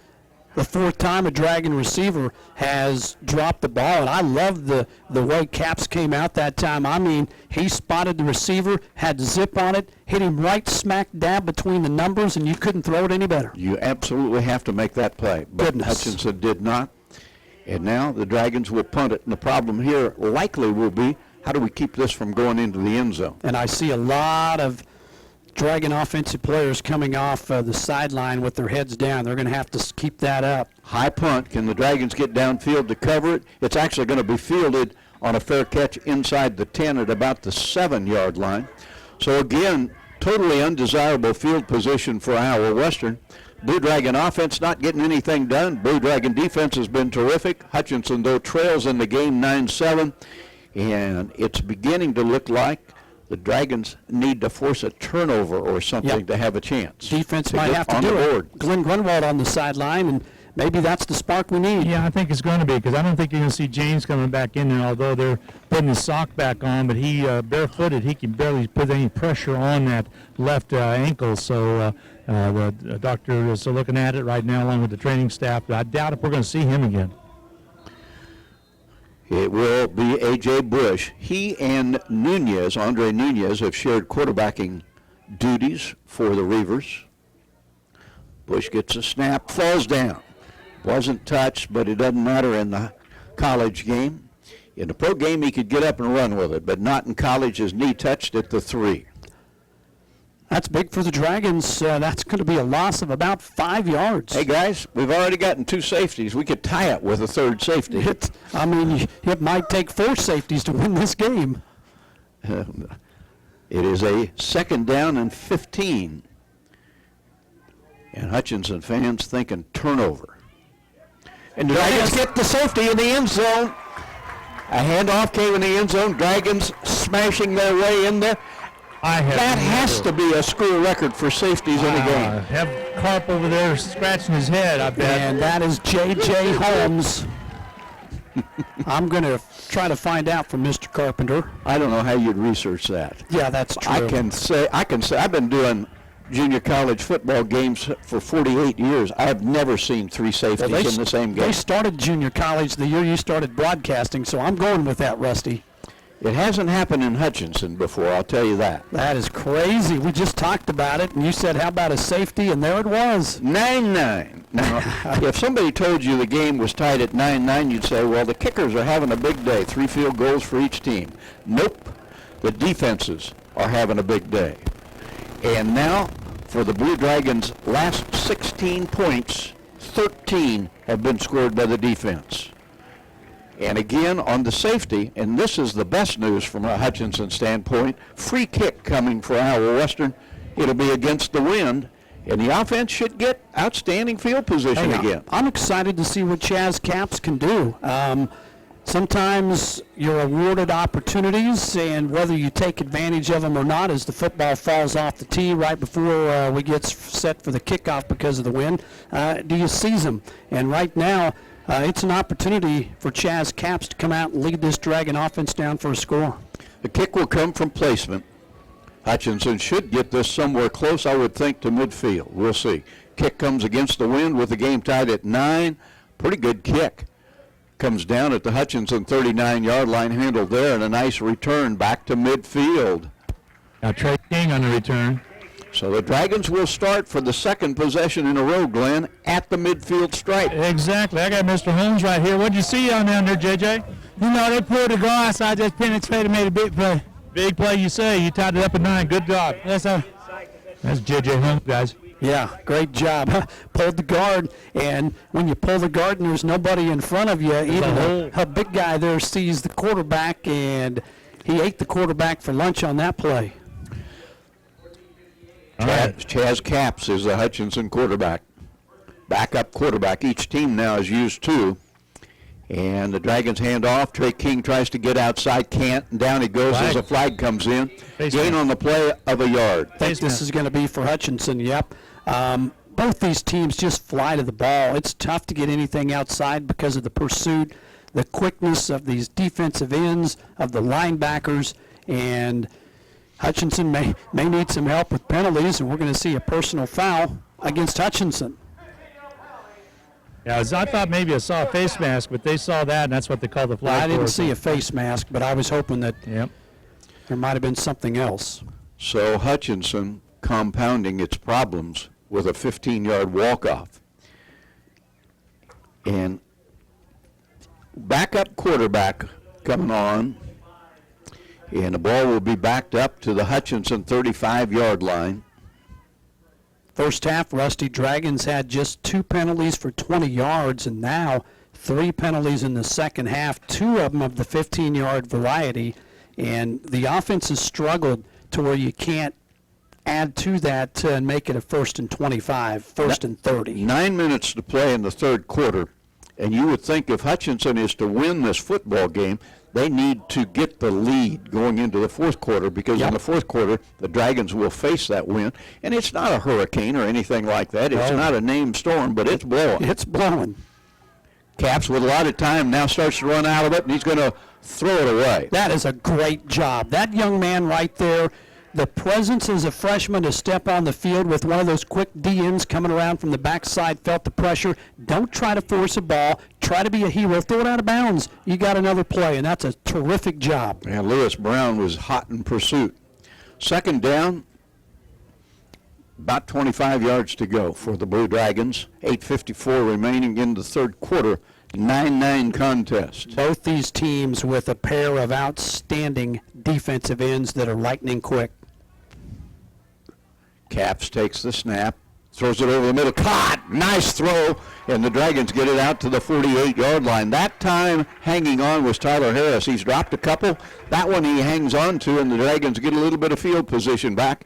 the 4th time a Dragon receiver has dropped the ball. And I love the way Caps came out that time. I mean, he spotted the receiver, had to zip on it, hit him right smack dab between the numbers, and you couldn't throw it any better. You absolutely have to make that play. But Goodness. Hutchinson did not. And now the Dragons will punt it. And the problem here likely will be, how do we keep this from going into the end zone? And I see a lot of Dragon offensive players coming off the sideline with their heads down. They're going to have to keep that up. High punt. Can the Dragons get downfield to cover it? It's actually going to be fielded on a fair catch inside the 10 at about the 7-yard line. So again, totally undesirable field position for Iowa Western. Blue Dragon offense not getting anything done. Blue Dragon defense has been terrific. Hutchinson, though, trails in the game 9-7. And it's beginning to look like the Dragons need to force a turnover or something to have a chance. Defense might have to do it. Glenn Grunwald on the sideline, and maybe that's the spark we need. Yeah, I think it's going to be, because I don't think you're going to see James coming back in there, although they're putting his sock back on, but he barefooted, he can barely put any pressure on that left ankle. So the doctor is looking at it right now along with the training staff, but I doubt if we're going to see him again. It will be A.J. Bush. He and Andre Nunez, have shared quarterbacking duties for the Reavers. Bush gets a snap, falls down. Wasn't touched, but it doesn't matter in the college game. In the pro game, he could get up and run with it, but not in college. His knee touched at the 3. That's big for the Dragons. That's going to be a loss of about 5 yards. Hey, guys, we've already gotten 2 safeties. We could tie it with a 3rd safety. It might take 4 safeties to win this game. It is a 2nd down and 15. And Hutchinson fans thinking turnover. And the Dragons get the safety in the end zone. A handoff came in the end zone. Dragons smashing their way in there. That has to be a school record for safeties in a game. Have Carp over there scratching his head, I bet. And that is J.J. Holmes. I'm going to try to find out from Mr. Carpenter. I don't know how you'd research that. Yeah, that's true. I can say I've been doing junior college football games for 48 years. I've never seen 3 safeties in the same game. They started junior college the year you started broadcasting, so I'm going with that, Rusty. It hasn't happened in Hutchinson before, I'll tell you that. That is crazy. We just talked about it, and you said, how about a safety? And there it was. 9-9. Now, if somebody told you the game was tied at 9-9, you'd say, well, the kickers are having a big day. 3 field goals for each team. Nope. The defenses are having a big day. And now, for the Blue Dragons' last 16 points, 13 have been scored by the defense. And again, on the safety, and this is the best news from a Hutchinson standpoint, free kick coming for Iowa Western. It'll be against the wind, and the offense should get outstanding field position again. I'm excited to see what Chaz Caps can do. Sometimes you're awarded opportunities, and whether you take advantage of them or not, as the football falls off the tee right before we get set for the kickoff because of the wind, do you seize them? And right now, it's an opportunity for Chaz Caps to come out and lead this Dragon offense down for a score. The kick will come from placement. Hutchinson should get this somewhere close, I would think, to midfield. We'll see. Kick comes against the wind with the game tied at 9. Pretty good kick. Comes down at the Hutchinson 39-yard line, handled there, and a nice return back to midfield. Now Trey King on the return. So the Dragons will start for the second possession in a row, Glenn, at the midfield stripe. Exactly. I got Mr. Holmes right here. What'd you see on down there, JJ? You know, they pulled the glass. I just penetrated, made a big play. Big play, you say. You tied it up at 9. Good job. Yes, sir. That's JJ Holmes, guys. Yeah, great job. Pulled the guard, and when you pull the guard and there's nobody in front of you, even a big guy there sees the quarterback, and he ate the quarterback for lunch on that play. Chaz Capps is the Hutchinson quarterback. Backup quarterback. Each team now has used 2. And the Dragons hand off. Trey King tries to get outside, can't, and down he goes as a flag comes in. Gain on the play of a yard. I think this is going to be for Hutchinson, yep. Both these teams just fly to the ball. It's tough to get anything outside because of the pursuit, the quickness of these defensive ends, of the linebackers, and Hutchinson may need some help with penalties, and we're going to see a personal foul against Hutchinson. Yeah, I thought maybe I saw a face mask, but they saw that, and that's what they called the flag. I didn't see a face mask, but I was hoping that there might have been something else. So Hutchinson compounding its problems with a 15-yard walk-off. And backup quarterback coming on, and the ball will be backed up to the Hutchinson 35-yard line. First half, Rusty, Dragons had just 2 penalties for 20 yards, and now 3 penalties in the second half, 2 of them of the 15-yard variety, and the offense has struggled to where you can't add to that and make it a 1st and 25, 1st and 30. 9 minutes to play in the third quarter, and you would think if Hutchinson is to win this football game, they need to get the lead going into the fourth quarter, because in the fourth quarter, the Dragons will face that wind. And it's not a hurricane or anything like that. It's not a named storm, but it's blowing. It's blowing. Capps with a lot of time now starts to run out of it, and he's going to throw it away. That is a great job. That young man right there, the presence as a freshman to step on the field with one of those quick DNs coming around from the backside, felt the pressure. Don't try to force a ball. Try to be a hero. Throw it out of bounds. You got another play, and that's a terrific job. And Lewis Brown was hot in pursuit. Second down, about 25 yards to go for the Blue Dragons. 8:54 remaining in the third quarter. 9-9 contest. Both these teams with a pair of outstanding defensive ends that are lightning quick. Capps takes the snap, throws it over the middle. Caught! Nice throw, and the Dragons get it out to the 48-yard line. That time hanging on was Tyler Harris. He's dropped a couple. That one he hangs on to, and the Dragons get a little bit of field position back.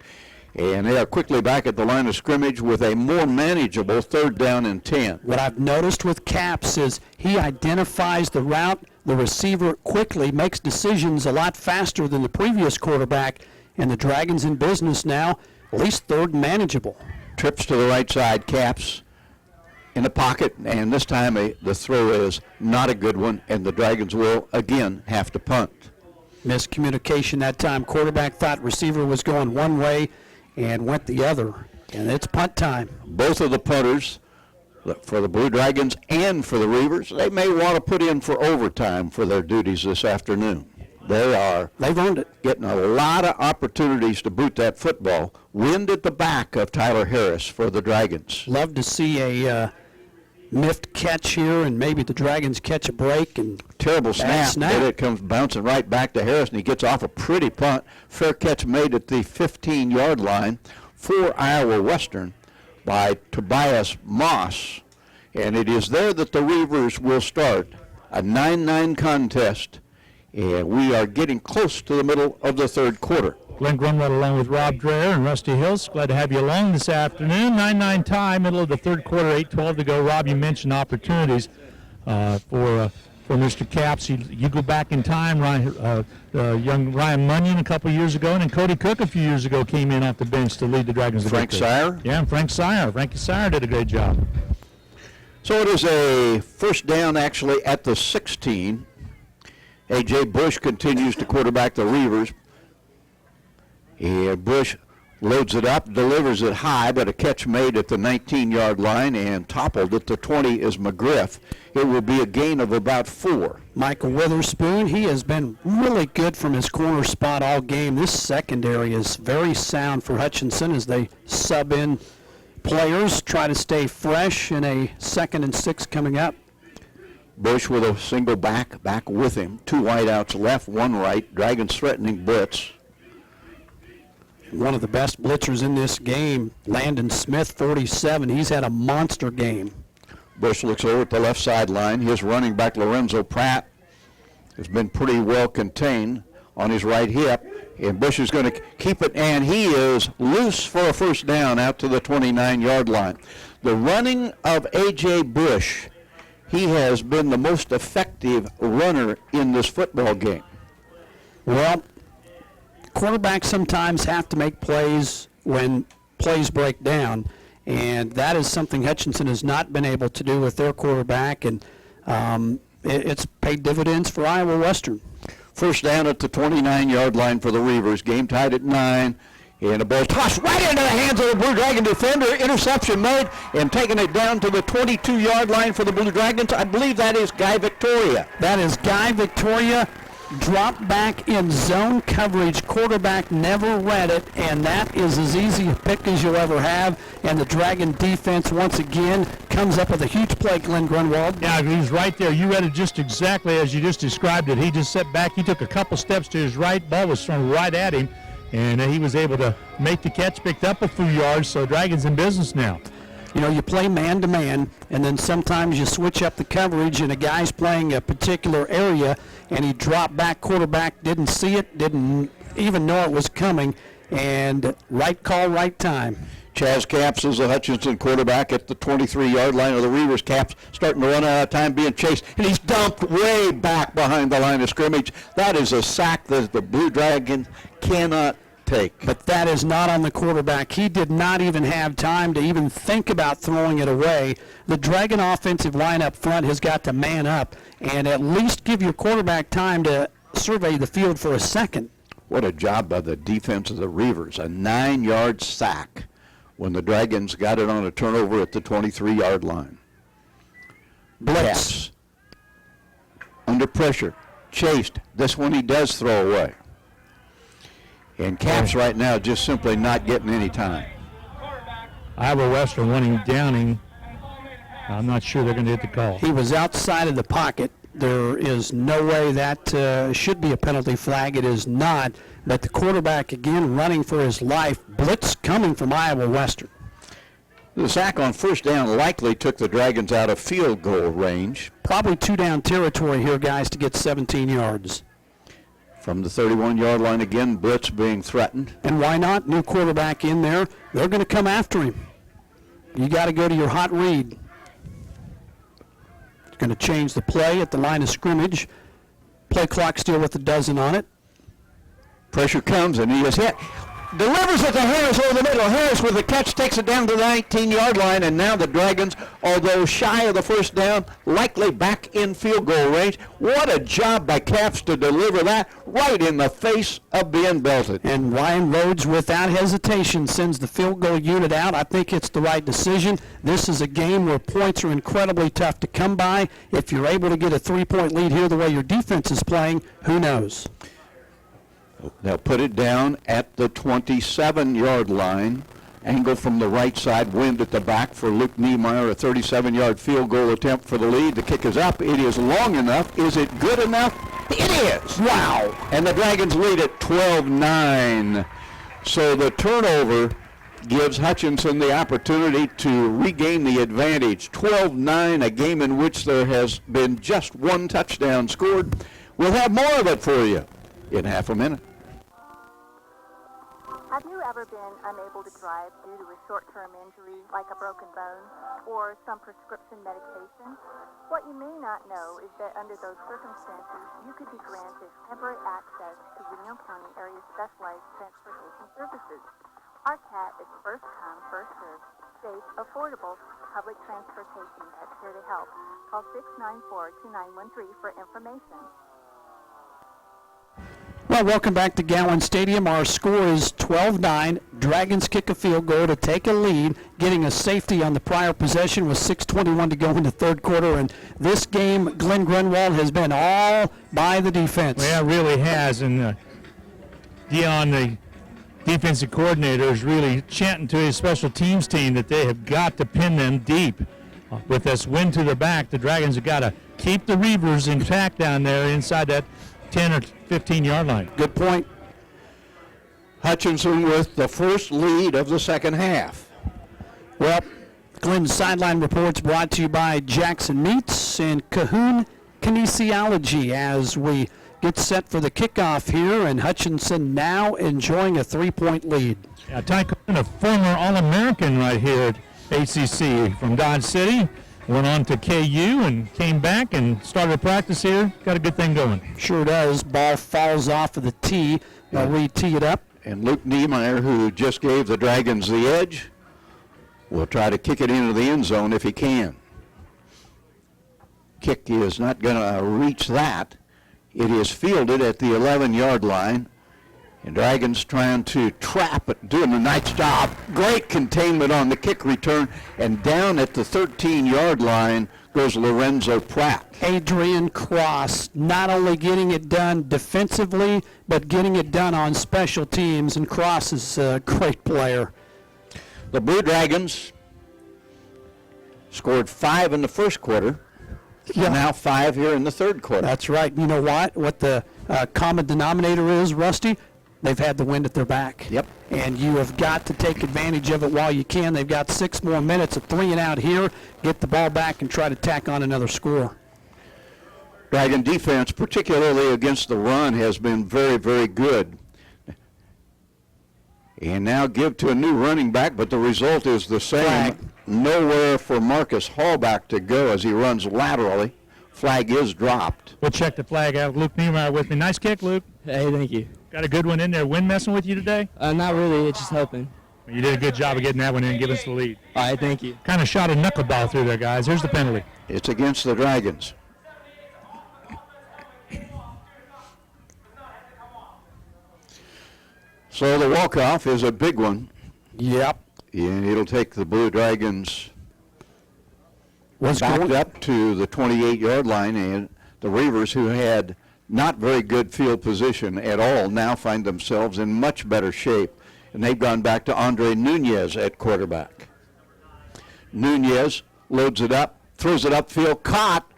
And they are quickly back at the line of scrimmage with a more manageable 3rd down and 10. What I've noticed with Capps is he identifies the route, the receiver quickly, makes decisions a lot faster than the previous quarterback, and the Dragons in business now, at least 3rd and manageable. Trips to the right side, Capps in the pocket, and this time the throw is not a good one, and the Dragons will again have to punt. Miscommunication that time. Quarterback thought receiver was going one way and went the other, and it's punt time. Both of the punters, for the Blue Dragons and for the Reavers, they may want to put in for overtime for their duties this afternoon. They've earned it. Getting a lot of opportunities to boot that football. Wind at the back of Tyler Harris for the Dragons. Love to see a miffed catch here, and maybe the Dragons catch a break. And terrible snap. But it comes bouncing right back to Harris, and he gets off a pretty punt. Fair catch made at the 15-yard line for Iowa Western by Tobias Moss. And it is there that the Reavers will start a 9-9 contest. And we are getting close to the middle of the third quarter. Glenn Grunwald along with Rob Dreher and Rusty Hills. Glad to have you along this afternoon. 9-9 tie, middle of the third quarter, 8:12 to go. Rob, you mentioned opportunities for Mr. Capps. You go back in time, young Ryan Munyon a couple years ago, and then Cody Cook a few years ago came in off the bench to lead the Dragons. Frank Sire? Yeah, and Frankie Sire did a great job. So it is a first down actually at the 16. A.J. Bush continues to quarterback the Reavers. And Bush loads it up, delivers it high, but a catch made at the 19-yard line and toppled at the 20 is McGriff. It will be a gain of about 4. Michael Witherspoon, he has been really good from his corner spot all game. This secondary is very sound for Hutchinson as they sub in players, try to stay fresh in a 2nd and 6 coming up. Bush with a single back with him. 2 wideouts left, 1 right. Dragons threatening blitz. One of the best blitzers in this game, Landon Smith, 47. He's had a monster game. Bush looks over at the left sideline. His running back, Lorenzo Pratt, has been pretty well contained on his right hip. And Bush is going to keep it, and he is loose for a first down out to the 29-yard line. The running of A.J. Bush, he has been the most effective runner in this football game. Well, quarterbacks sometimes have to make plays when plays break down, and that is something Hutchinson has not been able to do with their quarterback, and it's paid dividends for Iowa Western. First down at the 29-yard line for the Reavers. Game tied at 9. And the ball tossed right into the hands of the Blue Dragon defender. Interception made and taking it down to the 22-yard line for the Blue Dragons. I believe that is Guy Victoria. That is Guy Victoria. Drop back in zone coverage. Quarterback never read it, and that is as easy a pick as you'll ever have. And the Dragon defense, once again, comes up with a huge play, Glenn Grunwald. Yeah, he's right there. You read it just exactly as you just described it. He just stepped back. He took a couple steps to his right. Ball was thrown right at him, and he was able to make the catch, picked up a few yards, so Dragons in business now. You know, you play man-to-man, and then sometimes you switch up the coverage, and a guy's playing a particular area, and he dropped back. Quarterback didn't see it, didn't even know it was coming, and right call, right time. Chaz Capps is the Hutchinson quarterback at the 23-yard line of the Reavers. Capps starting to run out of time, being chased, and he's dumped way back behind the line of scrimmage. That is a sack that the Blue Dragons cannot take. But that is not on the quarterback. He did not even have time to even think about throwing it away. The Dragon offensive line up front has got to man up and at least give your quarterback time to survey the field for a second. What a job by the defense of the Reavers. A 9-yard sack when the Dragons got it on a turnover at the 23-yard line. Blitz. Capps under pressure, chased. This one he does throw away. And Capps right now just simply not getting any time. Iowa Western wanting Downing. I'm not sure they're going to hit the call. He was outside of the pocket. There is no way that should be a penalty flag. It is not. But the quarterback, again, running for his life. Blitz coming from Iowa Western. The sack on first down likely took the Dragons out of field goal range. Probably 2-down territory here, guys, to get 17 yards. From the 31-yard line again, blitz being threatened. And why not? New quarterback in there. They're going to come after him. You got to go to your hot read. It's going to change the play at the line of scrimmage. Play clock still with a dozen on it. Pressure comes, and he is hit. Delivers it to Harris over the middle. Harris with the catch takes it down to the 19-yard line, and now the Dragons, although shy of the first down, likely back in field goal range. What a job by Capps to deliver that right in the face of being belted. And Ryan Rhodes, without hesitation, sends the field goal unit out. I think it's the right decision. This is a game where points are incredibly tough to come by. If you're able to get a 3-point lead here the way your defense is playing, who knows? They'll put it down at the 27-yard line. Angle from the right side, wind at the back for Luke Niemeyer, a 37-yard field goal attempt for the lead. The kick is up. It is long enough. Is it good enough? It is. Wow. And the Dragons lead at 12-9. So the turnover gives Hutchinson the opportunity to regain the advantage. 12-9, a game in which there has been just one touchdown scored. We'll have more of it for you in half a minute. Have you ever been unable to drive due to a short-term injury like a broken bone or some prescription medication? What you may not know is that under those circumstances, you could be granted temporary access to Reno County Area Specialized Transportation Services. Our CAT is first come, first served, safe, affordable public transportation that's here to help. Call 694-2913 for information. Well, Well, welcome back to Gowan Stadium. Our score is 12-9. Dragons kick a field goal to take a lead, getting a safety on the prior possession with 6:21 to go in the third quarter. And this game, Glenn Grunwald has been all by the defense. Well, yeah, it really has. And Dion, the defensive coordinator, is really chanting to his special teams team that they have got to pin them deep. With this wind to the back, the Dragons have got to keep the Reavers intact down there inside that 10 or 15-yard line. Good point. Hutchinson with the first lead of the second half. Well, Glenn's sideline reports brought to you by Jackson Meats and Cahoon Kinesiology as we get set for the kickoff here, and Hutchinson now enjoying a 3-point lead. Yeah, Ty Cohen, a former All-American right here at ACC from Dodge City, went on to KU and came back and started practice here. Got a good thing going. Sure does. Ball falls off of the tee. They'll re-tee it up. And Luke Niemeyer, who just gave the Dragons the edge, will try to kick it into the end zone if he can. Kick is not going to reach that. It is fielded at the 11-yard line. And Dragons trying to trap it, doing a nice job. Great containment on the kick return. And down at the 13-yard line goes Lorenzo Pratt. Adrian Cross not only getting it done defensively, but getting it done on special teams. And Cross is a great player. The Blue Dragons scored 5 in the first quarter. Yeah. Now 5 here in the third quarter. That's right. You know what the common denominator is, Rusty? They've had the wind at their back. Yep. And you have got to take advantage of it while you can. They've got 6 more minutes of 3 and out here. Get the ball back and try to tack on another score. Dragon defense, particularly against the run, has been very, very good. And now give to a new running back, but the result is the same. Flag. Nowhere for Marcus Hallback to go as he runs laterally. Flag is dropped. We'll check the flag out. Luke Niemeyer with me. Nice kick, Luke. Hey, thank you. Got a good one in there. Wind messing with you today? Not really. It's just helping. You did a good job of getting that one in and giving us the lead. All right, thank you. Kind of shot a knuckleball through there, guys. Here's the penalty. It's against the Dragons. So the walk-off is a big one. Yep. And it'll take the Blue Dragons What's backed going up to the 28-yard line, and the Reavers, who had not very good field position at all, now find themselves in much better shape. And they've gone back to Andre Nunez at quarterback. Nunez loads it up, throws it upfield, caught,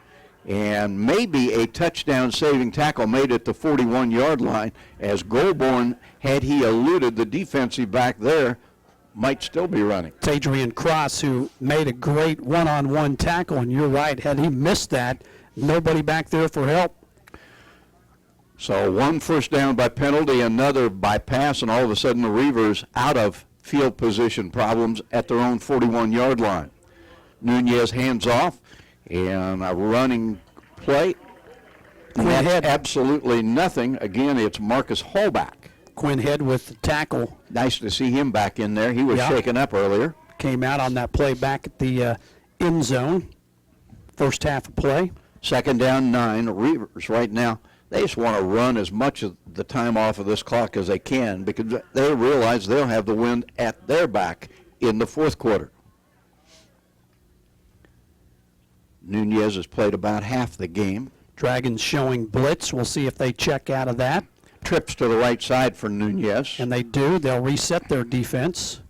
and maybe a touchdown-saving tackle made at the 41-yard line, as Goulbourne, had he eluded the defensive back there, might still be running. It's Adrian Cross who made a great one-on-one tackle, and you're right. Had he missed that, nobody back there for help. So one first down by penalty, another by pass, and all of a sudden the Reavers out of field position problems at their own 41-yard line. Nunez hands off, and a running play. Quinn That's Head. absolutely nothing. Again, it's Marcus Hallback. Quinn Head with the tackle. Nice to see him back in there. He was Yeah. shaken up earlier. Came out on that play back at the end zone. First half of play. Second down, 9. Reavers right now, they just want to run as much of the time off of this clock as they can because they realize they'll have the wind at their back in the fourth quarter. Nunez has played about half the game. Dragons showing blitz. We'll see if they check out of that. Trips to the right side for Nunez. And they do. They'll reset their defense.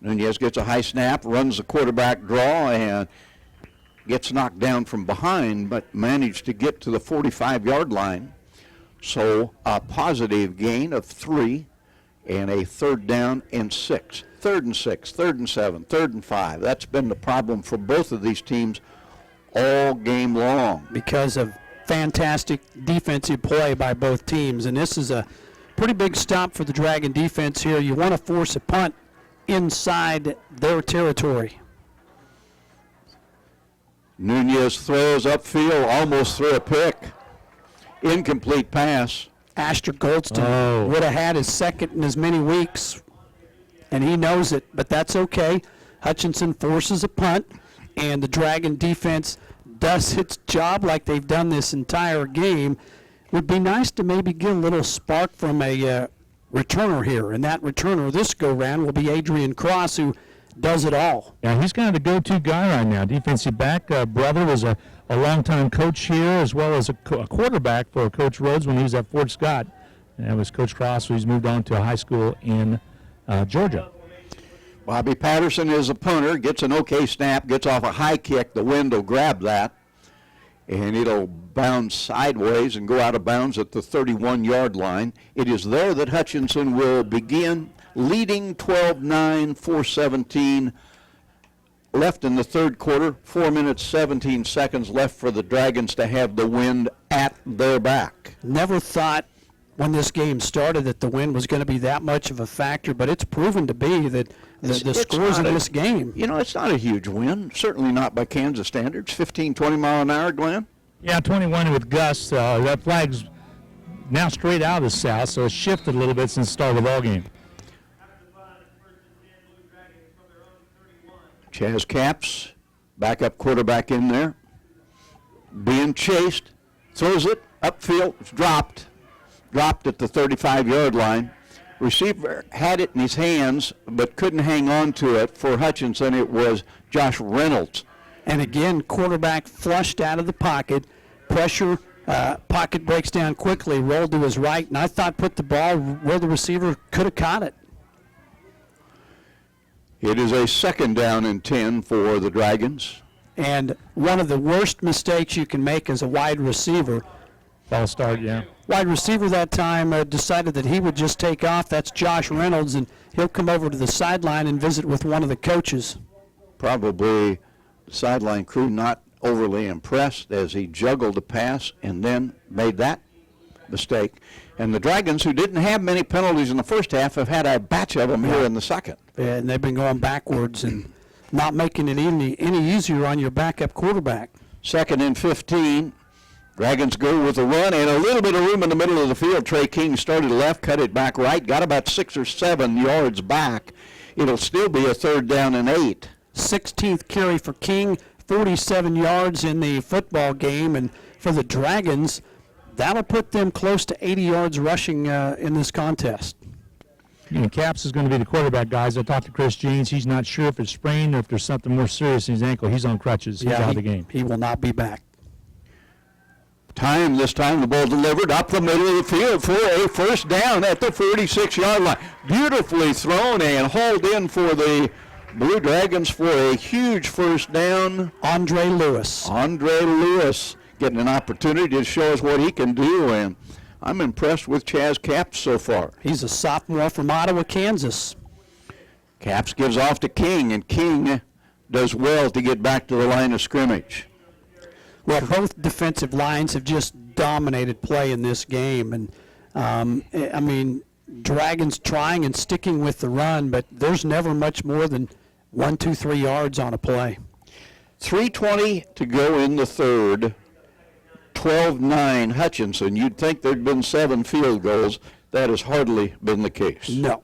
Nunez gets a high snap, runs the quarterback draw, and gets knocked down from behind, but managed to get to the 45-yard line. So a positive gain of 3 and a third down and 6. 3rd and 6, 3rd and 7, 3rd and 5. That's been the problem for both of these teams all game long. Because of fantastic defensive play by both teams. And this is a pretty big stop for the Dragon defense here. You want to force a punt inside their territory. Nunez throws upfield, almost threw a pick. Incomplete pass. Asher Goldston would have had his second in as many weeks, and he knows it, but that's okay. Hutchinson forces a punt, and the Dragon defense does its job like they've done this entire game. would be nice to maybe get a little spark from a returner here, and that returner this go-round will be Adrian Cross, who does it all. Yeah, he's kind of the go-to guy right now. Defensive back. Brother was a longtime coach here, as well as a quarterback for Coach Rhodes when he was at Fort Scott. And that was Coach Cross, who's moved on to a high school in Georgia. Bobby Patterson is a punter, gets an okay snap, gets off a high kick. The wind will grab that, and it'll bounce sideways and go out of bounds at the 31-yard line. It is there that Hutchinson will begin, leading 12-9, 4:17 left in the third quarter. 4 minutes, 17 seconds left for the Dragons to have the wind at their back. Never thought when this game started that the wind was going to be that much of a factor, but it's proven to be that the scores in this game. You know, it's not a huge wind, certainly not by Kansas standards. 15, 20 mile an hour, Glenn? Yeah, 21 with gusts. That flag's now straight out of the south, so it's shifted a little bit since the start of the ball game. Chaz Capps, backup quarterback in there, being chased, throws it upfield, it's dropped at the 35-yard line. Receiver had it in his hands but couldn't hang on to it. For Hutchinson, it was Josh Reynolds. And again, quarterback flushed out of the pocket, pressure, pocket breaks down quickly, rolled to his right, and I thought put the ball where the receiver could have caught it. It is a second down and 10 for the Dragons. And one of the worst mistakes you can make as a wide receiver. False start, yeah. Wide receiver that time decided that he would just take off. That's Josh Reynolds, and he'll come over to the sideline and visit with one of the coaches. Probably the sideline crew not overly impressed as he juggled the pass and then made that mistake. And the Dragons, who didn't have many penalties in the first half, have had a batch of them here in the second. Yeah, and they've been going backwards and not making it any easier on your backup quarterback. 2nd and 15. Dragons go with a run and a little bit of room in the middle of the field. Trey King started left, cut it back right, got about 6 or 7 yards back. It'll still be a 3rd down and 8. 16th carry for King, 47 yards in the football game, and for the Dragons, that'll put them close to 80 yards rushing in this contest. And Capps is going to be the quarterback, guys. I talked to Chris Jeans. He's not sure if it's sprained or if there's something more serious in his ankle. He's on crutches. He's out of the game. He will not be back. This time the ball delivered up the middle of the field for a 1st down at the 46-yard line. Beautifully thrown and hauled in for the Blue Dragons for a huge 1st down. Andre Lewis getting an opportunity to show us what he can do, and I'm impressed with Chaz Capps so far. He's a sophomore from Ottawa, Kansas. Capps gives off to King, and King does well to get back to the line of scrimmage. Well, both defensive lines have just dominated play in this game, and I mean, Dragons trying and sticking with the run, but there's never much more than 1, 2, 3 yards on a play. 3:20 to go in the third. 12-9 Hutchinson. You'd think there'd been 7 field goals. That has hardly been the case. No.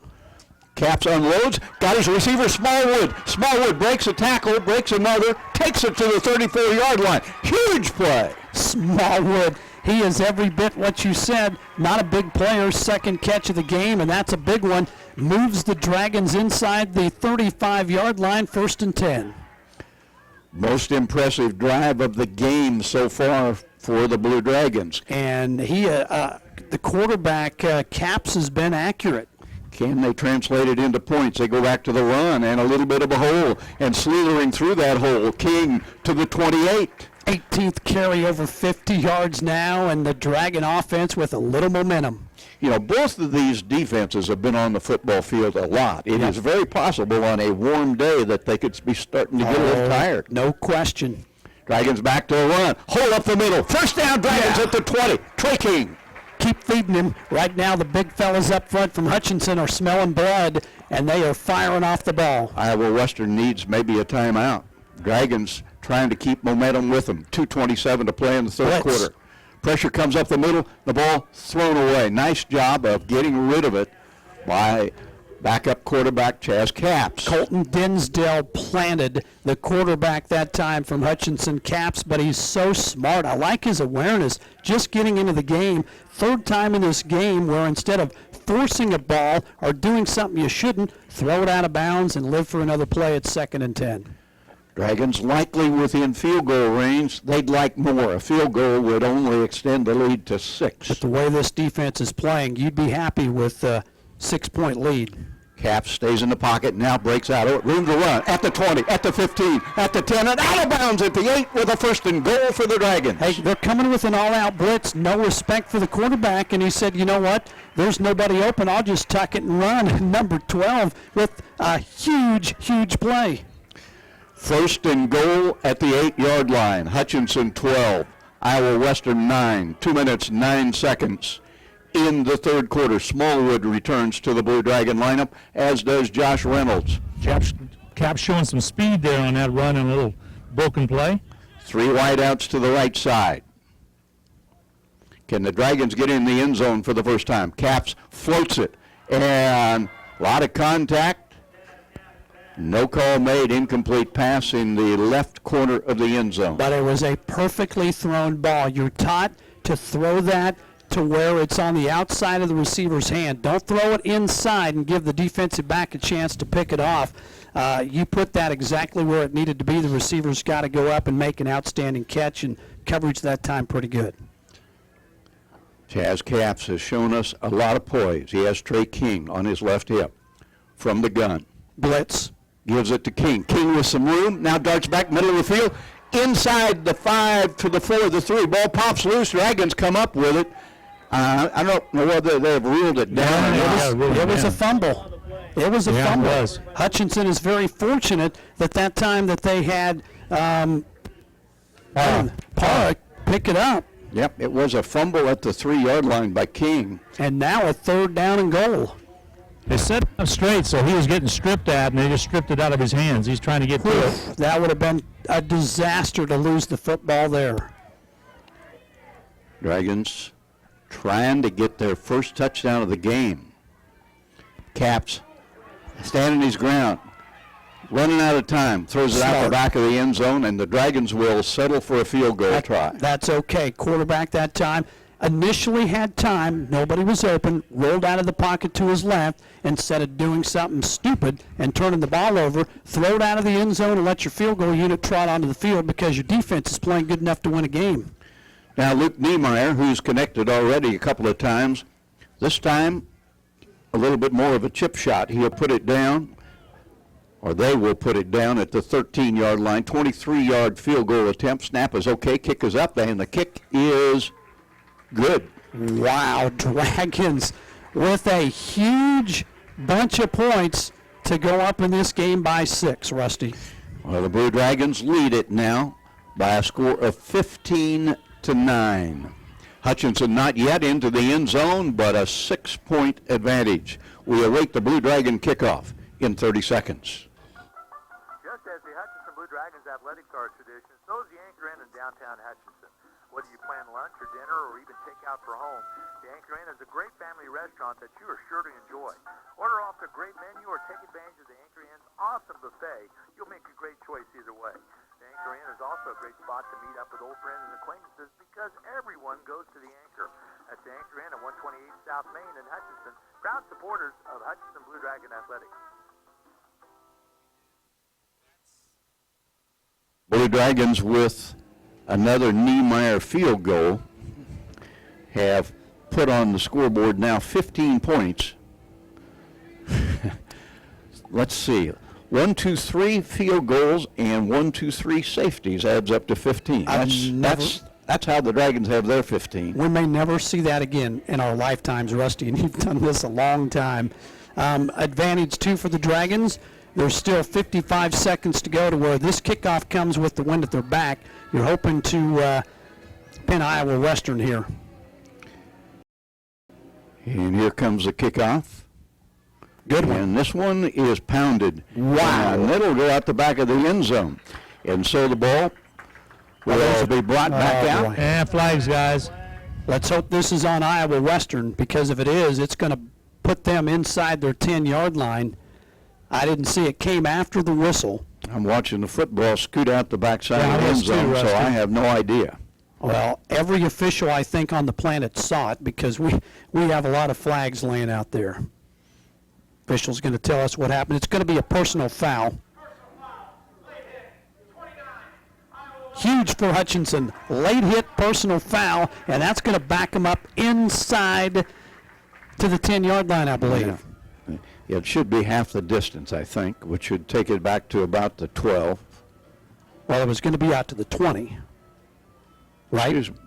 Capps unloads, got his receiver, Smallwood. Smallwood breaks a tackle, breaks another, takes it to the 34-yard line. Huge play. Smallwood, he is every bit what you said. Not a big player, 2nd catch of the game, and that's a big one. Moves the Dragons inside the 35-yard line, 1st and 10. Most impressive drive of the game so far for the Blue Dragons. And he, the quarterback, Capps, has been accurate. Can they translate it into points? They go back to the run and a little bit of a hole, and slithering through that hole, King to the 28. 18th carry over 50 yards now, and the Dragon offense with a little momentum. You know, both of these defenses have been on the football field a lot. It is very possible on a warm day that they could be starting to get a little tired. No question. Dragons back to a run. Hole up the middle. 1st down, Dragons at the 20. Trey King. Keep feeding him. Right now, the big fellas up front from Hutchinson are smelling blood, and they are firing off the ball. Iowa Western needs maybe a timeout. Dragons trying to keep momentum with them. 2:27 to play in the third quarter. Pressure comes up the middle. The ball thrown away. Nice job of getting rid of it by Backup quarterback Chaz Capps. Colton Dinsdale planted the quarterback that time from Hutchinson Caps, but he's so smart. I like his awareness, just getting into the game. Third time in this game where instead of forcing a ball or doing something you shouldn't, throw it out of bounds and live for another play at 2nd and 10. Dragons likely within field goal range. They'd like more. A field goal would only extend the lead to 6. But the way this defense is playing, you'd be happy with a 6-point lead. Capps stays in the pocket, now breaks out. Room to run at the 20, at the 15, at the 10, and out of bounds at the 8 with a 1st and goal for the Dragons. Hey, they're coming with an all-out blitz, no respect for the quarterback, and he said, you know what, there's nobody open, I'll just tuck it and run. Number 12 with a huge, huge play. 1st and goal at the 8-yard line. Hutchinson 12, Iowa Western 9, 2 minutes, 9 seconds. In the 3rd quarter, Smallwood returns to the Blue Dragon lineup, as does Josh Reynolds. Capps showing some speed there on that run and a little broken play. 3 wideouts to the right side. Can the Dragons get in the end zone for the first time? Capps floats it, and a lot of contact. No call made, incomplete pass in the left corner of the end zone. But it was a perfectly thrown ball. You're taught to throw that to where it's on the outside of the receiver's hand. Don't throw it inside and give the defensive back a chance to pick it off. You put that exactly where it needed to be. The receiver's got to go up and make an outstanding catch, and coverage that time pretty good. Chaz Capps has shown us a lot of poise. He has Trey King on his left hip from the gun. Blitz. Gives it to King. King with some room, now darts back middle of the field. Inside the 5 to the 4, the 3. Ball pops loose. Dragons come up with it. I don't know whether they've ruled it down. It was a fumble. It was a fumble. It was. Hutchinson is very fortunate that time that they had Park pick it up. Yep, it was a fumble at the 3-yard line by King. And now a 3rd down and goal. They set him up straight, so he was getting stripped at, and they just stripped it out of his hands. He's trying to get through it. That would have been a disaster to lose the football there. Dragons trying to get their first touchdown of the game. Capps standing his ground, running out of time, throws it out the back of the end zone, and the Dragons will settle for a field goal try. That's okay. Quarterback that time initially had time, nobody was open, rolled out of the pocket to his left, instead of doing something stupid and turning the ball over, throw it out of the end zone and let your field goal unit trot onto the field because your defense is playing good enough to win a game. Now Luke Niemeyer, who's connected already a couple of times, this time a little bit more of a chip shot. He'll put it down, or they will put it down at the 13-yard line. 23-yard field goal attempt. Snap is okay, kick is up, and the kick is good. Wow, Dragons with a huge bunch of points to go up in this game by 6, Rusty. Well, the Blue Dragons lead it now by a score of 15-9. Hutchinson not yet into the end zone, but a 6-point advantage. We await the Blue Dragon kickoff in 30 seconds. Just as the Hutchinson Blue Dragons athletics are a tradition, so is the Anchor Inn in downtown Hutchinson. Whether you plan lunch or dinner or even take out for home, the Anchor Inn is a great family restaurant that you are sure to enjoy. Order off their great menu or take advantage of the Anchor Inn's awesome buffet. You'll make a great choice either way. The Anchor Inn is also a great spot to meet up with old friends and acquaintances because everyone goes to the Anchor. That's the Anchor Inn at 128 South Main in Hutchinson, proud supporters of Hutchinson Blue Dragon Athletics. Blue Dragons with another Niemeyer field goal have put on the scoreboard now 15 points. Let's see. 1, 2, 3 field goals and 1, 2, 3 safeties adds up to 15. That's how the Dragons have their 15. We may never see that again in our lifetimes, Rusty, and you've done this a long time. Advantage 2 for the Dragons. There's still 55 seconds to go to where this kickoff comes with the wind at their back. You're hoping to pin Iowa Western here. And here comes the kickoff. Good one. And this one is pounded. Wow. And it'll go out the back of the end zone. And so the ball will be brought back out. Boy. And flags, guys. Let's hope this is on Iowa Western, because if it is, it's going to put them inside their 10-yard line. I didn't see it. Came after the whistle. I'm watching the football scoot out the backside Yeah, of the I end was too, zone, so Rusty. I have no idea. Well, every official, I think, on the planet saw it because we have a lot of flags laying out there. Official's going to tell us what happened. It's going to be a personal foul. Huge for Hutchinson. Late hit, personal foul, and that's going to back him up inside to the 10-yard line, I believe. Yeah, it should be half the distance, I think, which should take it back to about the 12. Well, it was going to be out to the 20, right? Excuse me.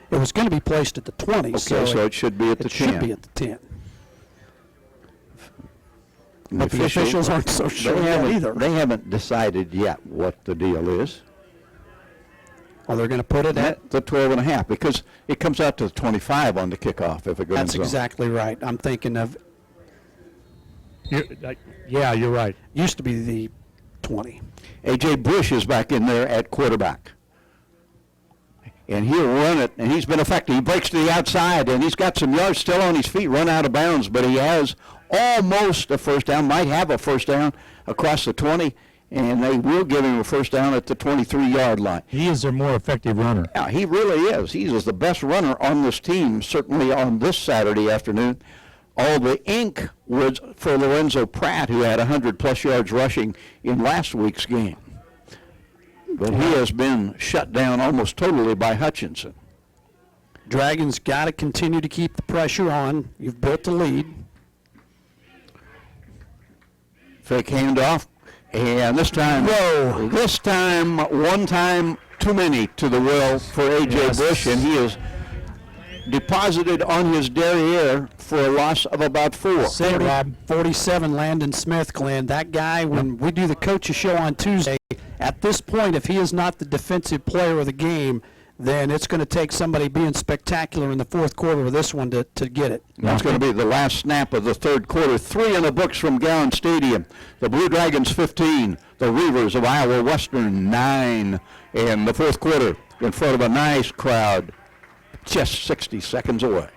It was going to be placed at the 20, Okay, so it should be at the 10. It should be at the 10. And But the officials aren't so sure yet either. They haven't decided yet what the deal is. Well, they're going to put it at. The 12 and a half, because it comes out to the 25 on the kickoff if it goes That's in zone. exactly right. I'm thinking of. Yeah, you're right. Used to be the 20. A.J. Bush is back in there at quarterback. And he'll run it, and he's been effective. He breaks to the outside, and he's got some yards still on his feet, run out of bounds, but he has almost a first down, might have a first down across the 20, and they will give him a first down at the 23-yard line. He is their more effective runner. Yeah, he really is. He is the best runner on this team, certainly on this Saturday afternoon. All the ink was for Lorenzo Pratt, who had 100-plus yards rushing in last week's game. But he has been shut down almost totally by Hutchinson. Dragons got to continue to keep the pressure on. You've built a lead. Fake handoff, and this time, one time too many to the well for A.J. Bush, and he is deposited on his derriere for a loss of about 4. 47, Landon Smith, Glenn. That guy, when we do the coaches show on Tuesday, at this point, if he is not the defensive player of the game, then it's going to take somebody being spectacular in the fourth quarter of this one to get it. That's going to be the last snap of the third quarter. 3 in the books from Gowan Stadium. The Blue Dragons 15, the Reavers of Iowa Western 9 in the fourth quarter in front of a nice crowd just 60 seconds away.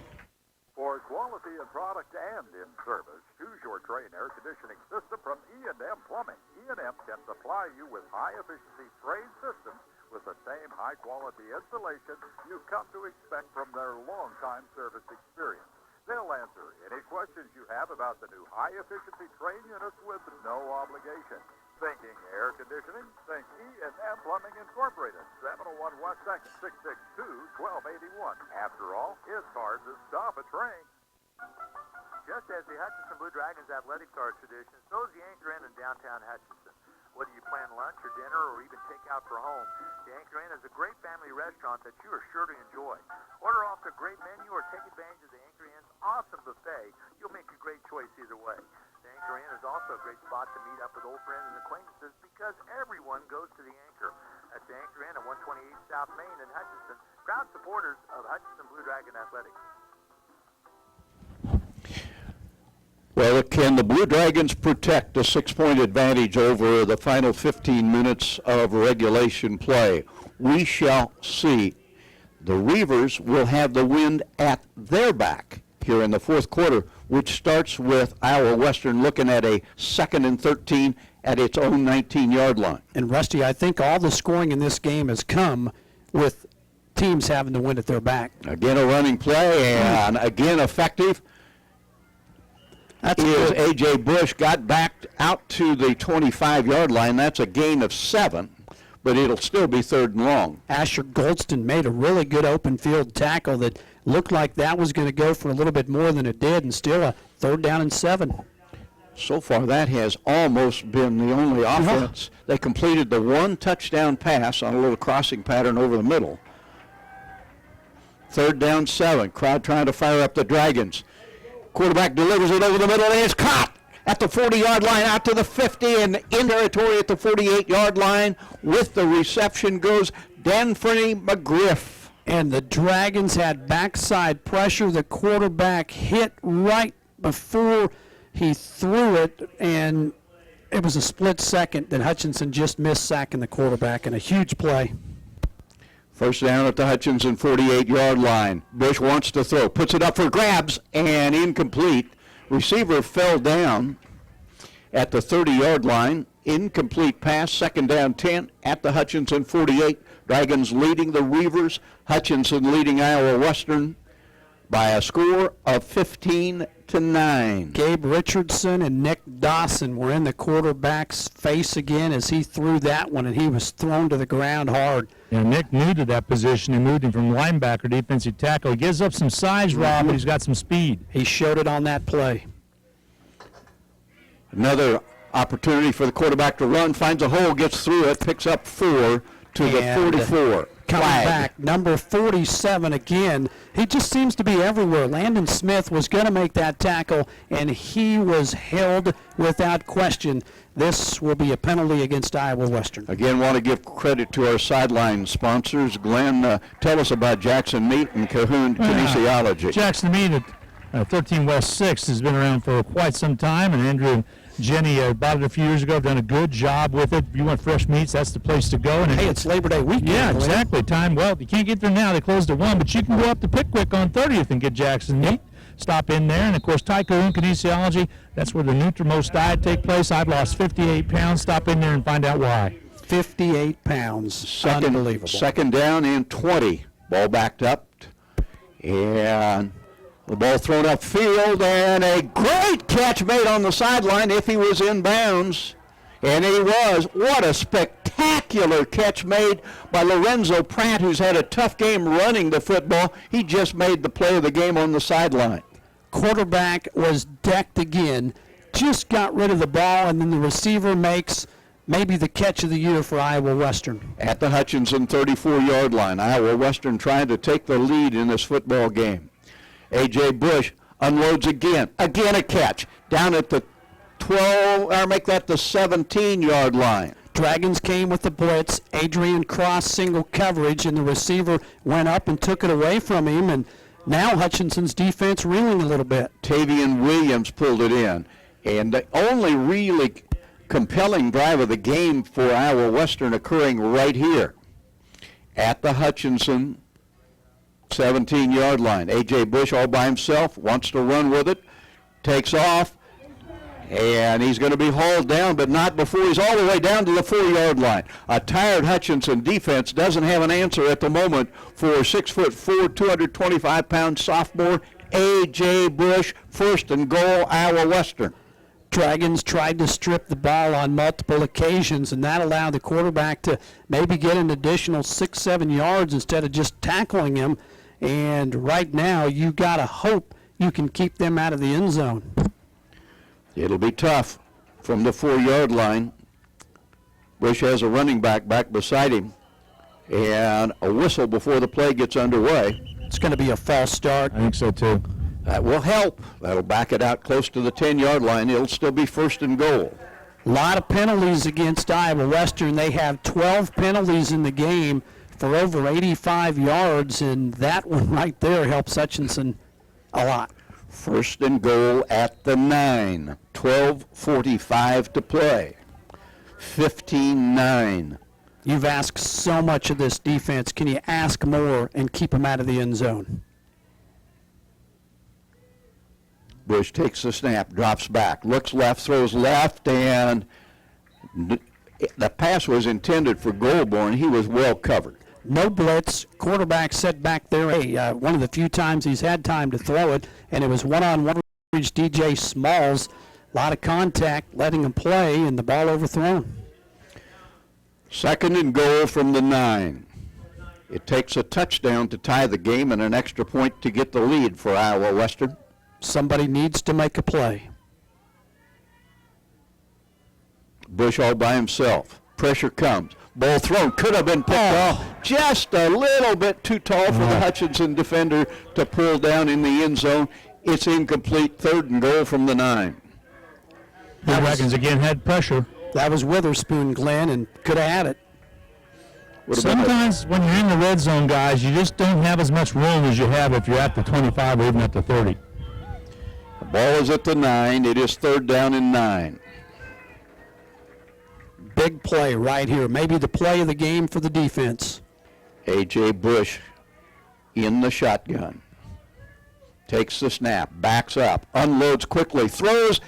For quality in product and in service, choose your Trane air conditioning system from E&M Plumbing. E&M can supply you with high-efficiency trade systems with the same high-quality installation you've come to expect from their long-time service experience. They'll answer any questions you have about the new high-efficiency Trane units with no obligation. Thinking air conditioning? Think E&M Plumbing Incorporated, 701 West 2nd, 662-1281. After all, it's hard to stop a train. Just as the Hutchinson Blue Dragons athletics are a tradition, so is the Anchor Inn in downtown Hutchinson. Whether you plan lunch or dinner or even take out for home, the Anchor Inn is a great family restaurant that you are sure to enjoy. Order off a great menu or take advantage of the Anchor Inn's awesome buffet. You'll make a great choice either way. The Anchor Inn is also a great spot to meet up with old friends and acquaintances because everyone goes to the Anchor. That's the Anchor Inn at 128 South Main in Hutchinson, proud supporters of Hutchinson Blue Dragon Athletics. Well, can the Blue Dragons protect a 6-point advantage over the final 15 minutes of regulation play? We shall see. The Reavers will have the wind at their back here in the fourth quarter, which starts with Iowa Western looking at a 2nd and 13 at its own 19-yard line. And, Rusty, I think all the scoring in this game has come with teams having the wind at their back. Again, a running play, and again effective. A.J. Bush got back out to the 25-yard line. That's a gain of 7, but it'll still be 3rd and long. Asher Goldston made a really good open field tackle that looked like that was going to go for a little bit more than it did, and still a 3rd down and 7. So far, that has almost been the only offense. They completed the 1 touchdown pass on a little crossing pattern over the middle. 3rd down 7. Crowd trying to fire up the Dragons. Quarterback delivers it over the middle, and it's caught at the 40-yard line, out to the 50, and in territory at the 48-yard line. With the reception goes Danfrey McGriff. And the Dragons had backside pressure. The quarterback hit right before he threw it, and it was a split second that Hutchinson just missed sacking the quarterback, and a huge play. First down at the Hutchinson 48-yard line. Bush wants to throw, puts it up for grabs, and incomplete. Receiver fell down at the 30-yard line. Incomplete pass, second down 10 at the Hutchinson 48. Dragons leading the Reavers. Hutchinson leading Iowa Western by a score of 15-9. Gabe Richardson and Nick Dawson were in the quarterback's face again as he threw that one, and he was thrown to the ground hard. Yeah, Nick new to that position. He moved him from linebacker, defensive tackle. He gives up some size, Rob, but he's got some speed. He showed it on that play. Another opportunity for the quarterback to run, finds a hole, gets through it, picks up 4 to the 44. Coming Flag. back, number 47 again. He just seems to be everywhere. Landon Smith was going to make that tackle, and he was held without question. This will be a penalty against Iowa Western. Again, want to give credit to our sideline sponsors. Glenn, tell us about Jackson Meat and Cahoon Kinesiology. Jackson Meat at 13 West 6th has been around for quite some time, and Andrew and Jenny bought it a few years ago, done a good job with it. If you want fresh meats, that's the place to go. And hey, it's Labor Day weekend. Yeah, exactly. Time, well, you can't get there now. They closed at 1, but you can go up to Pickwick on 30th and get Jackson Meat. Stop in there. And, of course, Cahoon Kinesiology, that's where the Nutrimost diet take place. I've lost 58 pounds. Stop in there and find out why. 58 pounds. Unbelievable. Second down and 20. Ball backed up. And the ball thrown upfield, and a great catch made on the sideline if he was in bounds. And he was. What a spectacular catch made by Lorenzo Pratt, who's had a tough game running the football. He just made the play of the game on the sideline. Quarterback was decked again, just got rid of the ball, and then the receiver makes maybe the catch of the year for Iowa Western. At the Hutchinson 34-yard line, Iowa Western trying to take the lead in this football game. A.J. Bush unloads again. Again a catch. Down at the 12, or make that the 17-yard line. Dragons came with the blitz. Adrian Cross single coverage, and the receiver went up and took it away from him, and now Hutchinson's defense reeling a little bit. Tavian Williams pulled it in. And the only really compelling drive of the game for Iowa Western occurring right here at the Hutchinson 17-yard line. A.J. Bush all by himself, wants to run with it, takes off, and he's going to be hauled down, but not before he's all the way down to the 4-yard line. A tired Hutchinson defense doesn't have an answer at the moment for 6'4", 225-pound sophomore A.J. Bush. First and goal, Iowa Western. Dragons tried to strip the ball on multiple occasions, and that allowed the quarterback to maybe get an additional 6-7 yards instead of just tackling him. And right now, you got to hope you can keep them out of the end zone. It'll be tough from the 4-yard line. Bush has a running back beside him, and a whistle before the play gets underway. It's going to be a false start. I think so, too. That will help. That'll back it out close to the 10-yard line. It'll still be first and goal. A lot of penalties against Iowa Western. They have 12 penalties in the game for over 85 yards, and that one right there helps Hutchinson a lot. First and goal at the 9. 12:45 to play. 15-9. You've asked so much of this defense. Can you ask more and keep them out of the end zone? Bush takes the snap, drops back, looks left, throws left, and the pass was intended for Goldborn. He was well covered. No blitz. Quarterback set back there. One of the few times he's had time to throw it, and it was one-on-one coverage. DJ Smalls, a lot of contact, letting him play, and the ball overthrown. Second and goal from the 9. It takes a touchdown to tie the game and an extra point to get the lead for Iowa Western. Somebody needs to make a play. Bush all by himself. Pressure comes. Ball thrown. Could have been picked off. Just a little bit too tall for the Hutchinson defender to pull down in the end zone. It's incomplete. Third and goal from the 9. The Dragons again had pressure. That was Witherspoon, Glenn, and could have had it. Sometimes when you're in the red zone, guys, you just don't have as much room as you have if you're at the 25 or even at the 30. The ball is at the 9. It is third down and 9. Big play right here. Maybe the play of the game for the defense. A.J. Bush in the shotgun. takes the snap, backs up, unloads quickly, throws,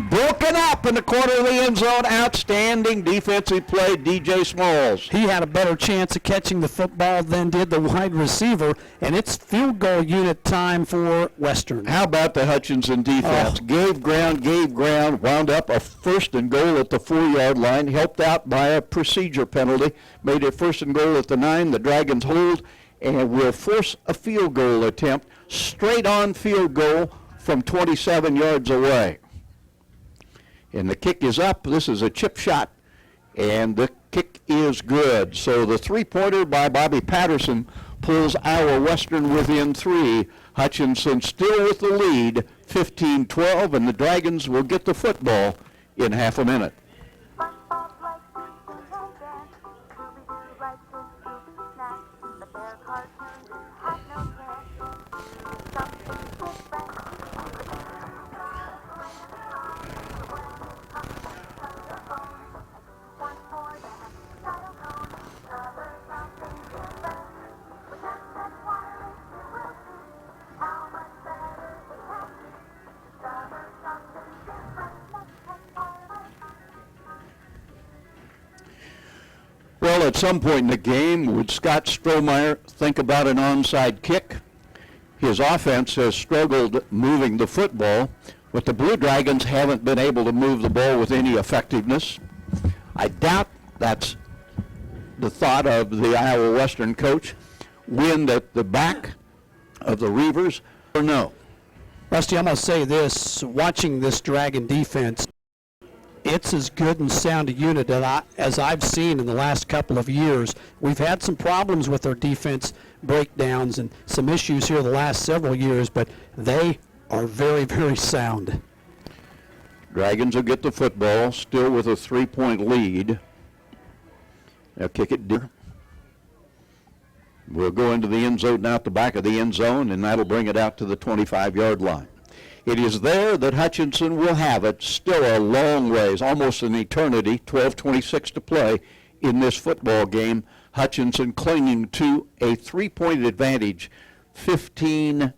broken up in the corner of the end zone. Outstanding defensive play, DJ Smalls. He had a better chance of catching the football than did the wide receiver, and it's field goal unit time for Western. How about the Hutchinson defense? Gave ground, wound up a 1st and goal at the 4-yard line, helped out by a procedure penalty, made it 1st and goal at the 9. The Dragons hold and will force a field goal attempt, straight on field goal from 27 yards away. And the kick is up. This is a chip shot, and the kick is good. So the 3-pointer by Bobby Patterson pulls Iowa Western within 3. Hutchinson still with the lead, 15-12, and the Dragons will get the football in half a minute. Well, at some point in the game, would Scott Strohmeyer think about an onside kick? His offense has struggled moving the football, but the Blue Dragons haven't been able to move the ball with any effectiveness. I doubt that's the thought of the Iowa Western coach. Wind at the back of the Reavers, or no? Rusty, I'm going to say this, watching this Dragon defense, it's as good and sound a unit as I've seen in the last couple of years. We've had some problems with our defense breakdowns and some issues here the last several years, but they are very, very sound. Dragons will get the football, still with a 3-point lead. They'll kick it deep. We'll go into the end zone, out the back of the end zone, and that'll bring it out to the 25-yard line. It is there that Hutchinson will have it, still a long ways, almost an eternity, 12:26 to play in this football game. Hutchinson clinging to a 3-point advantage, 15-12,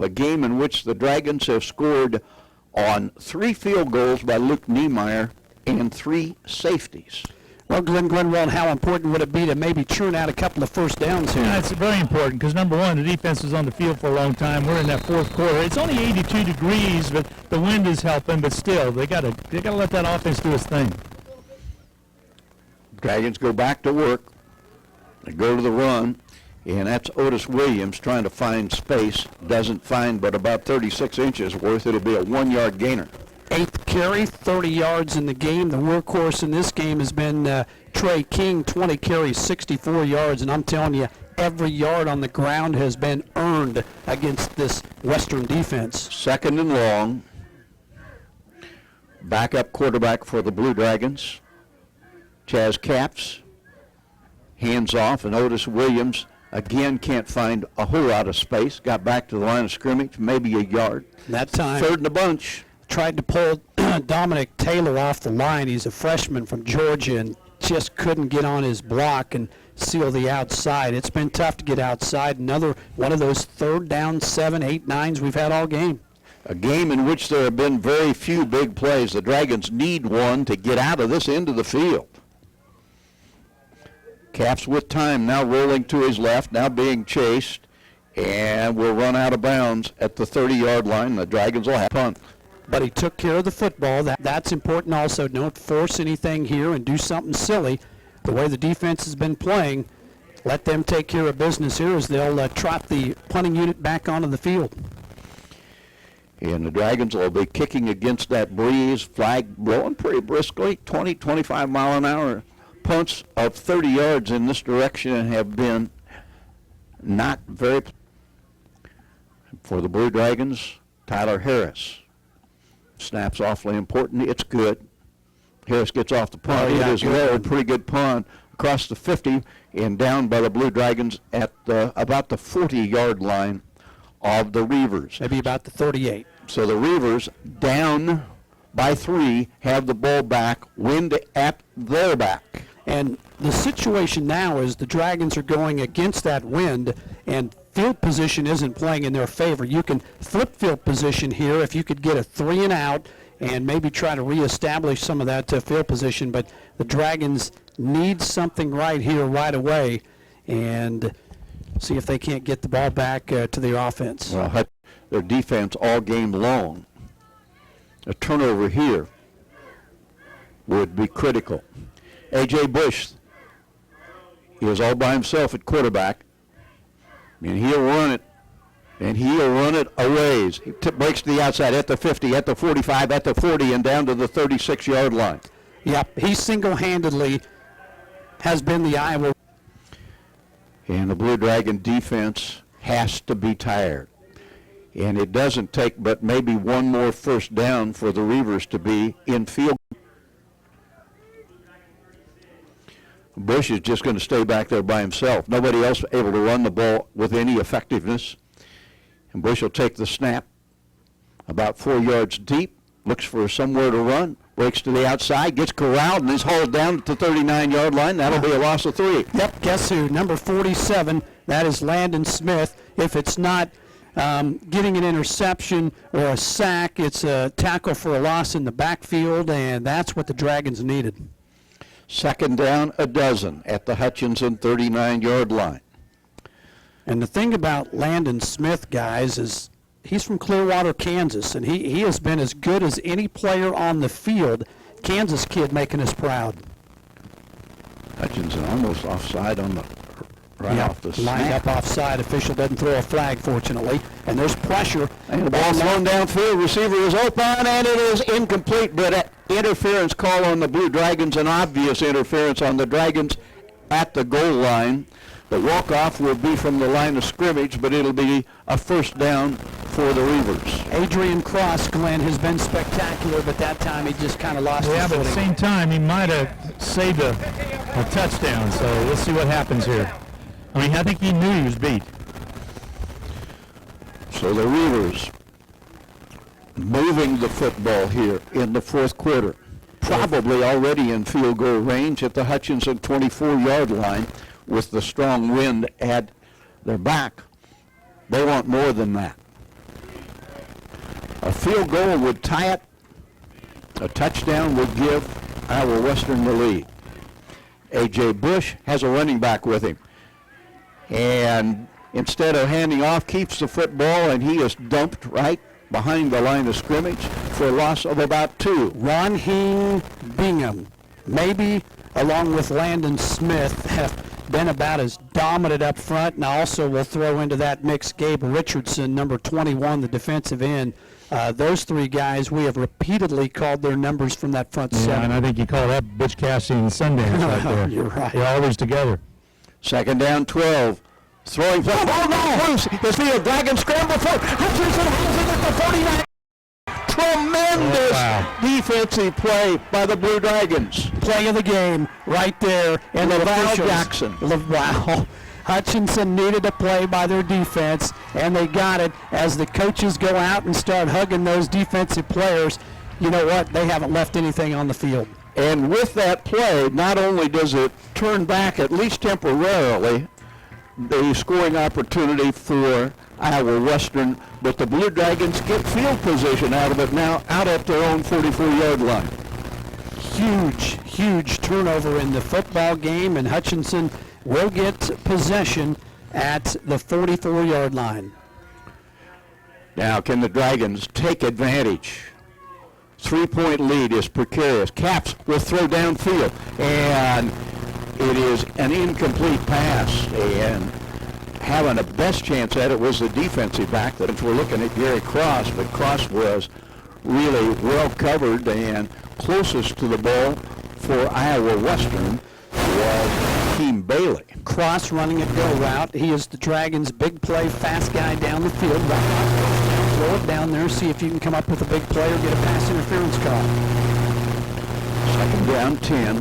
a game in which the Dragons have scored on 3 field goals by Luke Niemeyer and 3 safeties. Well, Glenn Glenwald, how important would it be to maybe churn out a couple of first downs here? Yeah, it's very important because, number one, the defense was on the field for a long time. We're in that 4th quarter. It's only 82 degrees, but the wind is helping, but still, they gotta let that offense do its thing. Dragons go back to work. They go to the run, and that's Otis Williams trying to find space. Doesn't find but about 36 inches worth. It'll be a 1-yard gainer. 8th carry, 30 yards in the game. The workhorse in this game has been Trey King, 20 carries, 64 yards. And I'm telling you, every yard on the ground has been earned against this Western defense. 2nd and long. Backup quarterback for the Blue Dragons, Chaz Capps. Hands off, and Otis Williams again can't find a whole lot of space. Got back to the line of scrimmage, maybe a yard. That time. 3rd and a bunch. Tried to pull Dominic Taylor off the line. He's a freshman from Georgia and just couldn't get on his block and seal the outside. It's been tough to get outside. Another one of those 3rd down 7, 8, 9s we've had all game. A game in which there have been very few big plays. The Dragons need one to get out of this end of the field. Caps with time, now rolling to his left, now being chased, and will run out of bounds at the 30-yard line. The Dragons will have punt. But he took care of the football. That's important also. Don't force anything here and do something silly. The way the defense has been playing, let them take care of business here as they'll trot the punting unit back onto the field. And the Dragons will be kicking against that breeze, flag blowing pretty briskly, 20, 25 mile an hour. Punts of 30 yards in this direction have been not very. For the Blue Dragons, Tyler Harris. Snap's awfully important. It's good. Harris gets off the punt. It is low. Pretty good punt across the 50 and down by the Blue Dragons at about the 40-yard line of the Reavers. Maybe about the 38. So the Reavers, down by 3, have the ball back, wind at their back. And the situation now is the Dragons are going against that wind, and field position isn't playing in their favor. You can flip field position here if you could get a 3 and out and maybe try to reestablish some of that field position, but the Dragons need something right here right away and see if they can't get the ball back to their offense. Well, their defense all game long. A turnover here would be critical. A.J. Bush is all by himself at quarterback, and he'll run it, and he'll run it a ways. He breaks to the outside at the 50, at the 45, at the 40, and down to the 36-yard line. Yep, he single-handedly has been the Iowa. And the Blue Dragon defense has to be tired. And it doesn't take but maybe one more first down for the Reavers to be in field. Bush is just going to stay back there by himself. Nobody else able to run the ball with any effectiveness. And Bush will take the snap about 4 yards deep, looks for somewhere to run, breaks to the outside, gets corralled, and is hauled down at the 39-yard line. That'll be a loss of 3. Yep, guess who? Number 47, that is Landon Smith. If it's not getting an interception or a sack, it's a tackle for a loss in the backfield, and that's what the Dragons needed. Second down, a dozen at the Hutchinson 39-yard line. And the thing about Landon Smith, guys, is he's from Clearwater, Kansas, and he has been as good as any player on the field. Kansas kid making us proud. Hutchinson almost offside on the off the snap. Lined up offside. Official doesn't throw a flag, fortunately. And there's pressure. And the ball thrown downfield. Receiver is open, and it is incomplete. But interference call on the Blue Dragons, an obvious interference on the Dragons at the goal line. The walk-off will be from the line of scrimmage, but it'll be a first down for the Reavers. Adrian Cross, Glenn, has been spectacular, but that time he just kind of lost his footing. But at the same time, he might have saved a touchdown, so we'll see what happens here. I mean, I think he knew he was beat. So the Reavers moving the football here in the fourth quarter. Probably already in field goal range at the Hutchinson 24-yard line with the strong wind at their back. They want more than that. A field goal would tie it. A touchdown would give Iowa Western the lead. A.J. Bush has a running back with him. And instead of handing off, keeps the football, and he is dumped right behind the line of scrimmage for a loss of about 2. Ron Heen Bingham, maybe along with Landon Smith, have been about as dominant up front, and also we'll throw into that mix Gabe Richardson, number 21, the defensive end. Those 3 guys, we have repeatedly called their numbers from that front seven. Yeah, and I think you call that Butch Cassidy and Sundance right there. You're right. They're always together. Second down, 12. Throwing play. Oh, no! Loose. His field. Dragon scramble for Hutchinson has it at the 49. Tremendous defensive play by the Blue Dragons. Play of the game right there. And Laval Jackson. Wow. Hutchinson needed a play by their defense, and they got it as the coaches go out and start hugging those defensive players. You know what? They haven't left anything on the field. And with that play, not only does it turn back, at least temporarily, the scoring opportunity for Iowa Western, but the Blue Dragons get field position out of it now, out at their own 44-yard line. Huge turnover in the football game, and Hutchinson will get possession at the 44-yard line. Now, can the Dragons take advantage? 3-point lead is precarious. Caps will throw downfield, and it is an incomplete pass, and having a best chance at it was the defensive back. That we're looking at Gary Cross, but Cross was really well covered, and closest to the ball for Iowa Western was Team Bailey. Cross running a go route. He is the Dragons' big play, fast guy down the field. Throw it down there, see if you can come up with a big play or get a pass interference call. Second down, 10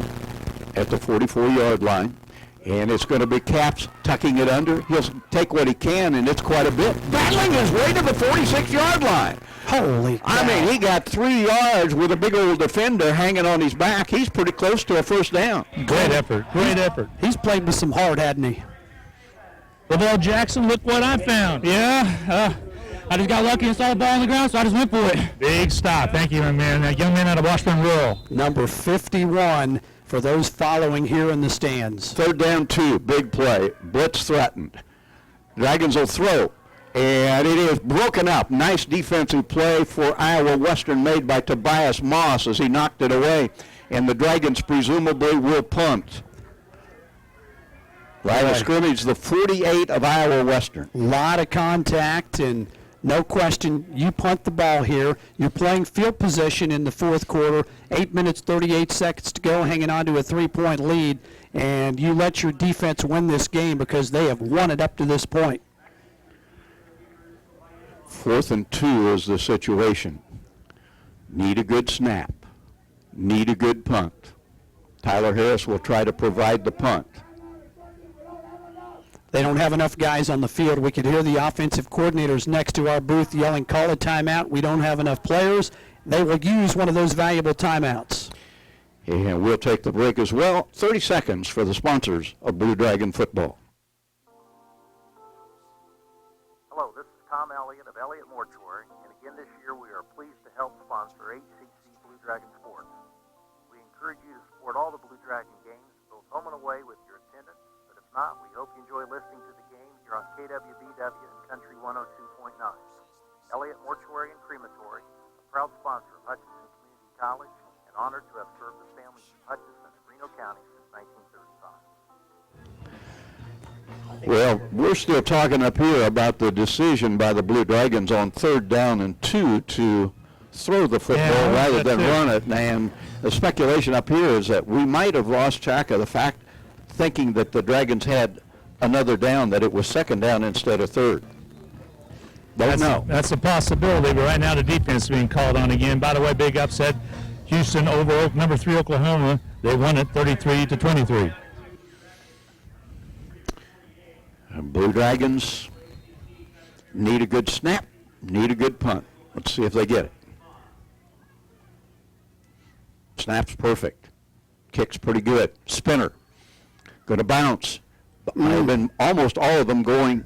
at the 44-yard line. And it's going to be Caps tucking it under. He'll take what he can, and it's quite a bit. Battling his way to the 46-yard line. Holy cow. I mean, he got 3 yards with a big old defender hanging on his back. He's pretty close to a first down. Great effort. He's played with some heart, hadn't he? Lavelle Jackson, look what I found. Yeah, I just got lucky and saw the ball on the ground, so I just went for it. Big stop. Thank you, my man. That young man out of Washburn Rural. Number 51 for those following here in the stands. 3rd down 2, big play. Blitz threatened. Dragons will throw. And it is broken up. Nice defensive play for Iowa Western made by Tobias Moss as he knocked it away. And the Dragons presumably will punt. Line of scrimmage, the 48 of Iowa Western. A lot of contact, and no question, you punt the ball here. You're playing field position in the 4th quarter, 8 minutes, 38 seconds to go, hanging on to a 3-point lead, and you let your defense win this game because they have won it up to this point. 4th and 2 is the situation. Need a good snap. Need a good punt. Tyler Harris will try to provide the punt. They don't have enough guys on the field. We could hear the offensive coordinators next to our booth yelling, call a timeout. We don't have enough players. They will use one of those valuable timeouts. And we'll take the break as well. 30 seconds for the sponsors of Blue Dragon Football. Hello, this is Tom Elliott of Elliott Mortuary, and again this year we are pleased to help sponsor HCC Blue Dragon Sports. We encourage you to support all the Blue Dragon games, both home and away, with your attendance. But if not, we hope you enjoy listening to the game here on KWBW and Country 102.9. Elliott Mortuary and Crematory, a proud sponsor of Hutchinson Community College, and honored to have served the families of Hutchinson and Reno County since 1935. Well, we're still talking up here about the decision by the Blue Dragons on 3rd down and 2 to throw the football rather than run it. And the speculation up here is that we might have lost track of the fact, thinking that the Dragons had another down, that it was 2nd down instead of 3rd. Don't know. That's a possibility, but right now the defense is being called on again. By the way, big upset. Houston over number 3 Oklahoma. They won it 33-23. Blue Dragons need a good snap, need a good punt. Let's see if they get it. Snap's perfect. Kick's pretty good. Spinner. Going to bounce. I've been almost all of them going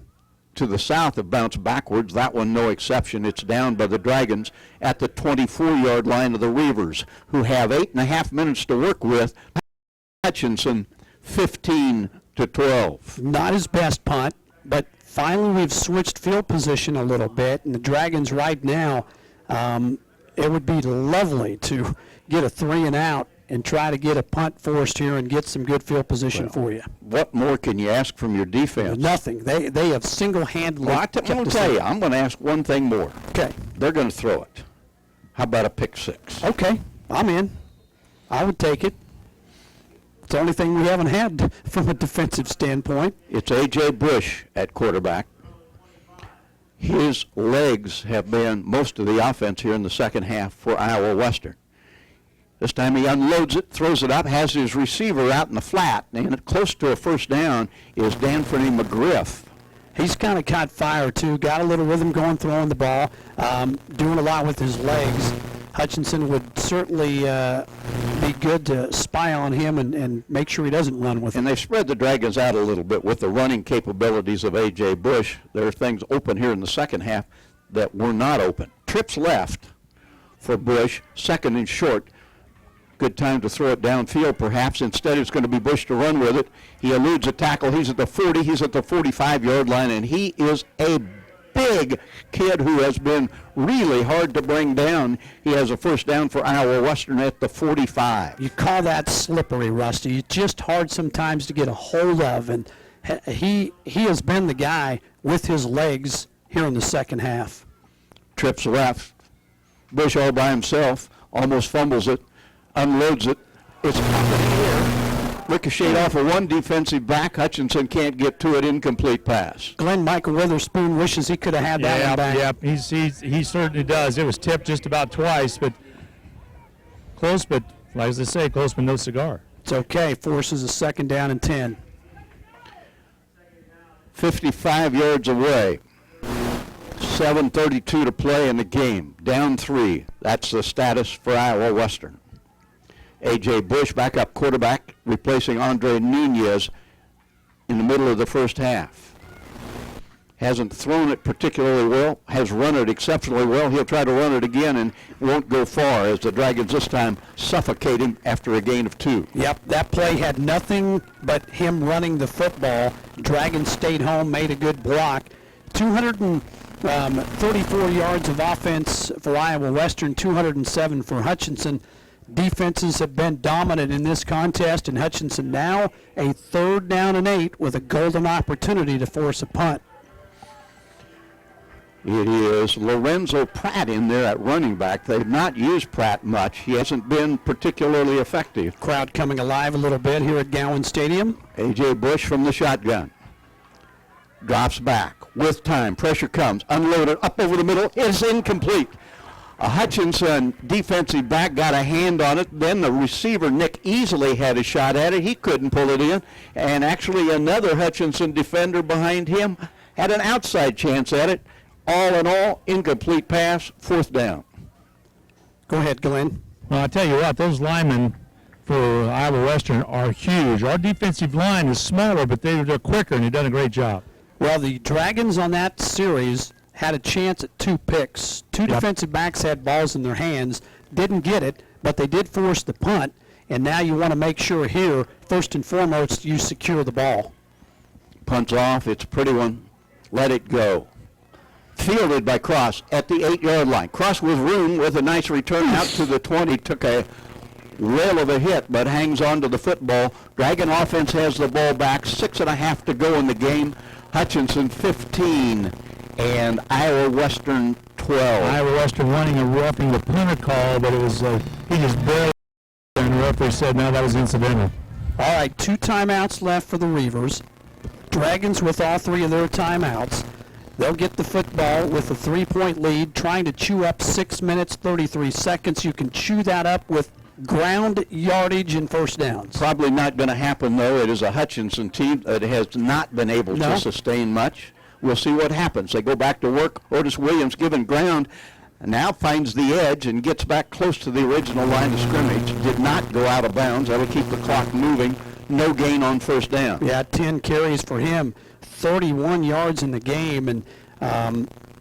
to the south have bounced backwards. That one no exception. It's down by the Dragons at the 24-yard line of the Reavers, who have 8.5 minutes to work with. Hutchinson 15-12. Not his best punt, but finally we've switched field position a little bit, and the Dragons right now, it would be lovely to get a 3 and out and try to get a punt forced here and get some good field position for you. What more can you ask from your defense? Nothing. They have single-handedly I'm going to tell you, I'm going to ask one thing more. Okay. They're going to throw it. How about a pick 6? Okay, I'm in. I would take it. It's the only thing we haven't had from a defensive standpoint. It's A.J. Bush at quarterback. His legs have been most of the offense here in the second half for Iowa Western. This time he unloads it, throws it up, has his receiver out in the flat, and close to a 1st down is Danferney McGriff. He's kind of caught fire, too. Got a little rhythm going, throwing the ball, doing a lot with his legs. Hutchinson would certainly be good to spy on him and make sure he doesn't run with him. And they've spread the Dragons out a little bit with the running capabilities of A.J. Bush. There are things open here in the second half that were not open. Trips left for Bush, 2nd and short. Good time to throw it downfield, perhaps. Instead, it's going to be Bush to run with it. He eludes a tackle. He's at the 40. He's at the 45-yard line, and he is a big kid who has been really hard to bring down. He has a 1st down for Iowa Western at the 45. You call that slippery, Rusty. It's just hard sometimes to get a hold of, and he has been the guy with his legs here in the second half. Trips left. Bush all by himself, almost fumbles it. Unloads it. It's up in the air. Ricocheted off of one defensive back. Hutchinson can't get to it. Incomplete pass. Glenn Michael Witherspoon wishes he could have had that one back. Yeah, he certainly does. It was tipped just about twice, but close, but like they say, close but no cigar. It's okay. Forces a 2nd down and 10. 55 yards away. 7:32 to play in the game. Down 3. That's the status for Iowa Western. A.J. Bush, backup quarterback, replacing Andre Nunez in the middle of the first half. hasn't thrown it particularly well, has run it exceptionally well. He'll try to run it again and won't go far as the Dragons this time suffocate him after a gain of 2. Yep, that play had nothing but him running the football. Dragons stayed home, made a good block. 234 yards of offense for Iowa Western, 207 for Hutchinson. Defenses have been dominant in this contest, and Hutchinson now a 3rd down and 8 with a golden opportunity to force a punt. It is Lorenzo Pratt in there at running back. They've not used Pratt much. He hasn't been particularly effective. Crowd coming alive a little bit here at Gowan Stadium. A.J. Bush from the shotgun. Drops back with time. Pressure comes. Unloaded up over the middle. It's incomplete. A Hutchinson defensive back got a hand on it. Then the receiver, Nick, easily had a shot at it. He couldn't pull it in. And actually another Hutchinson defender behind him had an outside chance at it. All in all, incomplete pass, 4th down. Go ahead, Glenn. Well, I tell you what, those linemen for Iowa Western are huge. Our defensive line is smaller, but they're quicker, and they've done a great job. Well, the Dragons on that series had a chance at 2 picks. 2 defensive backs had balls in their hands, didn't get it, but they did force the punt, and now you want to make sure here, first and foremost, you secure the ball. Punts off, it's a pretty one. Let it go. Fielded by Cross at the 8-yard line. Cross with room with a nice return out to the 20. Took a whale of a hit, but hangs on to the football. Dragon offense has the ball back. 6.5 to go in the game. Hutchinson 15 and Iowa Western 12. Iowa Western wanting a roughing the punter call, but it was he just barely, and the referee said no, that was incidental. All right, 2 timeouts left for the Reavers. Dragons with all 3 of their timeouts. They'll get the football with a 3-point lead, trying to chew up 6 minutes, 33 seconds. You can chew that up with ground yardage and first downs. Probably not going to happen, though. It is a Hutchinson team that has not been able to sustain much. We'll see what happens. They go back to work. Otis Williams given ground, now finds the edge and gets back close to the original line of scrimmage. Did not go out of bounds. That'll keep the clock moving. No gain on first down. Yeah, 10 carries for him. 31 yards in the game, and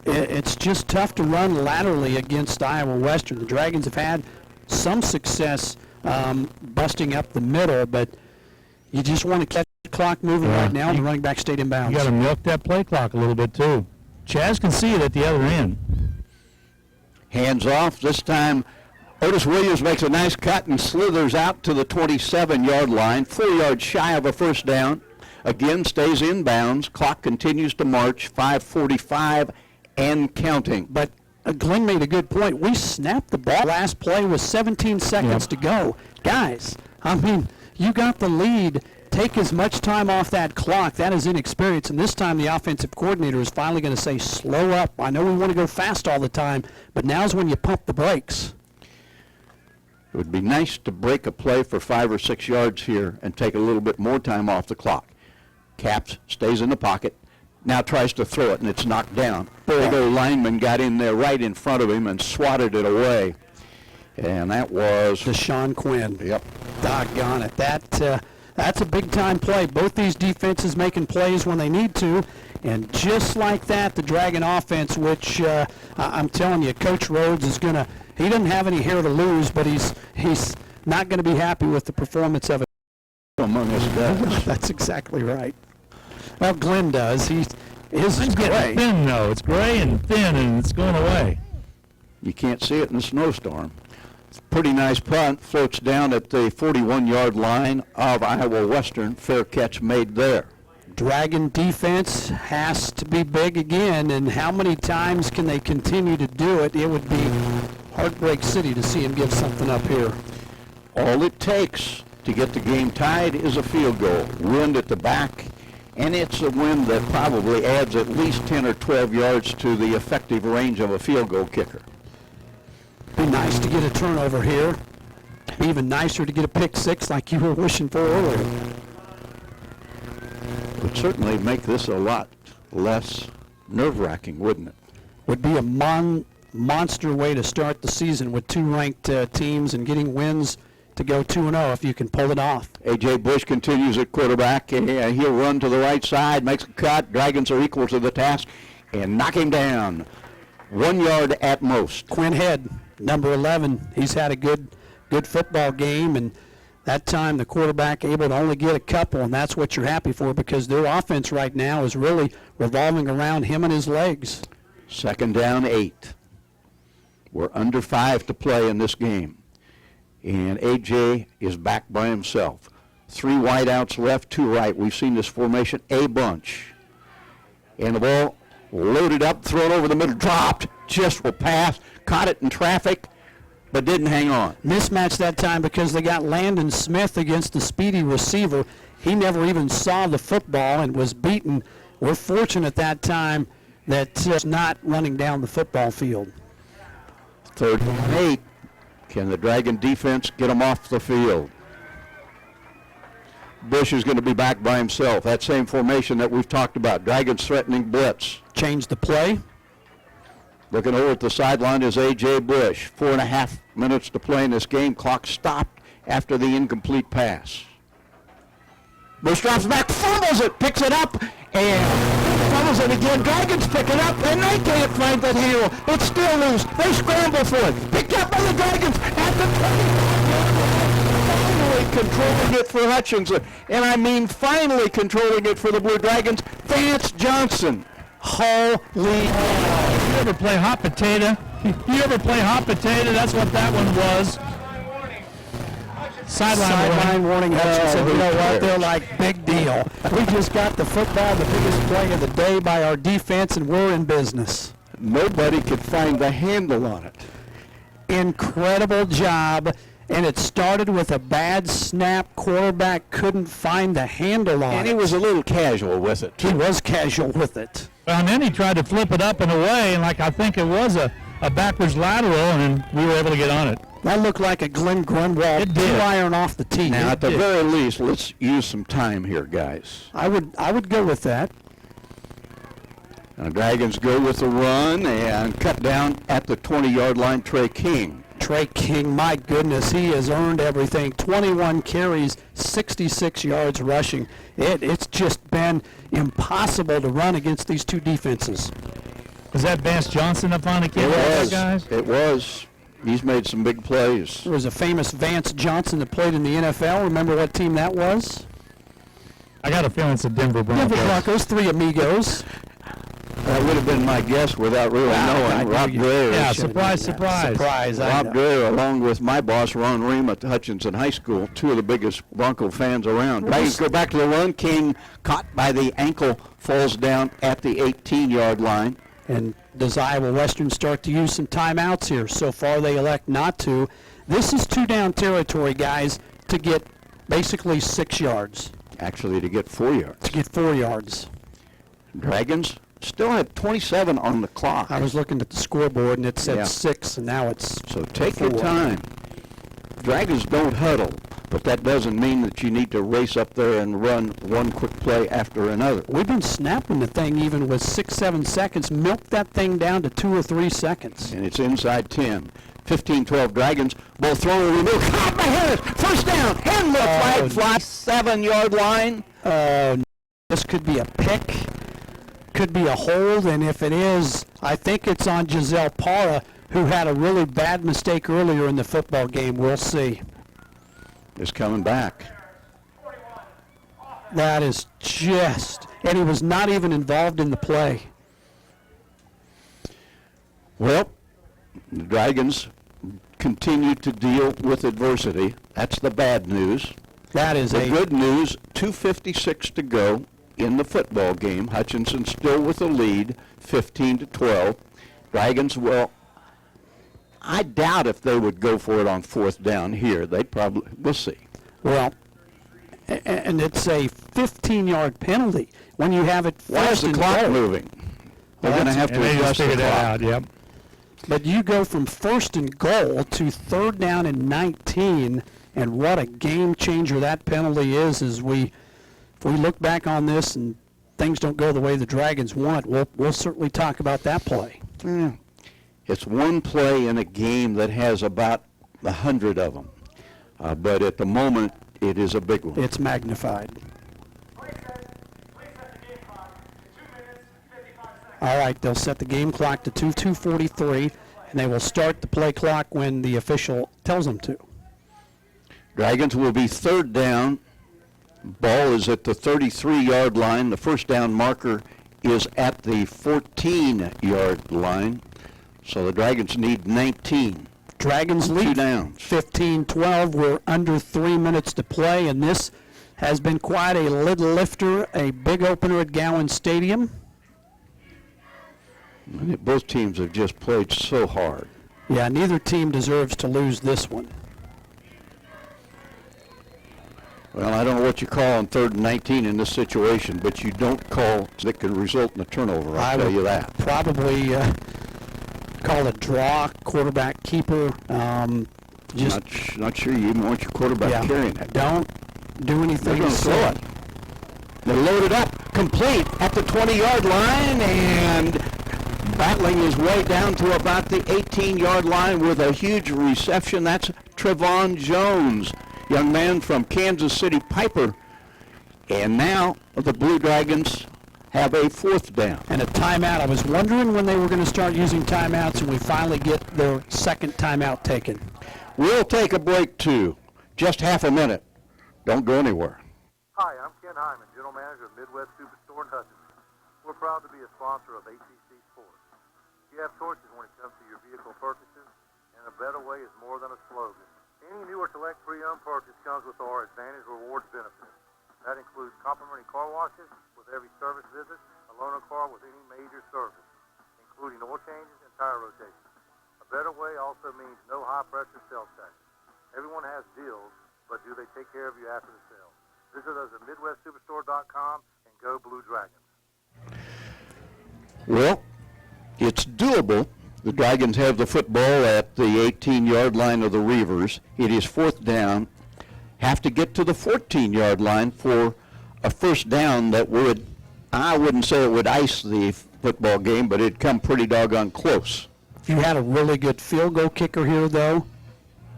it's just tough to run laterally against Iowa Western. The Dragons have had some success busting up the middle, but you just want to catch the clock moving right now, and the running back stayed in bounds. You got to milk that play clock a little bit, too. Chaz can see it at the other end. Hands off. This time, Otis Williams makes a nice cut and slithers out to the 27-yard line, 4 yards shy of a first down. Again, stays in bounds. Clock continues to march, 5:45 and counting. But Glenn made a good point. We snapped the ball. Last play was 17 seconds to go. Guys, I mean, you got the lead. Take as much time off that clock. That is inexperience. And this time the offensive coordinator is finally going to say, slow up. I know we want to go fast all the time, but now's when you pump the brakes. It would be nice to break a play for 5 or 6 yards here and take a little bit more time off the clock. Capps stays in the pocket, now tries to throw it, and it's knocked down. Big old lineman got in there right in front of him and swatted it away. And that was Deshaun Quinn. Yep. Doggone it. That's a big-time play. Both these defenses making plays when they need to. And just like that, the Dragon offense, which I'm telling you, Coach Rhodes is going to – he doesn't have any hair to lose, but he's not going to be happy with the performance of it. Among us does. That's exactly right. Well, Glenn does. His is getting gray. thin, though. It's gray and thin, and it's going away. You can't see it in the snowstorm. It's a pretty nice punt. Floats down at the 41-yard line of Iowa Western. Fair catch made there. Dragon defense has to be big again, and how many times can they continue to do it? It would be Heartbreak City to see him give something up here. All it takes to get the game tied is a field goal. Wind at the back, and it's a wind that probably adds at least 10 or 12 yards to the effective range of a field goal kicker. Be nice to get a turnover here. Be even nicer to get a pick six like you were wishing for earlier. Would certainly make this a lot less nerve-wracking, wouldn't it? Would be a monster way to start the season with two ranked teams and getting wins to go 2-0 if you can pull it off. A.J. Bush continues at quarterback, and he'll run to the right side, makes a cut. Dragons are equal to the task and knock him down. 1 yard at most. Quinn Head, number 11, he's had a good football game, and that time the quarterback able to only get a couple, and that's what you're happy for because their offense right now is really revolving around him and his legs. 2nd down, 8. We're under 5 to play in this game. And A.J. is back by himself. 3 wideouts left, 2 right. We've seen this formation a bunch. And the ball loaded up, thrown over the middle, dropped, just will pass, caught it in traffic, but didn't hang on. Mismatch that time because they got Landon Smith against the speedy receiver. He never even saw the football and was beaten. We're fortunate that time that he's not running down the football field. 3rd and 8. Can the Dragon defense get them off the field? Bush is going to be back by himself. That same formation that we've talked about. Dragons threatening blitz. Change the play. Looking over at the sideline is A.J. Bush. 4.5 minutes to play in this game. Clock stopped after the incomplete pass. Bush drops back, fumbles it, picks it up, and fumbles it again. Dragons pick it up, and they can't find that handle. It's still loose. They scramble for it. Picked up by the Dragons at the 25. Finally controlling it for Hutchinson. And I mean finally controlling it for the Blue Dragons. Vance Johnson. Holy You ever play hot potato? You ever play hot potato? That's what that one was. Sideline warning. Hutchinson. You know what? They're like, big deal. We just got the football, the biggest play of the day by our defense, and we're in business. Nobody could find the handle on it. Incredible job. And it started with a bad snap. Quarterback couldn't find the handle on it. And he was a little casual with it. He was casual with it. Well, and then he tried to flip it up and away, and I think it was a backwards lateral, and we were able to get on it. That looked like a Glenn Grunwald two-iron off the tee. Now, at the very least, let's use some time here, guys. I would go with that. Now, Dragons go with the run and cut down at the 20-yard line. Trey King, my goodness, he has earned everything. 21 carries, 66 yards rushing. It's just been impossible to run against these two defenses. Was that Vance Johnson up on the kid? It was. He's made some big plays. There was a famous Vance Johnson that played in the NFL. Remember what team that was? I got a feeling it's the Denver Broncos. Denver Broncos, 3 amigos. That would have been my guess without really knowing. Rob Dreher. Yeah, surprise. Rob Dreher, along with my boss, Ron Ream at Hutchinson High School, 2 of the biggest Bronco fans around. Dragons go back to the run. King, caught by the ankle, falls down at the 18-yard line. And does Iowa Western start to use some timeouts here? So far, they elect not to. This is 2-down territory, guys, to get basically 6 yards. Actually, to get 4 yards. To get 4 yards. Dragons still have 27 on the clock. I was looking at the scoreboard, and it said 6, and now it's So take 4. your time. Dragons don't huddle, but that doesn't mean that you need to race up there and run one quick play after another. We've been snapping the thing even with 6-7 seconds. Milk that thing down to 2 or 3 seconds. And it's inside 10. 15-12 Dragons. Ball thrown over the middle. Caught by Harris. First down. And the flag flies. 7-yard line. This could be a pick. Could be a hold. And if it is, I think it's on Giselle Parra, who had a really bad mistake earlier in the football game. We'll see. Is coming back. That is just, and he was not even involved in the play. Well, the Dragons continue to deal with adversity. That's the bad news. That is the good news, 2:56 to go in the football game. Hutchinson still with the lead, 15-12. Dragons, well, I doubt if they would go for it on 4th down here. They'd probably, we'll see. Well, and it's a 15-yard penalty when you have it. Why is the clock moving? They're going to have to adjust the clock. Out, yep. But you go from 1st and goal to 3rd down and 19, and what a game changer that penalty is. As if we look back on this and things don't go the way the Dragons want, we'll certainly talk about that play. Yeah. It's one play in a game that has about 100 of them. but at the moment, it is a big one. It's magnified. All right, they'll set the game clock to 2:43, and they will start the play clock when the official tells them to. Dragons will be third down. Ball is at the 33-yard line. The first down marker is at the 14-yard line. So the Dragons need 19. Dragons lead 2 downs. 15-12. We're under 3 minutes to play, and this has been quite a lid lifter, a big opener at Gowan Stadium. Both teams have just played so hard. Yeah, neither team deserves to lose this one. Well, I don't know what you call on 3rd and 19 in this situation, but you don't call that could result in a turnover, I'll tell you that. Probably call a draw, quarterback keeper. Not sure you even want your quarterback carrying it. Don't do anything. They're going to throw it. They're loaded up, complete at the 20-yard line, and battling his way down to about the 18-yard line with a huge reception. That's Trevon Jones, young man from Kansas City Piper. And now the Blue Dragons have a 4th down. And a timeout. I was wondering when they were going to start using timeouts, and we finally get their second timeout taken. We'll take a break, too. Just half a minute. Don't go anywhere. Hi, I'm Ken Hyman, General Manager of Midwest Superstore in Hutchinson. We're proud to be a sponsor of ACC Sports. You have choices when it comes to your vehicle purchases, and a better way is more than a slogan. Any new or select pre-owned purchase comes with our Advantage Rewards benefit. That includes complimentary car washes with every service visit, a loaner car with any major service, including oil changes and tire rotations. A better way also means no high-pressure sales tax. Everyone has deals, but do they take care of you after the sale? Visit us at MidwestSuperstore.com and go Blue Dragons. Well, it's doable. The Dragons have the football at the 18-yard line of the Reavers. It is 4th down. Have to get to the 14-yard line for a first down that would, I wouldn't say it would ice the football game, but it'd come pretty doggone close. If you had a really good field goal kicker here, though,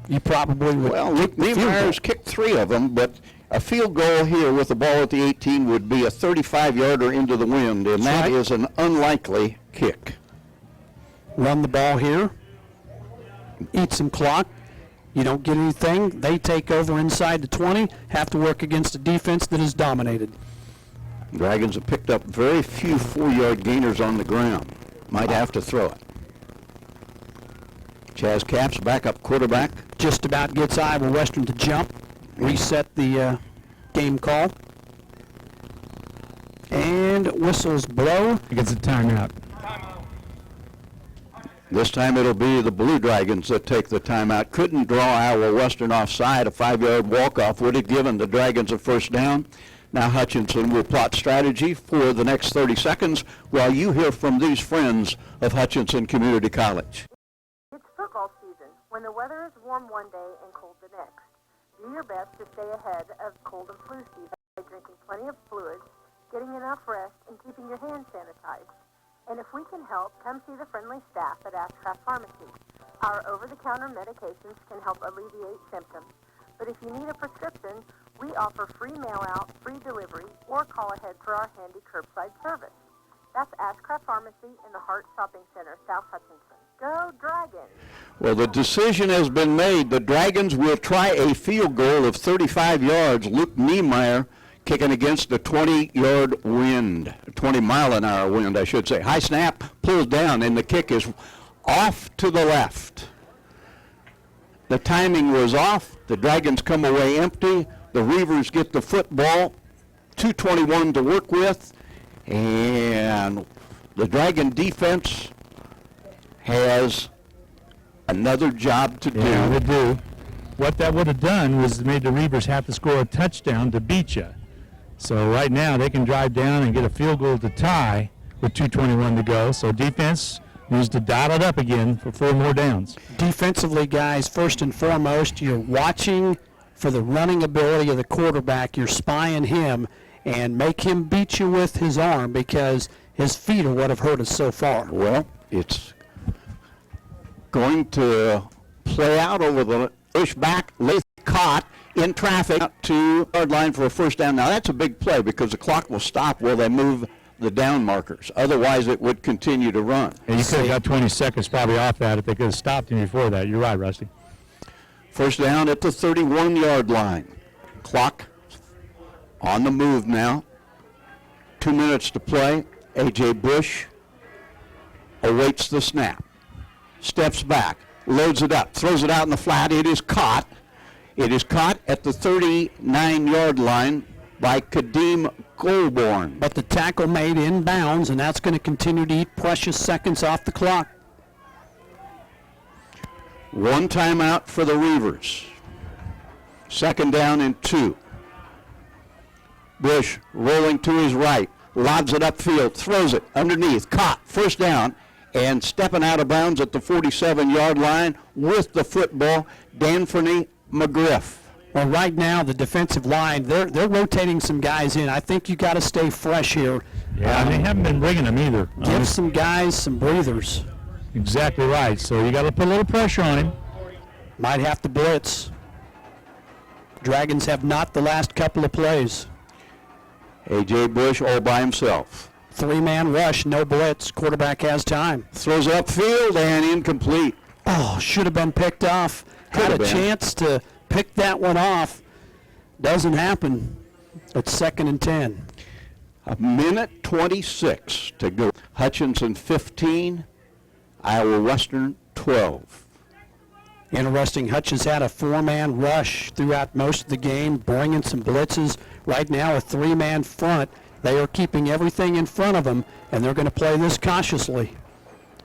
you probably would. Well, Luke Niemeyer's kicked 3 of them, but a field goal here with the ball at the 18 would be a 35-yarder into the wind, and that is an unlikely kick. Run the ball here, eat some clock. You don't get anything. They take over inside the 20, have to work against a defense that is dominated. Dragons have picked up very few 4-yard gainers on the ground. Might have to throw it. Chaz Capps, backup quarterback. Just about gets Iowa Western to jump, reset the game call. And whistles blow. He gets a timeout. This time it'll be the Blue Dragons that take the timeout. Couldn't draw Iowa Western offside. A 5-yard walk-off would have given the Dragons a first down. Now Hutchinson will plot strategy for the next 30 seconds while you hear from these friends of Hutchinson Community College. It's football season, when the weather is warm one day and cold the next. Do your best to stay ahead of cold and flu season by drinking plenty of fluids, getting enough rest, and keeping your hands sanitized. And if we can help, come see the friendly staff at Ashcraft Pharmacy. Our over-the-counter medications can help alleviate symptoms. But if you need a prescription, we offer free mail-out, free delivery, or call ahead for our handy curbside service. That's Ashcraft Pharmacy in the Hart Shopping Center, South Hutchinson. Go Dragons! Well, the decision has been made. The Dragons will try a field goal of 35 yards. Luke Niemeyer kicking against the 20-yard wind, 20-mile-an-hour wind, I should say. High snap, pulls down, and the kick is off to the left. The timing was off. The Dragons come away empty. The Reavers get the football, 2:21 to work with, and the Dragon defense has another job to do. Yeah, they do. What that would have done was made the Reavers have to score a touchdown to beat you. So right now they can drive down and get a field goal to tie with 2:21 to go. So defense needs to dial it up again for 4 more downs. Defensively, guys, first and foremost, you're watching for the running ability of the quarterback. You're spying him and make him beat you with his arm because his feet are what have hurt us so far. Well, it's going to play out over the Ushback Latham caught in traffic to the yard line for a first down. Now that's a big play because the clock will stop while they move the down markers. Otherwise, it would continue to run. And you could have got 20 seconds probably off that if they could have stopped him before that. You're right, Rusty. First down at the 31-yard line. Clock on the move now. 2 minutes to play. A.J. Bush awaits the snap. Steps back. Loads it up. Throws it out in the flat. It is caught. It is caught at the 39-yard line by Kadeem Goldborn. But the tackle made inbounds, and that's going to continue to eat precious seconds off the clock. One timeout for the Reavers. Second down and 2. Bush rolling to his right. Lobs it upfield. Throws it underneath. Caught. First down. And stepping out of bounds at the 47-yard line with the football, D'Anthony McGriff. Well, right now, the defensive line, they're rotating some guys in. I think you got to stay fresh here. Yeah, they haven't been bringing them either. Give some guys some breathers. Exactly right. So you got to put a little pressure on him. Might have to blitz. Dragons have not the last couple of plays. A.J. Bush all by himself. 3-man rush, no blitz. Quarterback has time. Throws it upfield and incomplete. Oh, should have been picked off. Had a chance to pick that one off. Doesn't happen. It's 2nd and 10. A minute 26 to go. Hutchinson 15, Iowa Western 12. Interesting, Hutch has had a 4-man rush throughout most of the game, bringing some blitzes. Right now, a 3-man front. They are keeping everything in front of them, and they're going to play this cautiously.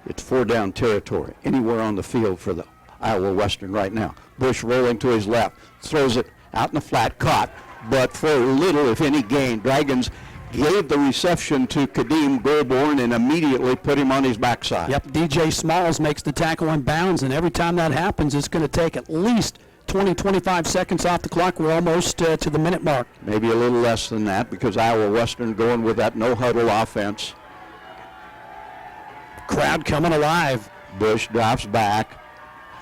It's 4-down territory anywhere on the field for the Iowa Western right now. Bush rolling to his left, throws it out in the flat, caught, but for little, if any, gain. Dragons gave the reception to Kadeem Goldborn and immediately put him on his backside. Yep, DJ Smalls makes the tackle in bounds, and every time that happens, it's going to take at least 20-25 seconds off the clock. We're almost to the minute mark. Maybe a little less than that because Iowa Western going with that no-huddle offense. Crowd coming alive. Bush drops back.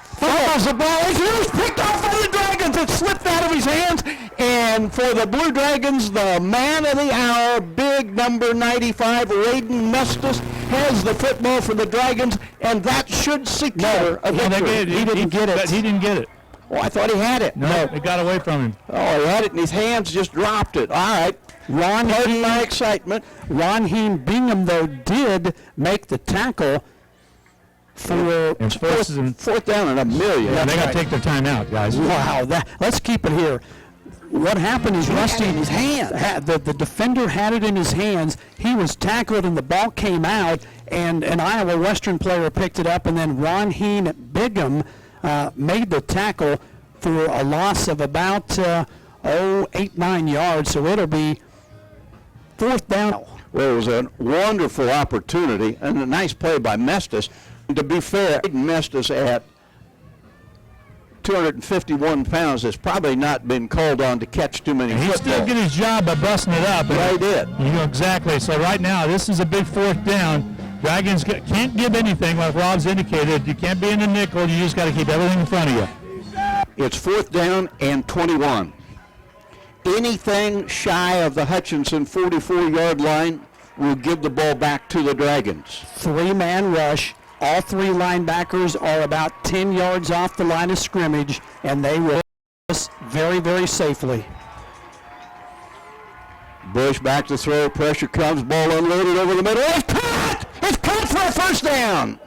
Fumbles the ball. It was picked off by the Dragons. It slipped out of his hands. And for the Blue Dragons, the man of the hour, big number 95, Raiden Mestis, has the football for the Dragons, and that should secure a victory. He didn't get it. He didn't get it. Oh, I thought he had it. No, it got away from him. Oh, he had it in his hands, just dropped it. All right. Pardon my excitement. Ronheen Bingham, though, did make the tackle for fourth down and a million. Yeah, they got to take their time out, guys. Wow. Let's keep it here. What happened is Rusty in his hand. The defender had it in his hands. He was tackled, and the ball came out, and an Iowa Western player picked it up, and then Ronheen Bingham made the tackle for a loss of about 8-9 yards. So it'll be 4th down. Well, it was a wonderful opportunity and a nice play by Mestis. And to be fair, Mestis at 251 pounds has probably not been called on to catch too many footballs. He still did his job by busting it up. Yeah, he did. You know, exactly. So right now, this is a big 4th down. Dragons can't give anything, like Rob's indicated. You can't be in the nickel. You just got to keep everything in front of you. It's 4th down and 21. Anything shy of the Hutchinson 44-yard line will give the ball back to the Dragons. 3-man rush. All 3 linebackers are about 10 yards off the line of scrimmage, and they will this very, very safely. Bush back to throw. Pressure comes. Ball unloaded over the middle. It's caught! It's caught for a first down.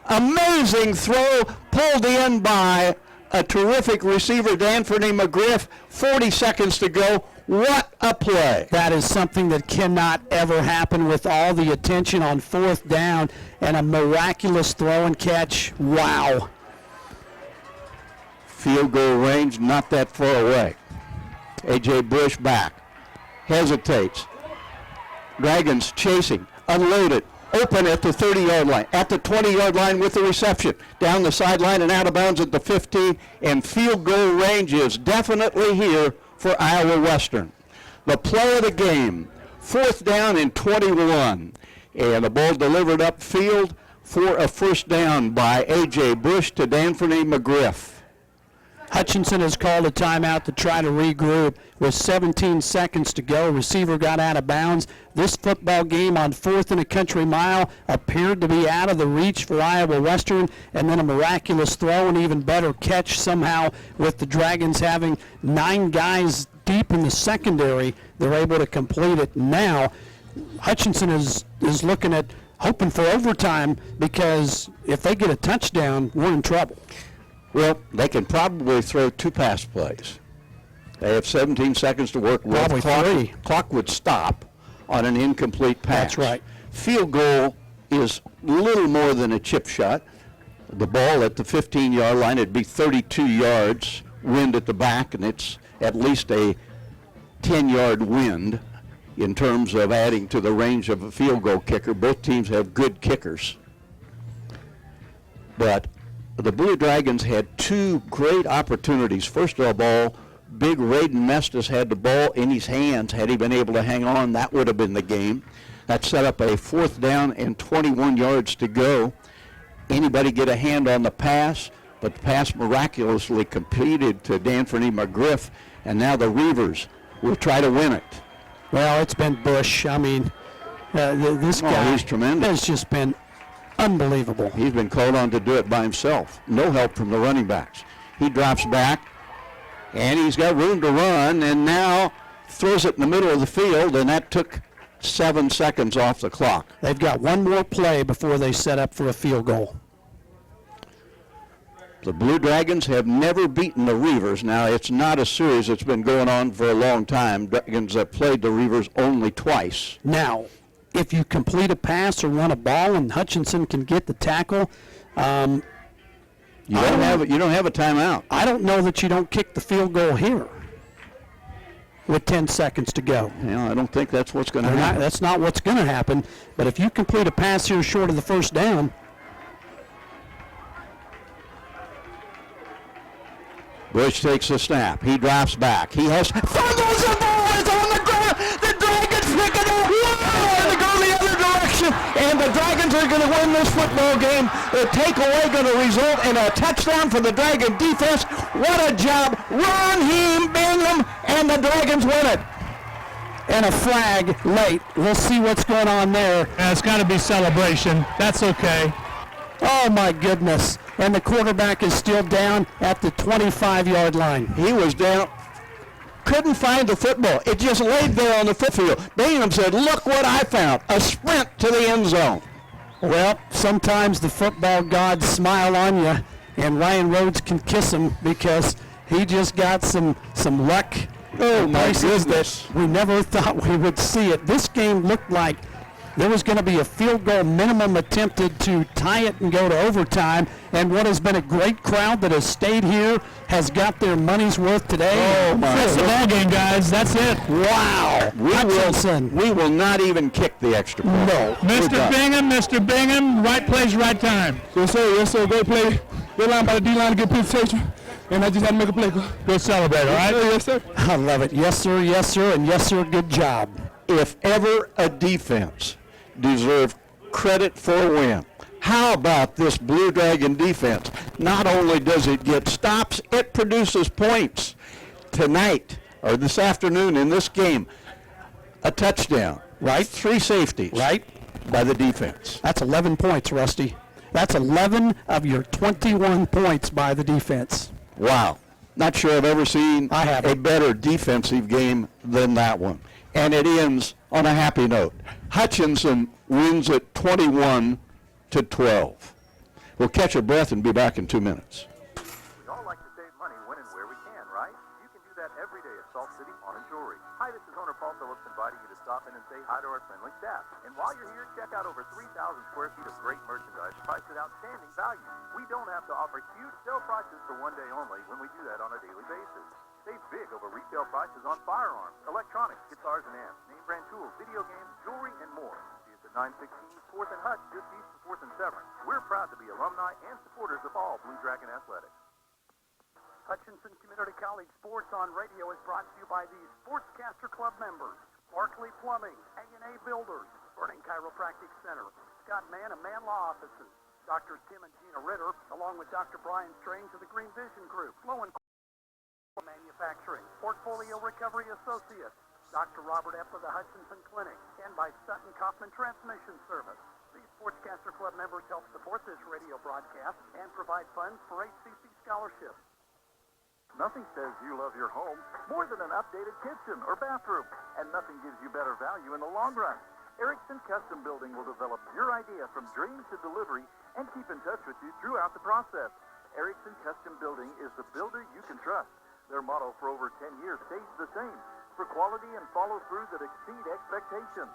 Amazing throw pulled in by a terrific receiver, D'Anthony McGriff. 40 seconds to go. What a play. That is something that cannot ever happen with all the attention on 4th down and a miraculous throw and catch. Wow. Field goal range not that far away. A.J. Bush back. Hesitates. Dragons chasing. Unloaded. Open at the 30-yard line. At the 20-yard line with the reception. Down the sideline and out of bounds at the 15. And field goal range is definitely here for Iowa Western. The play of the game, 4th down and 21. And the ball delivered upfield for a first down by A.J. Bush to D'Anthony McGriff. Hutchinson has called a timeout to try to regroup. With 17 seconds to go, receiver got out of bounds. This football game on 4th and a country mile appeared to be out of the reach for Iowa Western, and then a miraculous throw and even better catch somehow with the Dragons having 9 guys deep in the secondary. They're able to complete it. Now, Hutchinson is looking at hoping for overtime, because if they get a touchdown, we're in trouble. Well, they can probably throw 2 pass plays. They have 17 seconds to work with. Probably 3. Clock would stop on an incomplete pass. That's right. Field goal is little more than a chip shot. The ball at the 15-yard line, it'd be 32 yards, wind at the back, and it's at least a 10-yard wind in terms of adding to the range of a field goal kicker. Both teams have good kickers. But the Blue Dragons had 2 great opportunities. First of all, big Raiden Mestis had the ball in his hands. Had he been able to hang on, that would have been the game. That set up a 4th down and 21 yards to go. Anybody get a hand on the pass, but the pass miraculously completed to D'Anthony McGriff, and now the Reavers will try to win it. Well, it's been Bush. I mean, this guy he's tremendous. has just been unbelievable. He's been called on to do it by himself. No help from the running backs. He drops back, and he's got room to run, and now throws it in the middle of the field, and that took 7 seconds off the clock. They've got one more play before they set up for a field goal. The Blue Dragons have never beaten the Reavers. Now, it's not a series that's been going on for a long time. Dragons have played the Reavers only twice. Now, if you complete a pass or run a ball and Hutchinson can get the tackle, you don't have a timeout. I don't know that you don't kick the field goal here with 10 seconds to go. Yeah, I don't think that's what's going to happen. That's not what's going to happen. But if you complete a pass here short of the 1st down, Bush takes the snap. He drops back. He has fumbles the ball. It's on the ground. The Dragons pick it up. And they go the other direction. And the Dragons are going to win this football game. The takeaway going to result in a touchdown for the Dragon defense. What a job. Raheem Bingham, and the Dragons win it. and a flag late. We'll see what's going on there. Yeah, it's got to be celebration. That's okay. Oh, my goodness. And the quarterback is still down at the 25-yard line. He was down, couldn't find the football. It just laid there on the footfield. Bingham said, look what I found, a sprint to the end zone. Well, sometimes the football gods smile on you, and Ryan Rhodes can kiss him because he just got some luck. Oh, my places goodness. that we never thought we would see it. This game looked like there was going to be a field goal minimum attempted to tie it and go to overtime, and what has been a great crowd that has stayed here has got their money's worth today. Oh, my That's the ball game, guys. That's it. Wow. We will not even kick the extra point. No. Mr. Bingham, right place, right time. Yes, sir. Great play. Good line by the D-line to get penetration. And I just had to make a play. Go celebrate, all right? Yes, sir. I love it. Yes, sir, and yes, sir, good job. If ever a defense deserved credit for a win, how about this Blue Dragon defense? Not only does it get stops, it produces points. Tonight, or this afternoon in this game, a touchdown, right? 3 safeties, Right. by the defense. That's 11 points, Rusty. That's 11 of your 21 points by the defense. Wow. Not sure I've ever seen I haven't. a better defensive game than that one. And it ends on a happy note. Hutchinson wins it 21-12. We'll catch our breath and be back in 2 minutes. We all like to save money when and where we can, right? You can do that every day at Salt City Pawn and Jewelry. Hi, this is owner Paul Phillips inviting you to stop in and say hi to our friendly staff. And while you're here, check out over 3,000 square feet of great merchandise priced at outstanding value. We don't have to offer huge sale prices for one day only when we do that on a daily basis. Save big over retail prices on firearms, electronics, guitars and amps, name brand tools, video games, jewelry, and more. See us at 916 4th and Hutch, just east of 4th and Severn. We're proud to be alumni and supporters of all Blue Dragon Athletics. Hutchinson Community College Sports on Radio is brought to you by the Sportscaster Club members, Barkley Plumbing, A&A Builders, Burning Chiropractic Center, Scott Mann and Mann Law Offices, Drs. Tim and Gina Ritter, along with Dr. Brian Strange of the Green Vision Group, Low and Manufacturing, Portfolio Recovery Associates, Dr. Robert Epp of the Hutchinson Clinic, and by Sutton Kaufman Transmission Service. These Sportscaster Club members help support this radio broadcast and provide funds for HCC scholarships. Nothing says you love your home more than an updated kitchen or bathroom, and nothing gives you better value in the long run. Erickson Custom Building will develop your idea from dream to delivery and keep in touch with you throughout the process. Erickson Custom Building is the builder you can trust. Their motto for over 10 years stays the same: for quality and follow-through that exceed expectations.